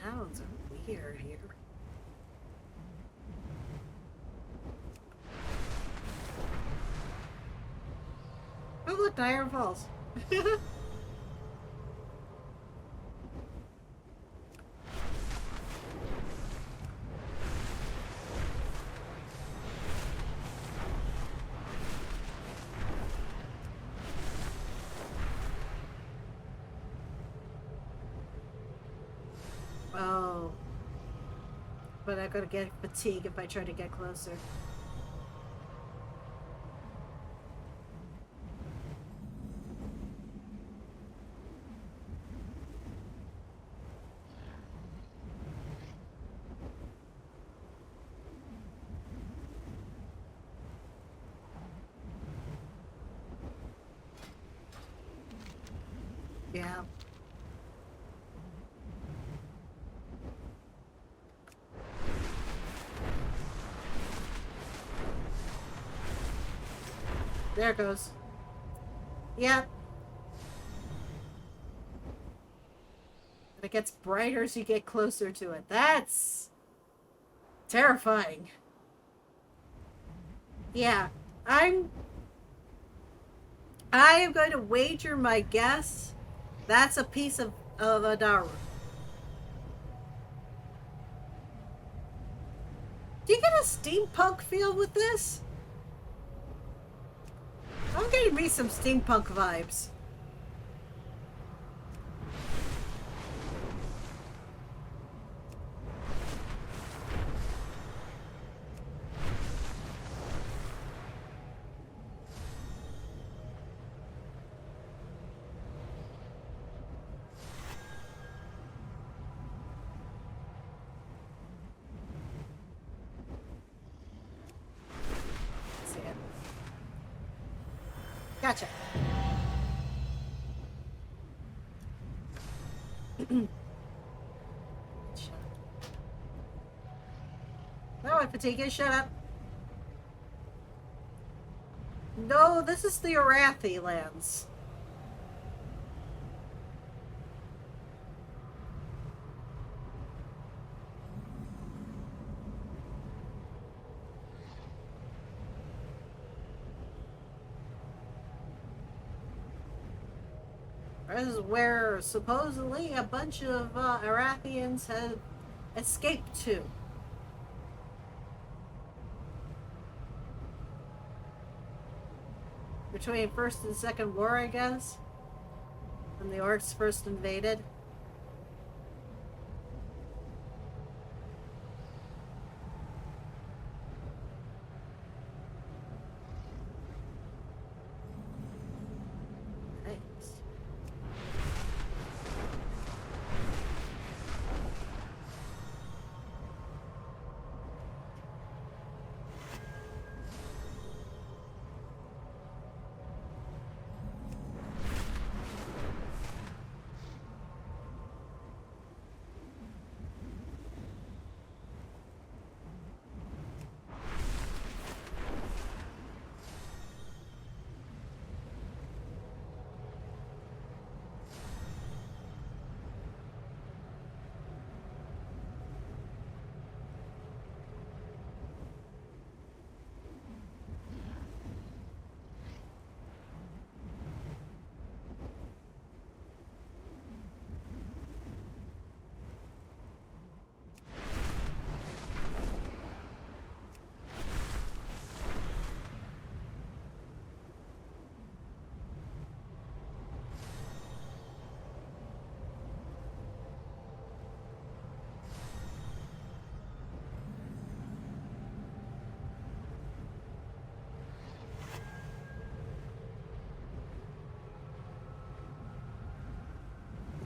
Sounds are weird here. Oh look, Niagara Falls. Oh. But I'm gonna get fatigue if I try to get closer. Yeah. There it goes. Yep. And it gets brighter as you get closer to it. That's terrifying. Yeah. I am going to wager my guess that's a piece of Adaru. Do you get a steampunk feel with this? I'm getting me some steampunk vibes. See it. Gotcha. No, fatigue, shut up. No, this is the Arathi lands. This is where supposedly a bunch of Arathians have escaped to. Between First and Second War, I guess. When the orcs first invaded. Nice.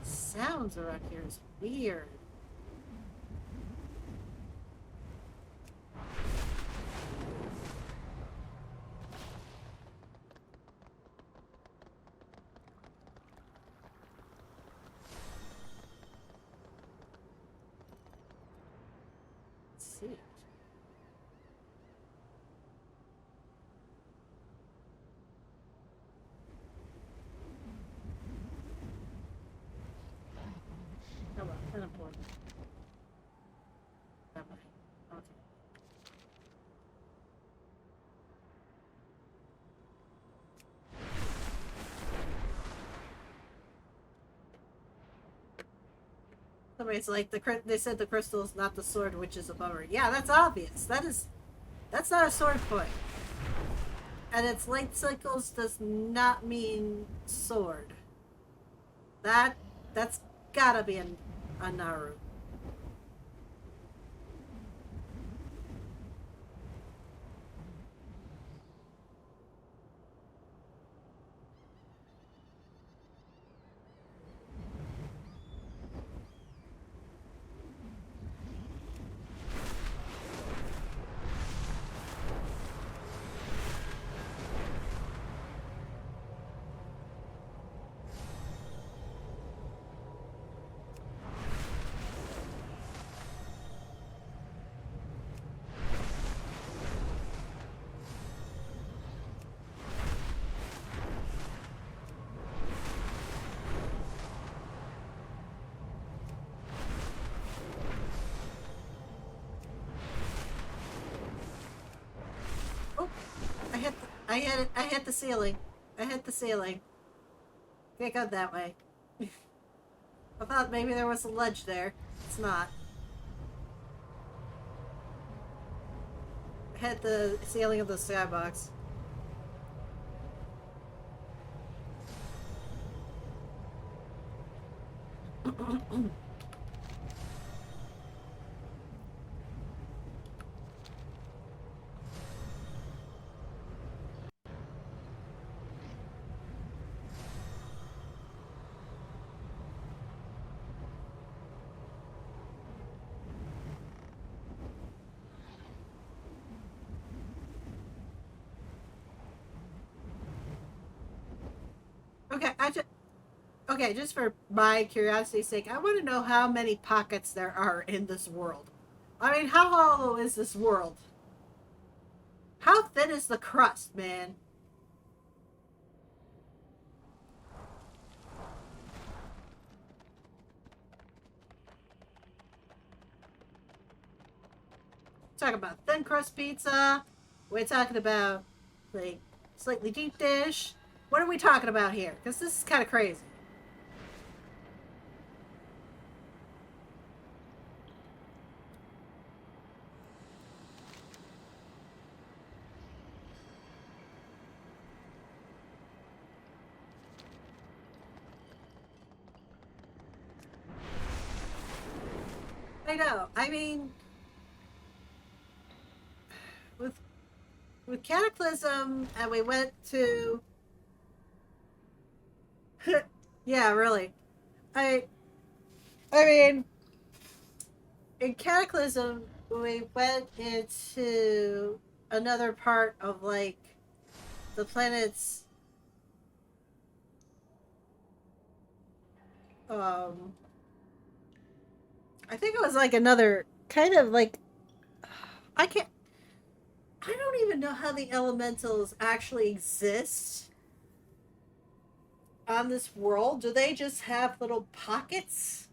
Sounds around here is weird. Let's see it. Oh well, unimportant. Somebody's like, they said the crystal is not the sword, which is a bummer. Yeah, that's obvious. That's not a sword point. And its light cycles does not mean sword. That's gotta be a Naru. I hit the ceiling. I hit the ceiling. Can't go that way. I thought maybe there was a ledge there. It's not. I hit the ceiling of the skybox. Okay, just for my curiosity's sake, I want to know how many pockets there are in this world. I mean, how hollow is this world? How thin is the crust, man? Talking about thin crust pizza. We're talking about, like, slightly deep dish. What are we talking about here? Because this is kind of crazy. I know. I mean, with Cataclysm, and we went to... yeah, really. I mean, in Cataclysm, we went into another part of, like, the planet's... I think it was, like, another kind of, like... I don't even know how the elementals actually exist on this world. Do they just have little pockets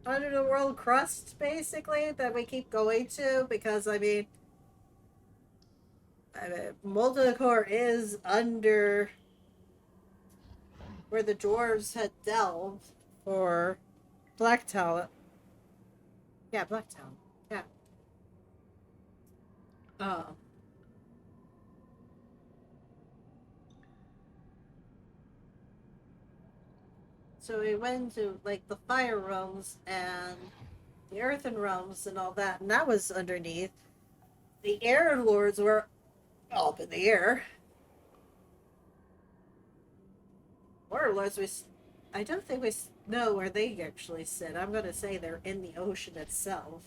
under the world crust, basically, that we keep going to? Because, I mean Molten is under where the dwarves had delved for Black Talent. Yeah, Black Talent. Yeah. So we went to, like, the fire realms and the earthen realms and all that, and that was underneath. The air lords were up in the air. Water lords, I don't think we know where they actually sit. I'm going to say they're in the ocean itself.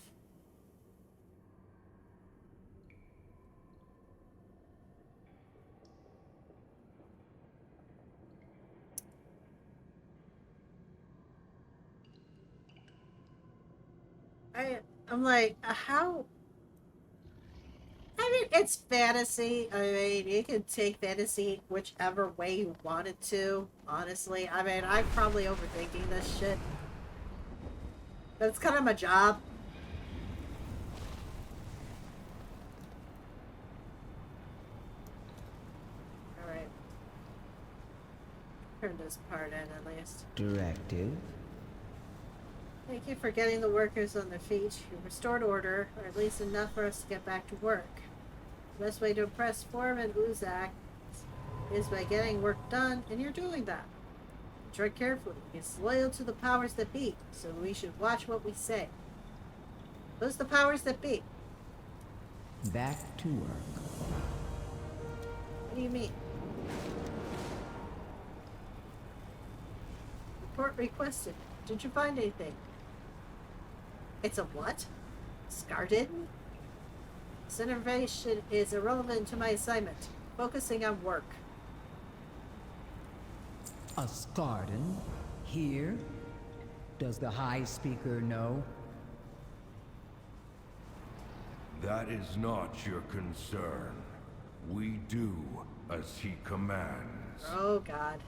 I'm like, how? I mean, it's fantasy. I mean, you can take fantasy whichever way you want it to, honestly. I mean, I'm probably overthinking this shit. But it's kind of my job. Alright. turn this part in, at least. Directive? Thank you for getting the workers on their feet. You restored order, or at least enough for us to get back to work. The best way to impress Foreman Uzak is by getting work done, and you're doing that. Tread carefully. He's loyal to the powers that be, so we should watch what we say. Who's the powers that be? Back to work. What do you mean? Report requested. Did you find anything? It's a what? Discarded? This information is irrelevant to my assignment. Focusing on work. A Skarden? Here? Does the High Speaker know? That is not your concern. We do as he commands. Oh, God.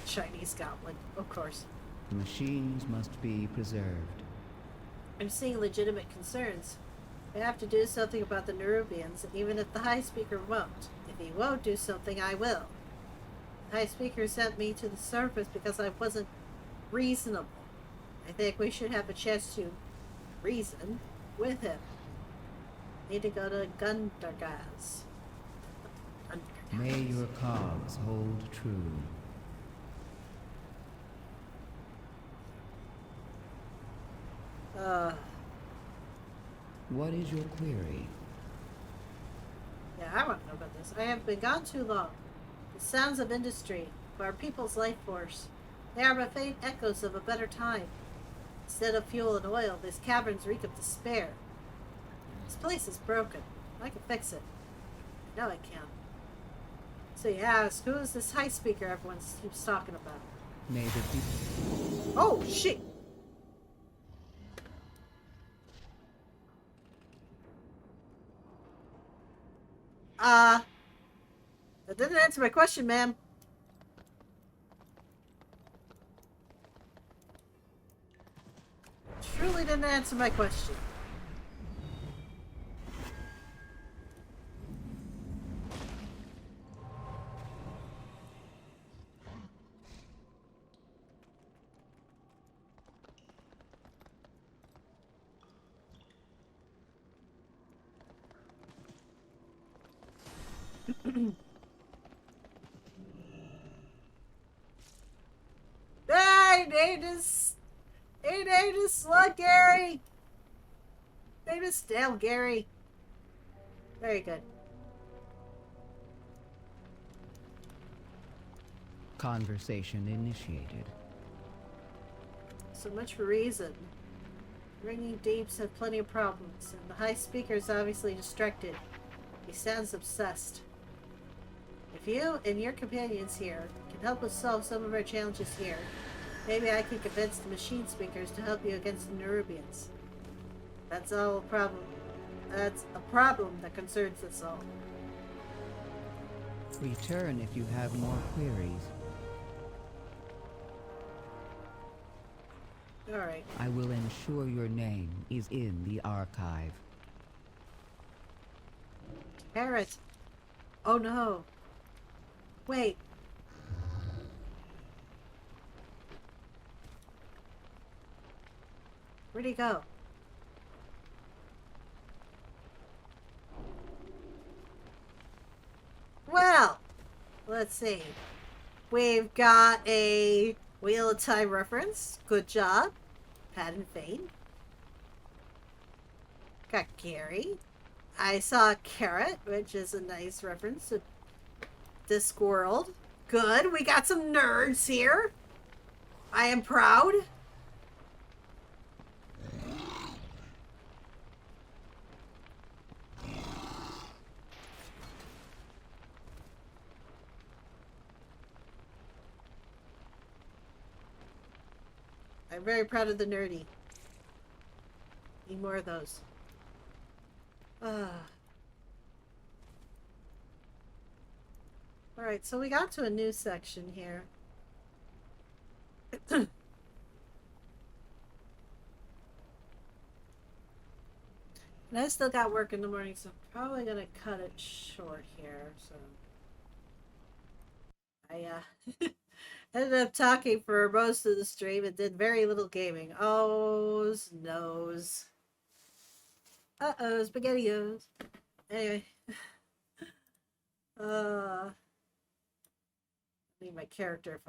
Chinese goblin, of course. The machines must be preserved. I'm seeing legitimate concerns. I have to do something about the Nerubians, even if the High Speaker won't. If he won't do something, I will. The High Speaker sent me to the surface because I wasn't reasonable. I think we should have a chance to reason with him. Need to go to Gundargaz. May your cause hold true. What is your query? Yeah, I want to know about this. I have been gone too long. The sounds of industry, of our people's life force, they are but faint echoes of a better time. Instead of fuel and oil, these caverns reek of despair. This place is broken. I can fix it. I know I can. So you ask, who is this High Speaker everyone keeps talking about? May the deep... Oh, shit! That didn't answer my question, ma'am. Truly didn't answer my question. Hey, name is Slug Gary. Name is Stale Gary. Very good. Conversation initiated. So much for reason. Ringing Deeps had plenty of problems, and the High Speaker is obviously distracted. He sounds obsessed. If you and your companions here can help us solve some of our challenges here, maybe I can convince the machine speakers to help you against the Nerubians. That's all a problem. That's a problem that concerns us all. Return if you have more queries. Alright. I will ensure your name is in the archive. Parrot. Oh no. Wait. Where'd he go? Well, let's see. We've got a Wheel of Time reference. Good job. Pat and Fane. Got Gary. I saw Carrot, which is a nice reference to Discworld. Good. We got some nerds here. I am proud. I'm very proud of the nerdy. Need more of those. Alright, so we got to a new section here. And I still got work in the morning, so I'm probably gonna cut it short here. So I ended up talking for most of the stream and did very little gaming. Ohs, noes. Uh-oh, spaghettios. Anyway. Leave my character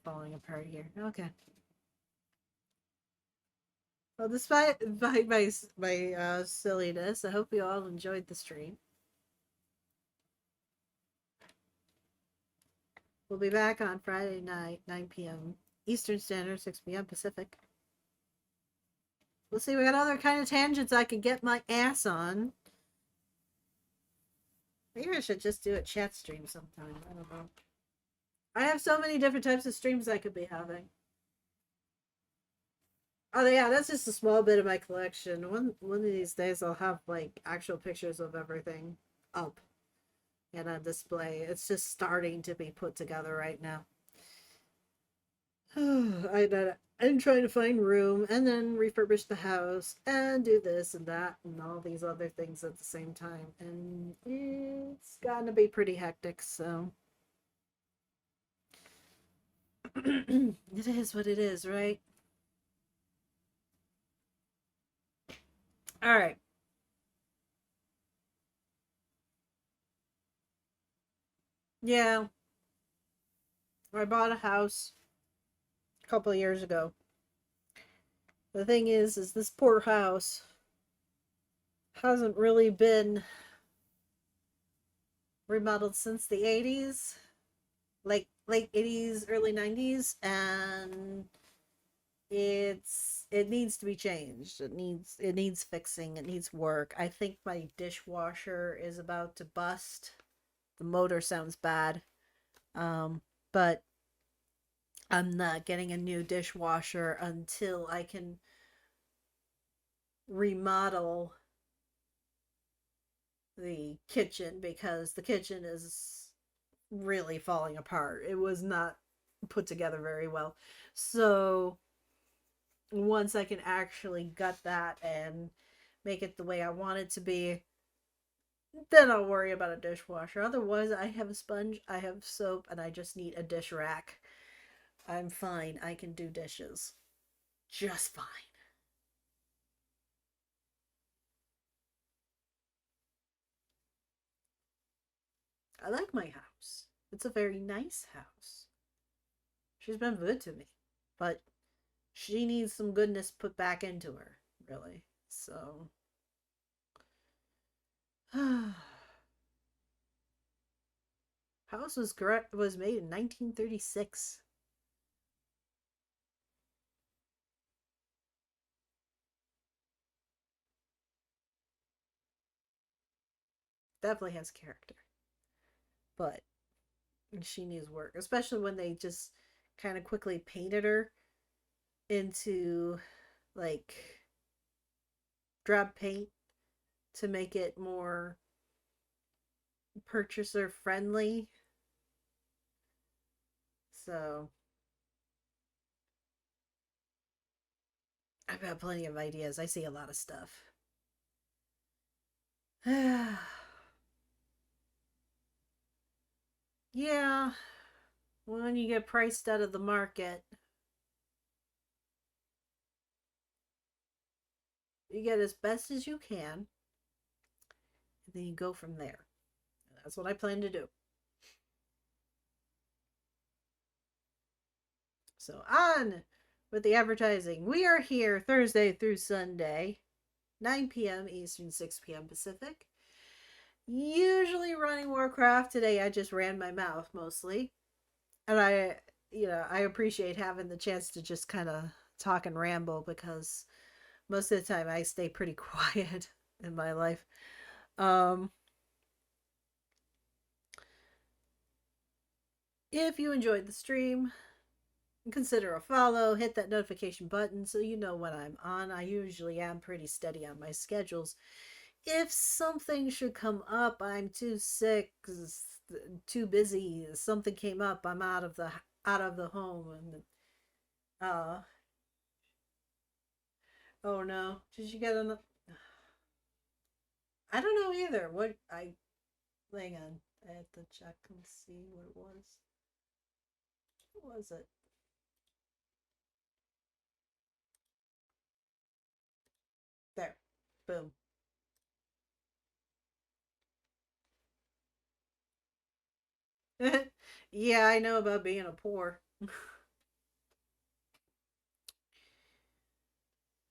falling apart here. Okay. Well, despite my silliness, I hope you all enjoyed the stream. We'll be back on Friday night, 9 p.m. Eastern Standard, 6 p.m. Pacific. We'll see. We got other kind of tangents I can get my ass on. Maybe I should just do a chat stream sometime. I don't know. I have so many different types of streams I could be having. Oh yeah, that's just a small bit of my collection. One of these days I'll have like actual pictures of everything up and on display. It's just starting to be put together right now. I'm trying to find room and then refurbish the house and do this and that and all these other things at the same time. And it's gotten to be pretty hectic, so it is what it is, right? All right. Yeah. I bought a house a couple of years ago. The thing is this poor house hasn't really been remodeled since the 80s, like late 80s, early 90s, and it needs to be changed. It needs fixing. It needs work. I think my dishwasher is about to bust. The motor sounds bad. But I'm not getting a new dishwasher until I can remodel the kitchen, because the kitchen is really falling apart. It was not put together very well. So once I can actually gut that and make it the way I want it to be, then I'll worry about a dishwasher. Otherwise, I have a sponge, I have soap, and I just need a dish rack. I'm fine. I can do dishes. Just fine. I like my house. It's a very nice house. She's been good to me. But she needs some goodness put back into her, really. So house was made in 1936. Definitely has character. But she needs work, especially when they just kind of quickly painted her into like drab paint to make it more purchaser friendly. So I've got plenty of ideas. I see a lot of stuff. Yeah, when you get priced out of the market, you get as best as you can, and then you go from there. That's what I plan to do. So on with the advertising. We are here Thursday through Sunday, 9 p.m. Eastern, 6 p.m. Pacific. Usually running Warcraft. Today I just ran my mouth mostly. And I appreciate having the chance to just kind of talk and ramble, because most of the time I stay pretty quiet in my life. If you enjoyed the stream, consider a follow, hit that notification button so you know when I'm on. I usually am pretty steady on my schedules. If something should come up, I'm too sick, too busy, something came up, I'm out of the home, and oh no, did you get enough? I don't know either. Hang on. I have to check and see what it was. What was it? There. Boom. Yeah, I know about being a poor.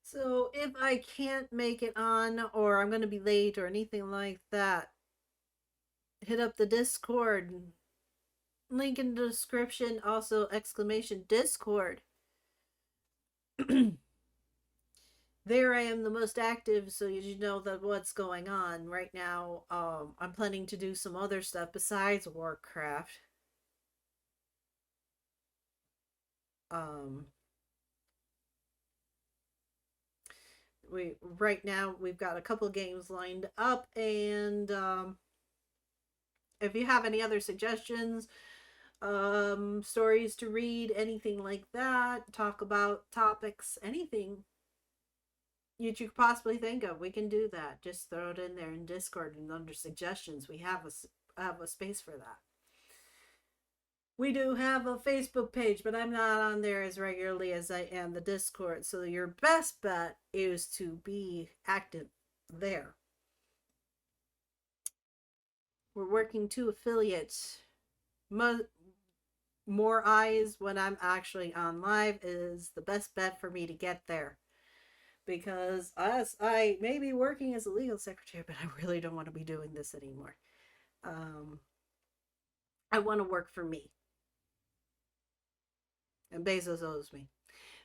So if I can't make it on, or I'm going to be late or anything like that, hit up the Discord. Link in the description. Also, exclamation Discord. There I am the most active, so you know that what's going on right now. I'm planning to do some other stuff besides Warcraft. Right now we've got a couple games lined up, and if you have any other suggestions, stories to read, anything like that, talk about topics, anything you could possibly think of, we can do that. Just throw it in there in Discord and under suggestions. We have a space for that. We do have a Facebook page, but I'm not on there as regularly as I am the Discord. So your best bet is to be active there. We're working to affiliates. More eyes when I'm actually on live is the best bet for me to get there. Because I may be working as a legal secretary, but I really don't want to be doing this anymore. I want to work for me. And Bezos owes me.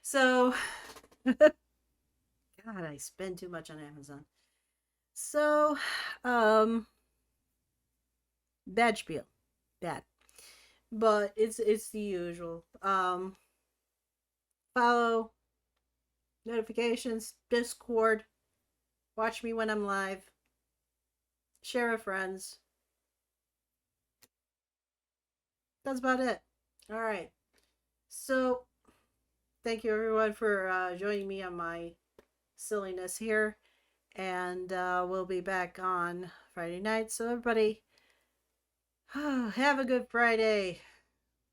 So, God, I spend too much on Amazon. So, bad spiel. Bad. But it's the usual. Follow, notifications, Discord, watch me when I'm live, share with friends. That's about it. All right. So, thank you everyone for joining me on my silliness here. And we'll be back on Friday night. So, everybody, have a good Friday.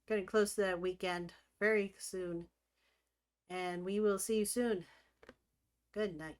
Getting close to that weekend very soon. And we will see you soon. Good night.